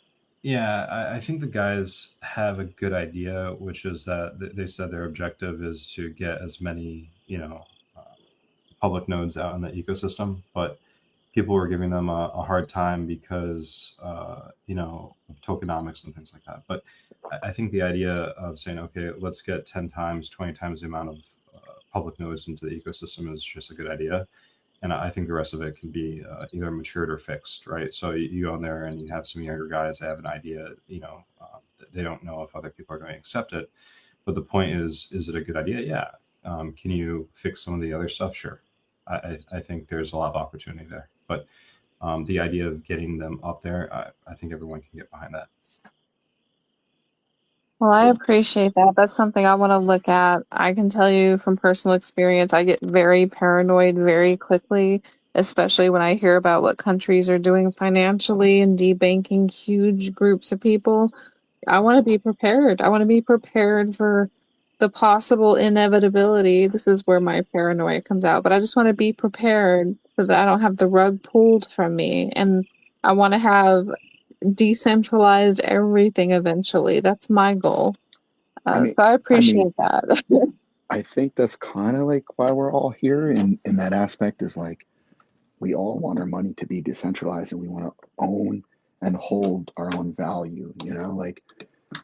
yeah, I think the guys have a good idea, which is that they said their objective is to get as many, public nodes out in the ecosystem, but people were giving them a hard time because, of tokenomics and things like that. But I think the idea of saying, okay, let's get 10 times, 20 times the amount of public nodes into the ecosystem is just a good idea. And I think the rest of it can be either matured or fixed, right? So you go in there and you have some younger guys that have an idea, they don't know if other people are going to accept it. But the point is it a good idea? Yeah. Can you fix some of the other stuff? Sure. I think there's a lot of opportunity there. But the idea of getting them up there, I think everyone can get behind that. Well, I Cool. appreciate that. That's something I want to look at. I can tell you from personal experience, I get very paranoid very quickly, especially when I hear about what countries are doing financially and debanking huge groups of people. I want to be prepared. I want to be prepared for the possible inevitability. This is where my paranoia comes out, but I just want to be prepared so that I don't have the rug pulled from me. And I want to have decentralized everything eventually. That's my goal. I So mean, I I mean, appreciate that. I think that's kind of like why we're all here. In that aspect is like we all want our money to be decentralized and we want to own and hold our own value. Like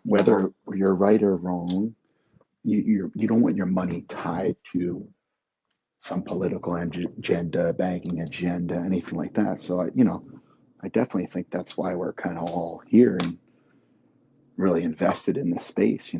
whether you're right or wrong, you don't want your money tied to some political agenda, banking agenda, anything like that. So I definitely think that's why we're kind of all here and really invested in this space.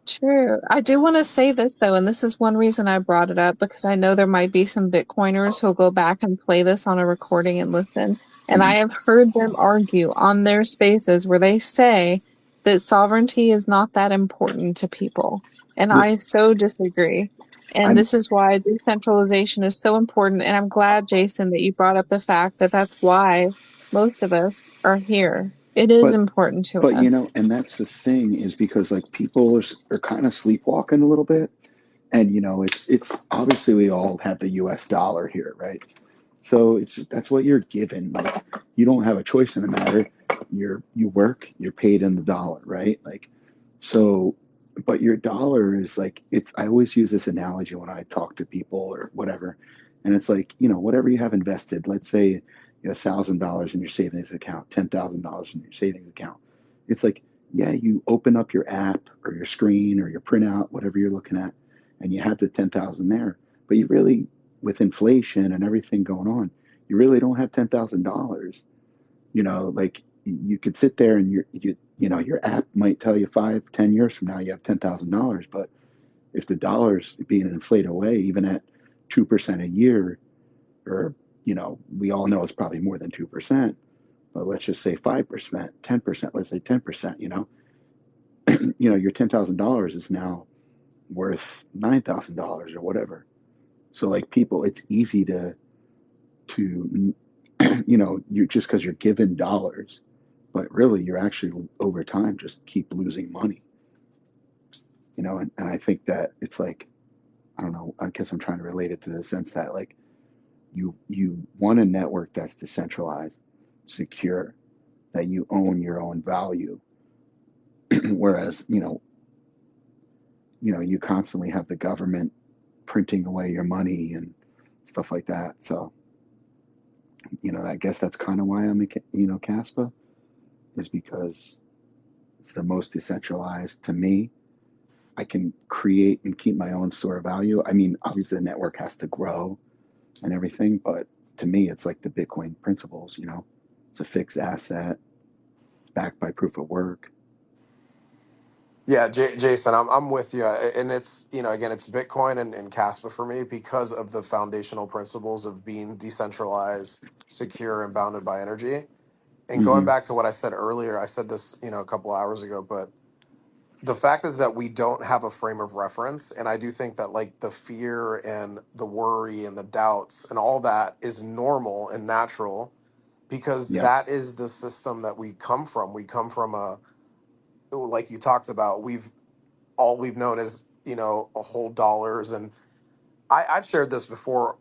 True. I do want to say this though, and this is one reason I brought it up because I know there might be some Bitcoiners who'll go back and play this on a recording and listen. And I Mhm. have heard them argue on their spaces where they say that sovereignty is not that important to people. And Well, I so disagree. And I'm this is why decentralization is so important. And I'm glad, Jason, that you brought up the fact that that's why most of us are here. It is but important to but us. and that's the thing is because like people are kind of sleepwalking a little bit, and it's obviously we all have the U.S. dollar here, right? So that's what you're given. Like you don't have a choice in the matter. You work, you're paid in the dollar, right? Like so, but your dollar is like it's. I always use this analogy when I talk to people or whatever, and it's like whatever you have invested. Let's say you have $1,000 in your savings account, $10,000 in your savings account. It's like yeah, you open up your app or your screen or your printout, whatever you're looking at, and you have the 10,000 there, but you really with inflation and everything going on, you really don't have $10,000. Like you could sit there and your app might tell you 5, 10 years from now you have $10,000, but if the dollar's being inflated away, even at 2% a year, or we all know it's probably more than 2%, but let's just say 5%, 10%. Let's say 10%. Your $10,000 is now worth $9,000 or whatever. So like people, it's easy to you just because you're given dollars, but really you're actually over time just keep losing money. And I think that it's like I don't know, I guess I'm trying to relate it to the sense that like you want a network that's decentralized, secure, that you own your own value. Whereas you constantly have the government printing away your money and stuff like that. So I guess that's kind of why I'm Kaspa, is because it's the most decentralized to me. I can create and keep my own store of value. I mean, obviously the network has to grow and everything, but to me, it's like the Bitcoin principles, you know, it's a fixed asset, it's backed by proof of work. Yeah, Jason, I'm with you, and it's again it's Bitcoin and Caspa for me because of the foundational principles of being decentralized, secure, and bounded by energy. And going Hmm. back to what I said earlier, I said this a couple hours ago, but the fact is that we don't have a frame of reference, and I do think that like the fear and the worry and the doubts and all that is normal and natural because Yep. that is the system that we come from. We come from like you talked about, we've known as a whole dollars, and I've shared this before.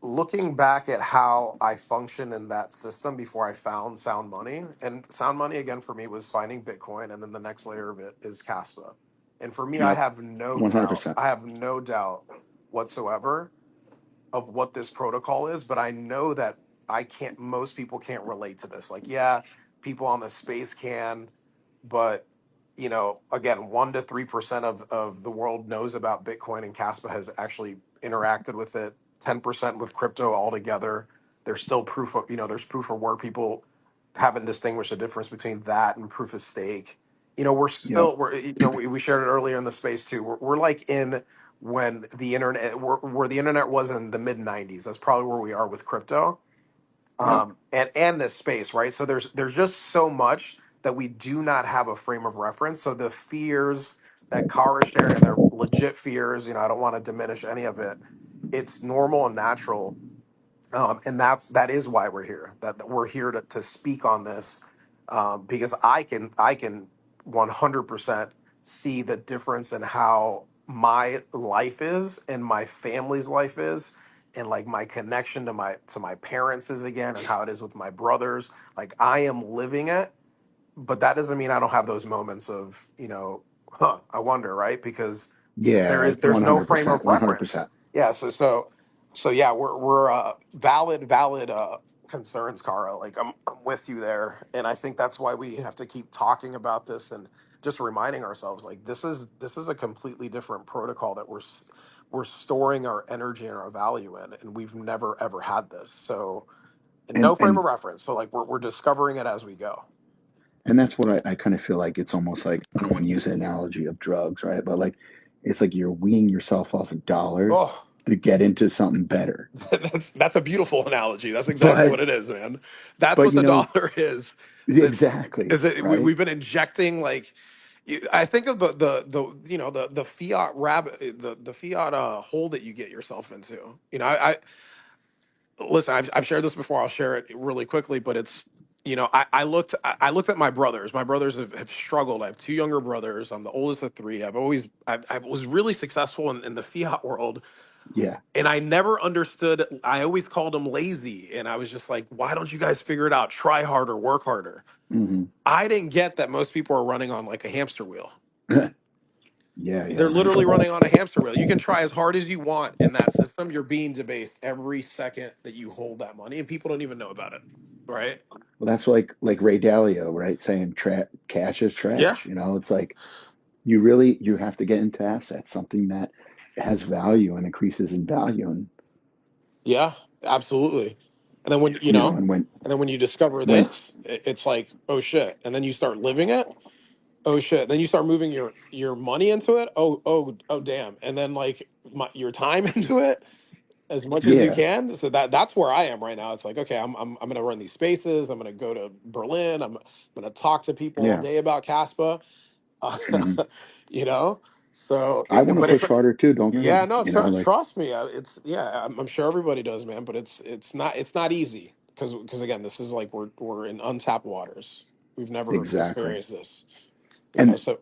Looking back at how I functioned in that system before I found sound money, and sound money again for me was finding Bitcoin, and then the next layer of it is Caspa. And for me, I Yep. have no doubt, 100%. I have no doubt whatsoever of what this protocol is, but I know that most people can't relate to this. Like, yeah, people on the space can, but again, 1 to 3% of the world knows about Bitcoin, and Caspa has actually interacted with it. 10% with crypto altogether. There's still there's proof of work. People haven't distinguished the difference between that and proof of stake. Yep. We shared it earlier in the space too. We're like in when the internet, where the internet was in the mid 90s. That's probably where we are with crypto, Yep. and this space, right? So there's just so much that we do not have a frame of reference. So the fears that Kara is sharing, and they're legit fears. I don't want to diminish any of it. It's normal and natural, and that is why we're here. That we're here to speak on this, because I can 100% see the difference in how my life is and my family's life is, and like my connection to my parents is again, and how it is with my brothers. Like I am living it, but that doesn't mean I don't have those moments of I wonder, right? Because Yeah. there's no frame 100%. of reference. 100%. Yeah, so yeah, we're valid concerns, Cara. Like I'm with you there, and I think that's why we have to keep talking about this and just reminding ourselves like this is a completely different protocol that we're storing our energy and our value in, and we've never ever had this. So, and And, no frame and, of reference. So like we're discovering it as we go. and that's what I kind of feel like it's almost like, I don't want to use the analogy of drugs, right? But like, it's like you're weaning yourself off of dollars Oh, to get into something better. that's a beautiful analogy. That's exactly But, what it is, man. That's but what you the know, dollar is. Is it exactly, is it right? we've been injecting like I think of the the fiat rabbit the fiat hole that you get yourself into. I listen. I've shared this before. I'll share it really quickly, but it's I looked at my brothers. My brothers have struggled. I have two younger brothers. I'm the oldest of three. I was really successful in the fiat world, Yeah. and I never understood. I always called them lazy, and I was just like, "Why don't you guys figure it out? Try harder, work harder." Hmm. I didn't get that most people are running on like a hamster wheel. Yeah. They're Yeah. literally running on a hamster wheel. You can try as hard as you want in that system. You're being debased every second that you hold that money, and people don't even know about it, right? Well, that's like Ray Dalio, right? Saying cash is Yeah, trash. You know, it's like you have to get into assets, something that has value and increases in value, and yeah, absolutely. And then and when you discover when this, it's like, oh shit. And then you start living it. Oh shit. Then you start moving your money into it. Oh damn. And then like your time into it as much as you yeah, can. So that's where I am right now. It's like, okay, I'm gonna run these spaces. I'm gonna go to Berlin. I'm gonna talk to people all yeah. day about Caspa. Uh, Hmm. you know. So, I want to but it's push harder too. Don't get me yeah, wrong. no, You know, like trust me. It's yeah, I'm sure everybody does, man. But it's not easy because again, this is like we're in untapped waters. We've never exactly. experienced this. And So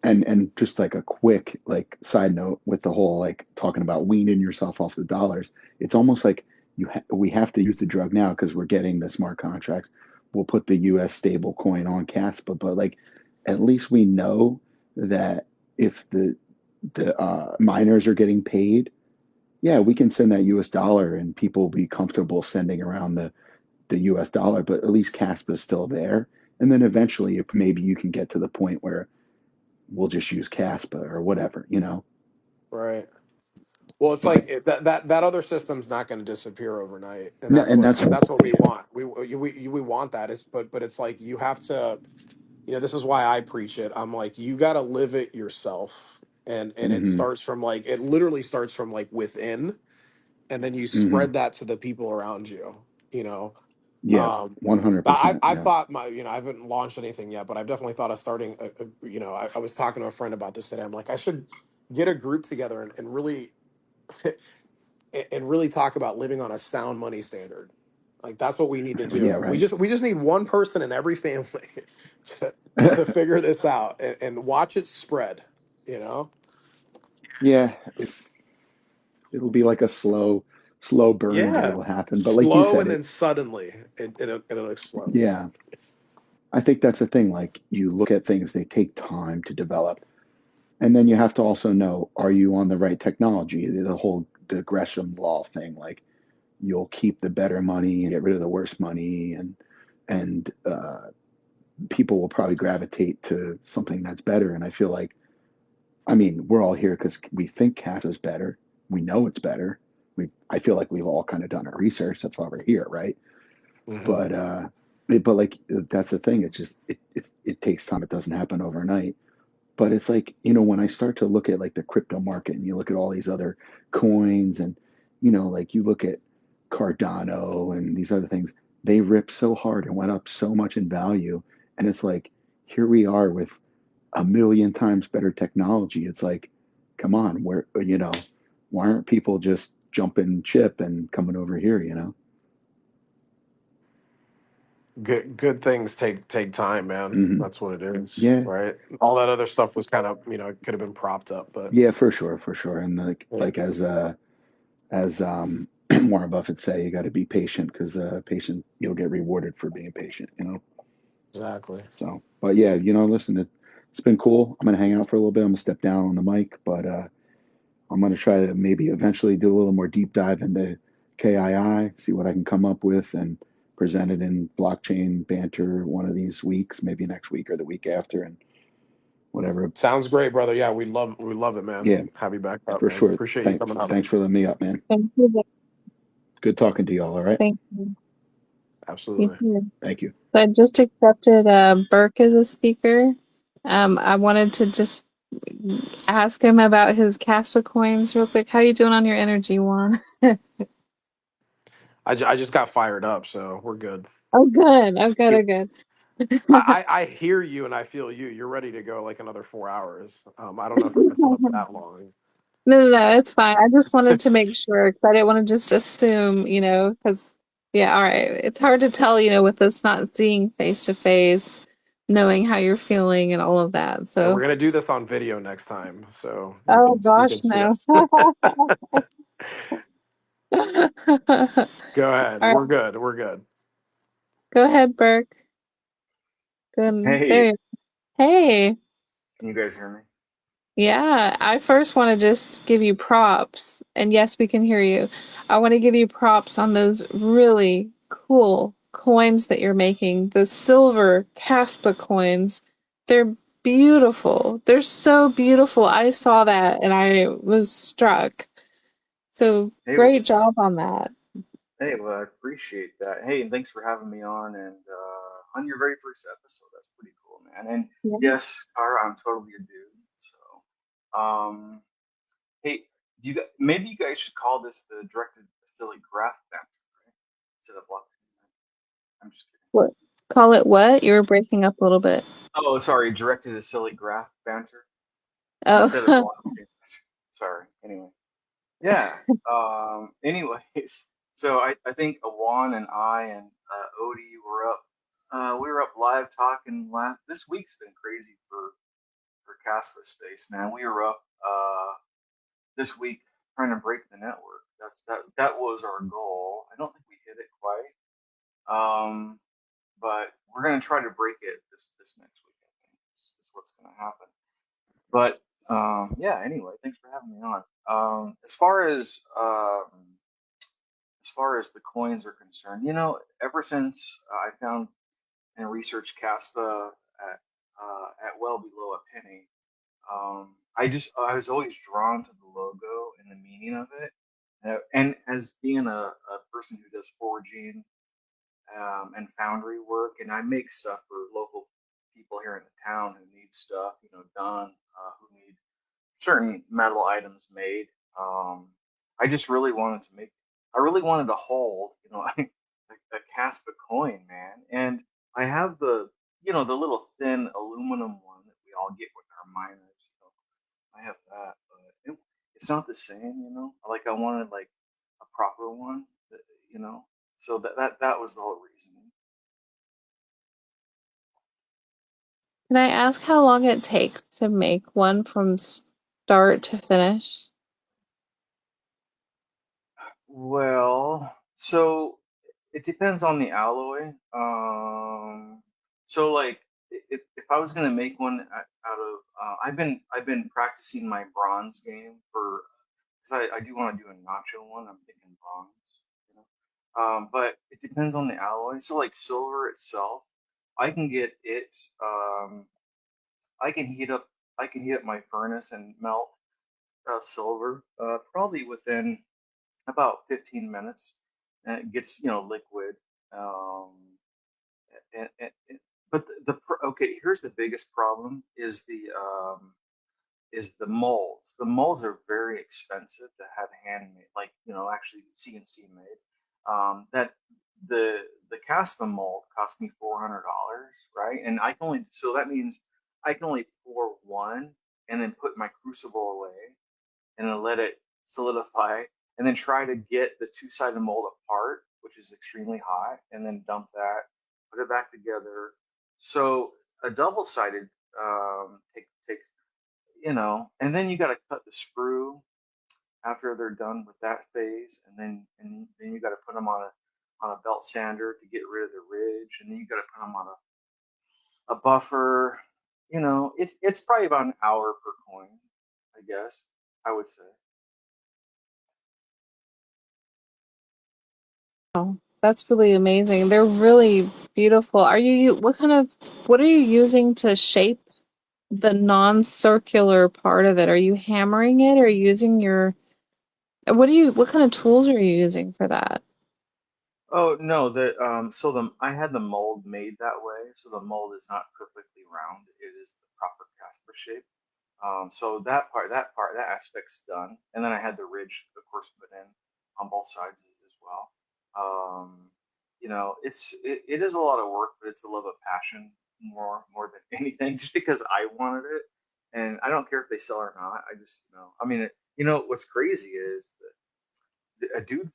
and just like a quick like side note with the whole like talking about weaning yourself off the dollars, it's almost like we have to use the drug now because we're getting the smart contracts. We'll put the U.S. stable coin on Caspa, but like at least we know that if the miners are getting paid, yeah, we can send that U.S. dollar and people will be comfortable sending around the U.S. dollar, but at least Caspa is still there. And then eventually, if maybe you can get to the point where we'll just use Kaspa or whatever, you know. Right. Well, it's But like that other system's not going to disappear overnight, and no, and that's what we want. We want that. Is but it's like you have to. This is why I preach it. I'm like, you got to live it yourself, and it hmm starts from like it literally starts from like within, and then you hmm spread that to the people around you. You know, yeah, um, I 100%. I Yeah. thought I haven't launched anything yet, but I've definitely thought of starting. I was talking to a friend about this today. I'm like, I should get a group together and really and really talk about living on a sound money standard. Like that's what we need to Yeah, do. We right. just we just need one person in every family to figure this out and watch it spread. You know? Yeah, it'll be like a slow burn, but Yeah. it'll happen. But like you Slow said, and then suddenly it'll explode. yeah, I think that's the thing. Like you look at things, they take time to develop. And then you have to also know, are you on the right technology? The whole the Gresham law thing, like you'll keep the better money and get rid of the worse money, and people will probably gravitate to something that's better. And I feel like, I mean, we're all here because we think CAF is better. We know it's better. I feel like we've all kind of done our research. That's why we're here, right? Hmm. But like that's the thing. It's just it takes time. It doesn't happen overnight. But it's like, when I start to look at like the crypto market and you look at all these other coins and, like you look at Cardano and these other things, they ripped so hard and went up so much in value. And it's like, here we are with a million times better technology. It's like, come on, why aren't people just jumping ship and coming over here? Good things take time, man. hmm That's what it is, Yeah. right? All that other stuff was kind of it could have been propped up, but Yeah, for sure, for sure. And like, yeah, like as Warren Buffett say, you got to be patient because patient you'll get rewarded for being patient. exactly. So, but yeah, listen, it's been cool. I'm gonna hang out for a little bit. I'm gonna step down on the mic, but I'm gonna try to maybe eventually do a little more deep dive into KII, see what I can come up with, and present it in blockchain banter one of these weeks, maybe next week or the week after, and whatever. Sounds great, brother. Yeah, we love it, man. Yeah, Have you back up, for man. sure. Appreciate you coming up. Thanks for letting me up, man. Thank you. Good talking to y'all. All right. Thank you. You Absolutely. too. Thank you. So I just accepted Burke as a speaker. I wanted to just ask him about his Caspa coins real quick. How you doing on your energy, Juan? I just got fired up, so we're good. Oh, good. Oh, good. Oh, good. I hear you and I feel you. You're ready to go like another 4 hours. I don't know if it's up that long. No, no, no, it's fine. I just wanted to make sure because I didn't want to just assume, because, yeah, all right. It's hard to tell, with us not seeing face to face, knowing how you're feeling and all of that. And we're So, gonna do this on video next time, so oh you can gosh, see no. us. All Go ahead. right, We're good. We're good. go ahead, Burke. Good. There Hey, you Hey. can you guys hear me? Yeah, I first want to just give you props. And yes, we can hear you. I want to give you props on those really cool coins that you're making. The silver Kaspa coins. They're beautiful. They're so beautiful. I saw that and I was struck. So Hey, great job on that. well, I appreciate that. Hey, and thanks for having me on and on your very first episode. That's pretty cool, man. And Yeah. yes, Cara, I'm totally a dude. So, hey, maybe you guys should call this the directed silly graph banter, right? Instead of blockchain. I'm just kidding. What? Call it what? You were breaking up a little bit. Oh, sorry, directed a silly graph banter instead of Oh, blockchain. Sorry. Anyway. Yeah. Anyways, so I think Awan and I and Odie were up. We were up live talking last. This week's been crazy for Caspa space, man. We were up this week trying to break the network. That was our goal. I don't think we hit it quite. But we're gonna try to break it this next week. I think is what's gonna happen. But yeah. Anyway, thanks for having me on. As far as the coins are concerned, ever since I found and researched Caspa at well below a penny, I was always drawn to the logo and the meaning of it. And as being a person who does forging and foundry work, and I make stuff for local people here in the town who need stuff, done, who need certain metal items made. Um, I just really wanted to make, I really wanted to hold, a Kaspa coin, man. And I have the little thin aluminum one that we all get with our miners. I have that, but it's not the same, Like I wanted like a proper one, that, you know. So that was the whole reason. Can I ask how long it takes to make one from start to finish? Well, so it depends on the alloy. So like if I was gonna make one out of, I've been practicing my bronze game for, because I do want to do a nacho one. I'm thinking bronze, you know. But it depends on the alloy. So like silver itself, I can get it. I can heat up. I can heat up my furnace and melt silver probably within about 15 minutes, and it gets liquid. Um, but okay, here's the biggest problem is the molds. The molds are very expensive to have handmade, like actually CNC made. That the Caspa mold cost me $400, right? And I can only, so that means I can only pour one and then put my crucible away and then let it solidify and then try to get the two-sided mold apart, which is extremely hot, and then dump that, put it back together. So a double-sided takes, and then you got to cut the screw after they're done with that phase, and then you got to put them on a belt sander to get rid of the ridge, and then you got to put them on a buffer. It's probably about an hour per coin, I guess I would say. Oh, that's really amazing. They're really beautiful. What are you using to shape the non-circular part of it? Are you hammering it or using what kind of tools are you using for that? Oh no, I had the mold made that way, so the mold is not perfectly round. It is the proper Casper shape. So that aspect's done, and then I had the ridge, of course, put in on both sides as well. Um, it is a lot of work, but it's a love of passion more than anything, just because I wanted it, and I don't care if they sell or not. I just I mean, what's crazy is that a dude,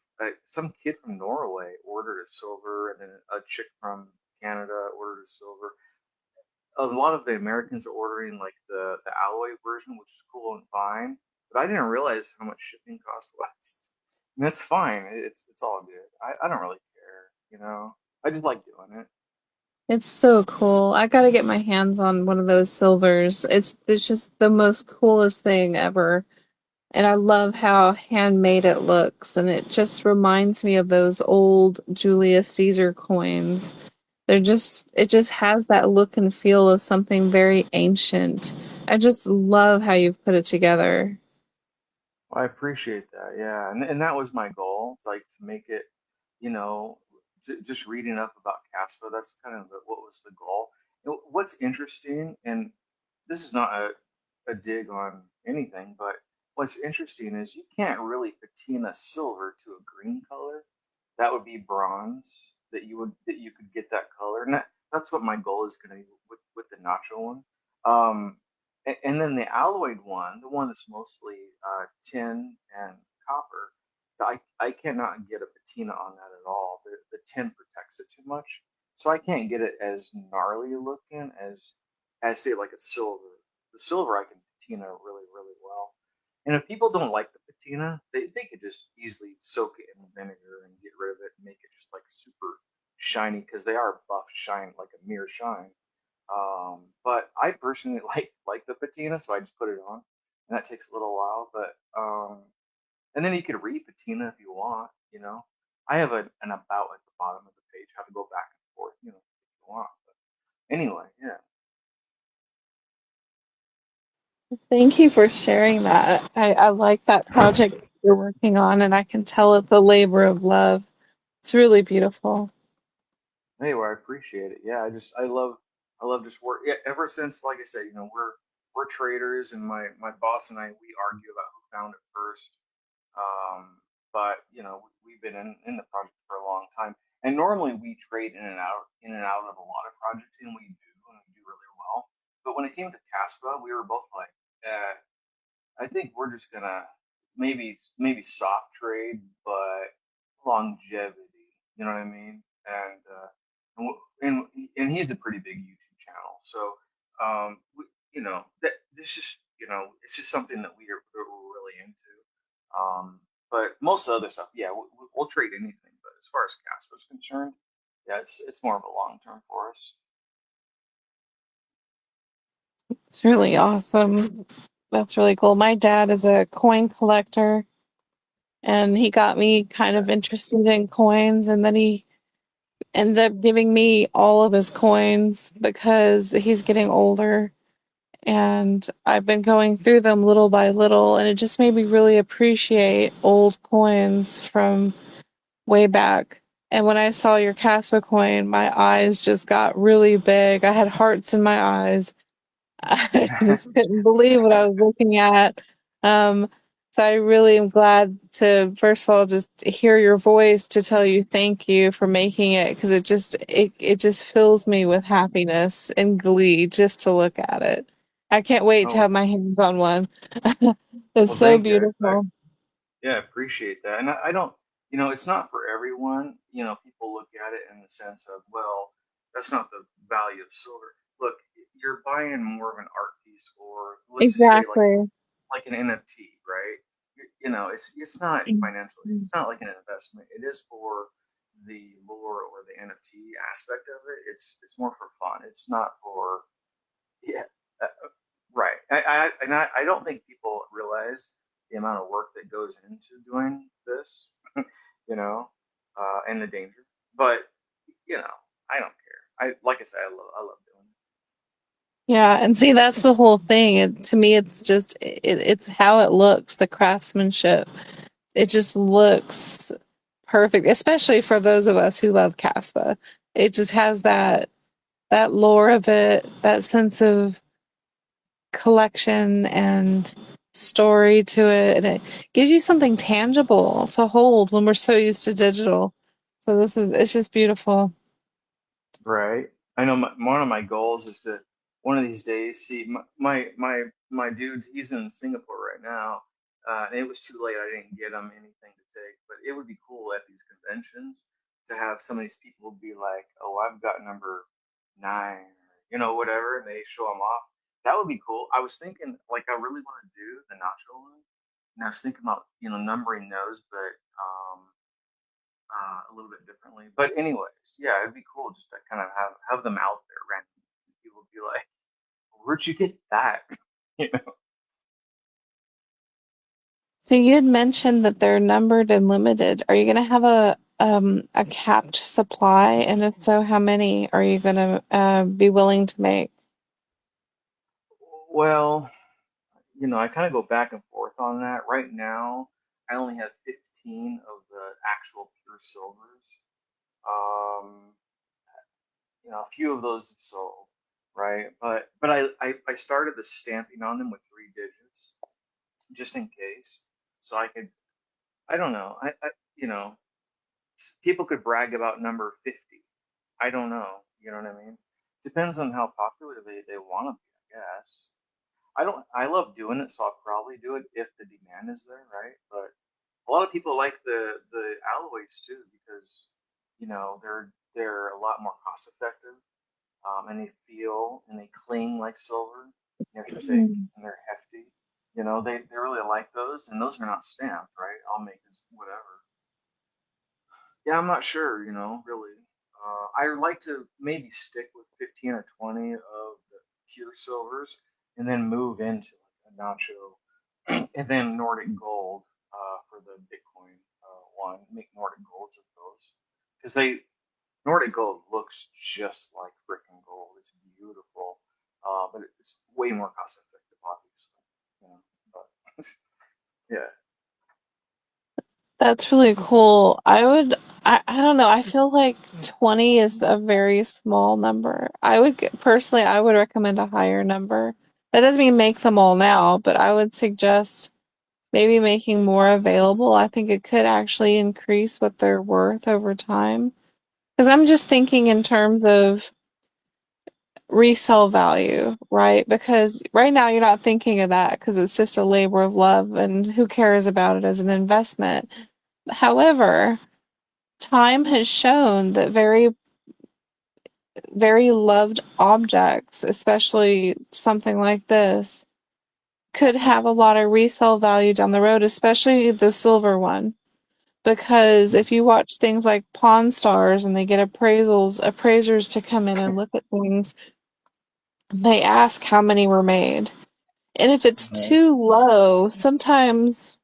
some kid from Norway ordered a silver, and then a chick from Canada ordered a silver. A lot of the Americans are ordering like the alloy version, which is cool and fine, but I didn't realize how much shipping cost was. And that's fine. It's all good. I don't really care. I just like doing it. It's so cool. I gotta get my hands on one of those silvers. It's just the most coolest thing ever. And I love how handmade it looks, and it just reminds me of those old Julius Caesar coins. It just has that look and feel of something very ancient. I just love how you've put it together. Well, I appreciate that. Yeah, and that was my goal. It's like to make it, you know, just reading up about Caspa. That's kind of what was the goal. What's interesting, and this is not a dig on anything, but what's interesting is you can't really patina silver to a green color. That would be bronze that you could get that color, and that's what my goal is going to be with the nacho one. And then the alloyed one, the one that's mostly tin and copper, I cannot get a patina on that at all. The tin protects it too much, so I can't get it as gnarly looking as say like a silver. The silver I can patina really really well. And if people don't like the patina, they could just easily soak it in vinegar and get rid of it and make it just like super shiny because they are buff shine like a mirror shine. But I personally like the patina, so I just put it on, and that takes a little while. But and then you could re-patina if you want. I have an about at the bottom of the page, how to go back and forth, if you want. But anyway, yeah. Thank you for sharing that. I like that project you're working on, and I can tell it's a labor of love. It's really beautiful. Anyway, I appreciate it. Yeah, I love just work. Yeah, ever since, like I said, we're traders, and my boss and I, we argue about who found it first. But we've been in the project for a long time, and normally we trade in and out of a lot of projects, and we do really well. But when it came to Caspa, we were both like, I think we're just gonna maybe soft trade, but longevity. You know what I mean? And he's a pretty big YouTube channel, so that this just it's just something that we're really into. But most of the other stuff, yeah, we'll trade anything. But as far as Casper is concerned, yeah, it's more of a long term for us. It's really awesome. That's really cool. My dad is a coin collector, and he got me kind Yeah. of interested in coins, and then he ended up giving me all of his coins because he's getting older. And I've been going through them little by little, and it just made me really appreciate old coins from way back. And when I saw your Caspa coin, my eyes just got really big. I had hearts in my eyes. I just couldn't believe what I was looking at. Um, so I really am glad to, first of all, just hear your voice to tell you thank you for making it, because it just fills me with happiness and glee just to look at it. I can't wait to Oh, have my hands on one. It's well, so thank you. beautiful. Yeah, I appreciate that. And I don't, it's not for everyone. People look at it in the sense of, well, that's not the value of silver. Look, you're buying more of an art piece, or let's just say Exactly. like an NFT, right? It's not financial. It's not like an investment. It is for the lore or the NFT aspect of it. It's more for fun. It's not for yeah, right. I don't think people realize the amount of work that goes into doing this, and the danger. But you know, I don't care. Like I said, I love doing Yeah, and see, that's the whole thing. To me, it's just it's how it looks, the craftsmanship. It just looks perfect, especially for those of us who love Caspa. It just has that lore of it, that sense of collection and story to it, and it gives you something tangible to hold when we're so used to digital. So it's just beautiful. Right. I know one of my goals is to one of these days see my dude. He's in Singapore right now. And it was too late. I didn't get him anything to take, but it would be cool at these conventions to have some of these people be like, "Oh, I've got number 9," or whatever, and they show them off. That would be cool. I was thinking, like, I really want to do the nacho one, and I was thinking about numbering those, but a little bit differently. But anyways, yeah, it'd be cool just to kind of have them out there randomly. People would be like, "Where'd you get that?" you know? So you had mentioned that they're numbered and limited. Are you going to have a capped supply? And if so, how many are you going to be willing to make? Well, I kind of go back and forth on that. Right now, I only have 15 of the actual pure silvers. Um, a few of those have sold, right? But I started the stamping on them with 3 digits just in case, so I could. I don't know. You know people could brag about number 50. I don't know. You know what I mean? Depends on how popular they want to be, I guess. I love doing it, so I'll probably do it if the demand is there, right? But a lot of people like the alloys too because they're a lot more cost effective, and they feel and they cling like silver. They're thick and they're hefty. They really like those, and those are not stamped, right? I'll make this whatever. Yeah, I'm not sure, really. I would like to maybe stick with 15 or 20 of the pure silvers and then move into like a nacho and then Nordic gold for the Bitcoin one. Make Nordic golds of those. Because Nordic gold looks just like freaking gold. It's beautiful, but it's way more cost effective, obviously. Yeah. That's really cool. I don't know. I feel like 20 is a very small number. Personally, I would recommend a higher number. That doesn't mean make them all now, but I would suggest maybe making more available. I think it could actually increase what they're worth over time. Because I'm just thinking in terms of resale value, right? Because right now you're not thinking of that because it's just a labor of love and who cares about it as an investment. However, time has shown that very, very loved objects, especially something like this, could have a lot of resale value down the road, especially the silver one. Because if you watch things like Pawn Stars and they get appraisers to come in and look at things, they ask how many were made. And if it's too low, sometimes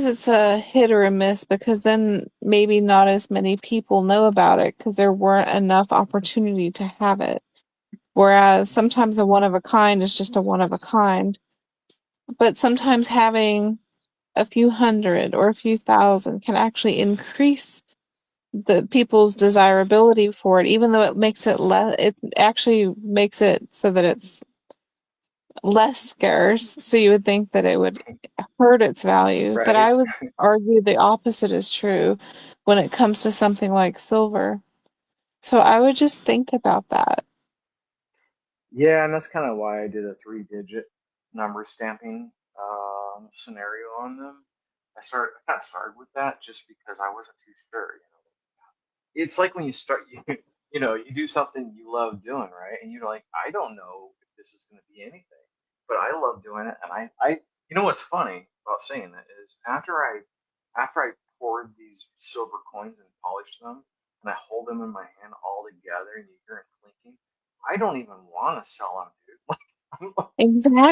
it's a hit or a miss because then maybe not as many people know about it because there weren't enough opportunity to have it. Whereas sometimes a one of a kind is just a one of a kind. But sometimes having a few hundred or a few thousand can actually increase the people's desirability for it, even though it makes it less, it actually makes it so that it's less scarce. So you would think that it would hurt its value. But Right. I would argue the opposite is true when it comes to something like silver. So I would just think about that. Yeah, and that's kind of why I did a three-digit number stamping scenario on them. I got started with that just because I wasn't too sure. It's like when you start, you do something you love doing, right? And you're like, I don't know if this is going to be anything, but I love doing it. And what's funny about saying that is after I poured these silver coins and polished them, and I hold them in my hand all together, and you hear them clinking, I don't even want to sell them, dude. Like,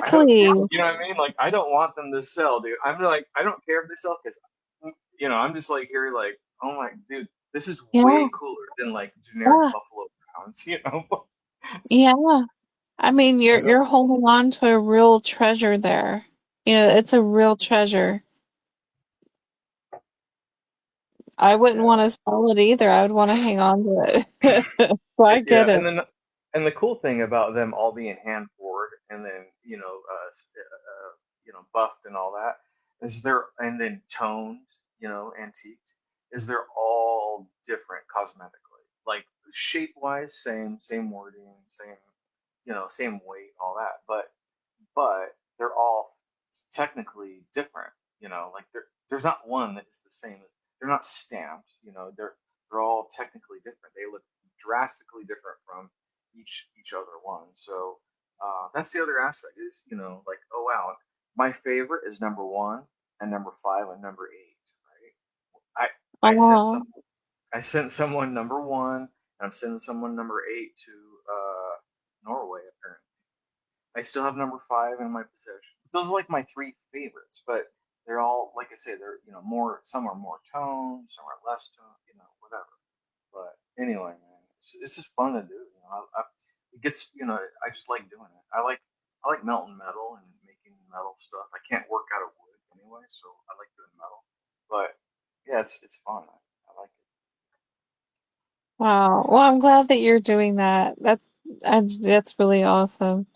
I don't, Exactly. you know what I mean? Like, I don't want them to sell, dude. I'm like, I don't care if they sell because, I'm just like here, like, oh my, dude, this is Yeah. way cooler than like generic Yeah. Buffalo Browns. Yeah. I mean, I you're know. holding on to a real treasure there. It's a real treasure. I wouldn't want Yeah. to sell it either. I would want to hang on to it. So I Yeah, get it. and the cool thing about them all being hand poured and then buffed and all that is and then toned, antiqued, is they're all different cosmetically. Like shape wise, same wording, same weight, all that. But they're all technically different. Like there's not one that is the same. They're not stamped. They're all technically different. They look drastically different from each other one. So that's the other aspect is like, oh wow, my favorite is number one and number five and number eight. Right? I sent Oh, some I sent someone number one and I'm sending someone number eight to Norway apparently. I still have number five in my possession. Those are like my three favorites, but they're all like I say, they're more. Some are more toned, some are less toned, whatever. But anyway, man, it's just fun to do. It gets I just like doing it. I like melting metal and making metal stuff. I can't work out of wood anyway, so I like doing metal. But yeah, it's fun. I like it. wow. Well, I'm glad that you're doing that. That's really awesome.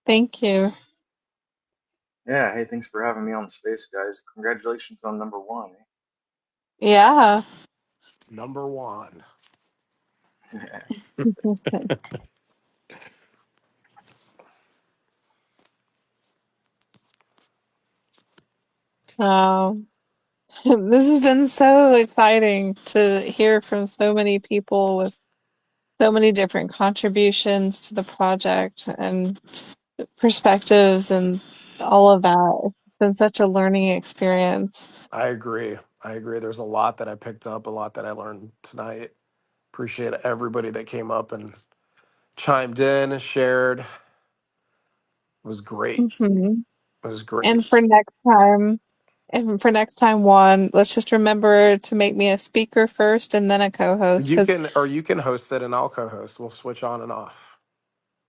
Thank you. Yeah. Hey, thanks for having me on the space, guys. Congratulations on number one. Yeah. Number one. Eh? Wow. This has been so exciting to hear from so many people with so many different contributions to the project and perspectives and all of that. It's been such a learning experience. I agree. I agree. There's a lot that I picked up, a lot that I learned tonight. Appreciate everybody that came up and chimed in, shared. It was great. hmm It was great. And for next time, Juan, let's just remember to make me a speaker first and then a co-host. You Because can, or you can host it and I'll co-host. We'll switch on and off.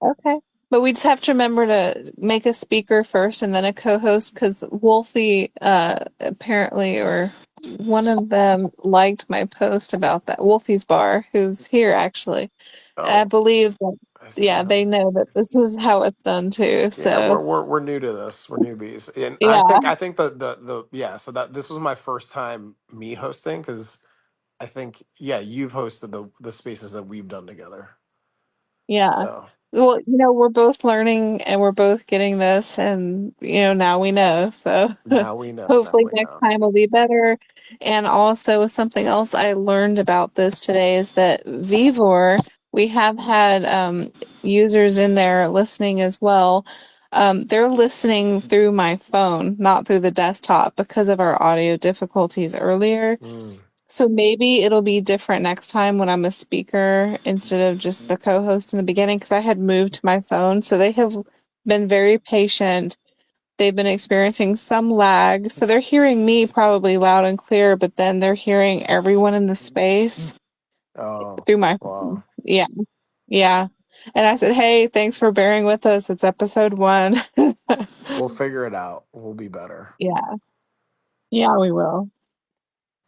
okay, But we just have to remember to make a speaker first and then a co-host, because Wolfie apparently, or one of them, liked my post about that. Wolfie's Bar, who's here actually. I Oh, believe that, I see yeah, that. they know that this is how it's done too. Yeah, So we're new to this. We're newbies, and yeah, I think the yeah. So that this was my first time me hosting, because I think, yeah, you've hosted the spaces that we've done together. yeah. So Well, we're both learning and we're both getting this, and now we know. So now we know. Now hopefully we next know. time will be better. And also something else I learned about this today is that Vivor, we have had users in there listening as well. They're listening through my phone, not through the desktop, because of our audio difficulties earlier. Mm. So maybe it'll be different next time when I'm a speaker instead of just the co-host in the beginning, because I had moved to my phone. So they have been very patient. They've been experiencing some lag. So they're hearing me probably loud and clear, but then they're hearing everyone in the space Oh, through my phone. wow. Yeah. Yeah. And I said, hey, thanks for bearing with us. It's episode 1. We'll figure it out. We'll be better. Yeah. Yeah, we will.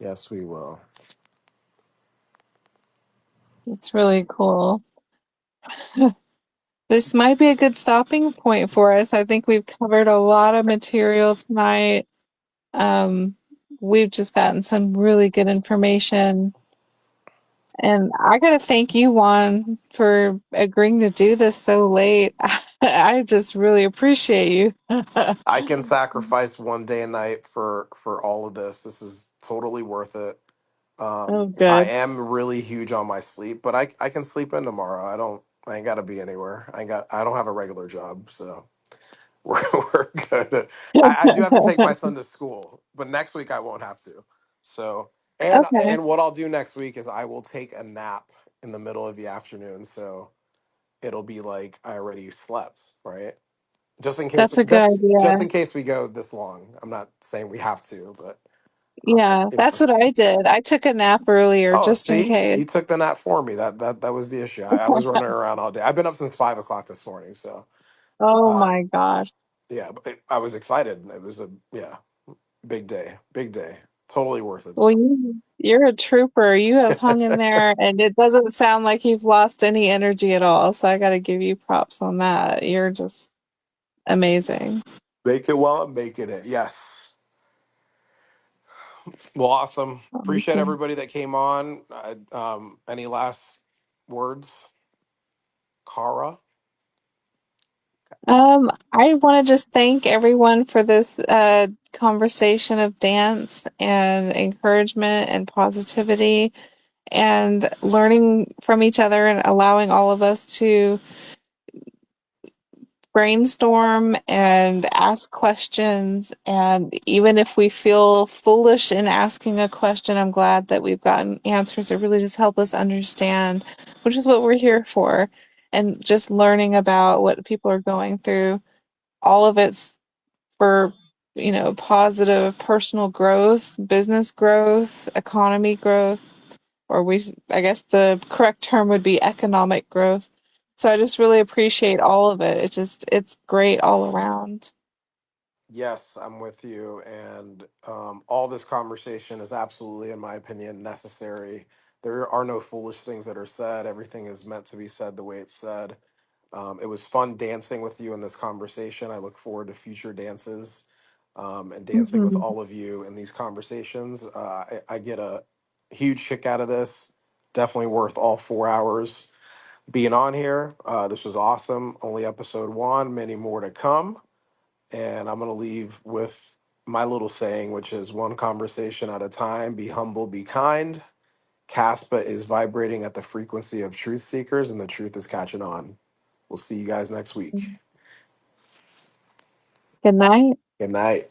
Yes, we will. It's really cool. This might be a good stopping point for us. I think we've covered a lot of material tonight. Um, we've just gotten some really good information. And I gotta thank you, Juan, for agreeing to do this so late. I just really appreciate you. I can sacrifice one day a night for all of this. This is totally worth it. Oh, I good. am really huge on my sleep, but I can sleep in tomorrow. I ain't got to be anywhere. I don't have a regular job, so we're we're good. I do have to take my son to school, but next week I won't have to. So Okay, and what I'll do next week is I will take a nap in the middle of the afternoon, so it'll be like I already slept, right? Just in case, that's a good just idea. in case we go this long. I'm not saying we have to, but Yeah, if that's what I did. I took a nap earlier oh, just in see, case. you took the nap for me. That was the issue. I was running around all day. I've been up since 5 o'clock this morning, so Oh uh, my gosh. yeah, but I was excited. It was a yeah, big day, totally worth it Well, though. you're a trooper. You have hung in there, and it doesn't sound like you've lost any energy at all. So I got to give you props on that. You're just amazing. Make it while I'm making it. Yes. Well, awesome. Appreciate Awesome. everybody that came on. Any last words, Cara? I want to just thank everyone for this conversation of dance and encouragement and positivity and learning from each other and allowing all of us to brainstorm and ask questions. And even if we feel foolish in asking a question, I'm glad that we've gotten answers that really just help us understand, which is what we're here for. And just learning about what people are going through. All of it's for, positive personal growth, business growth, economy growth, or I guess the correct term would be economic growth. So I just really appreciate all of it. It's great all around. Yes, I'm with you. And all this conversation is absolutely, in my opinion, necessary. There are no foolish things that are said. Everything is meant to be said the way it's said. It was fun dancing with you in this conversation. I look forward to future dances and dancing with Hmm. all of you in these conversations. I get a huge kick out of this. Definitely worth all 4 hours being on here. This was awesome. Only episode 1, many more to come. And I'm going to leave with my little saying, which is one conversation at a time, be humble, be kind. Caspa is vibrating at the frequency of truth seekers, and the truth is catching on. We'll see you guys next week. Good night. Good night.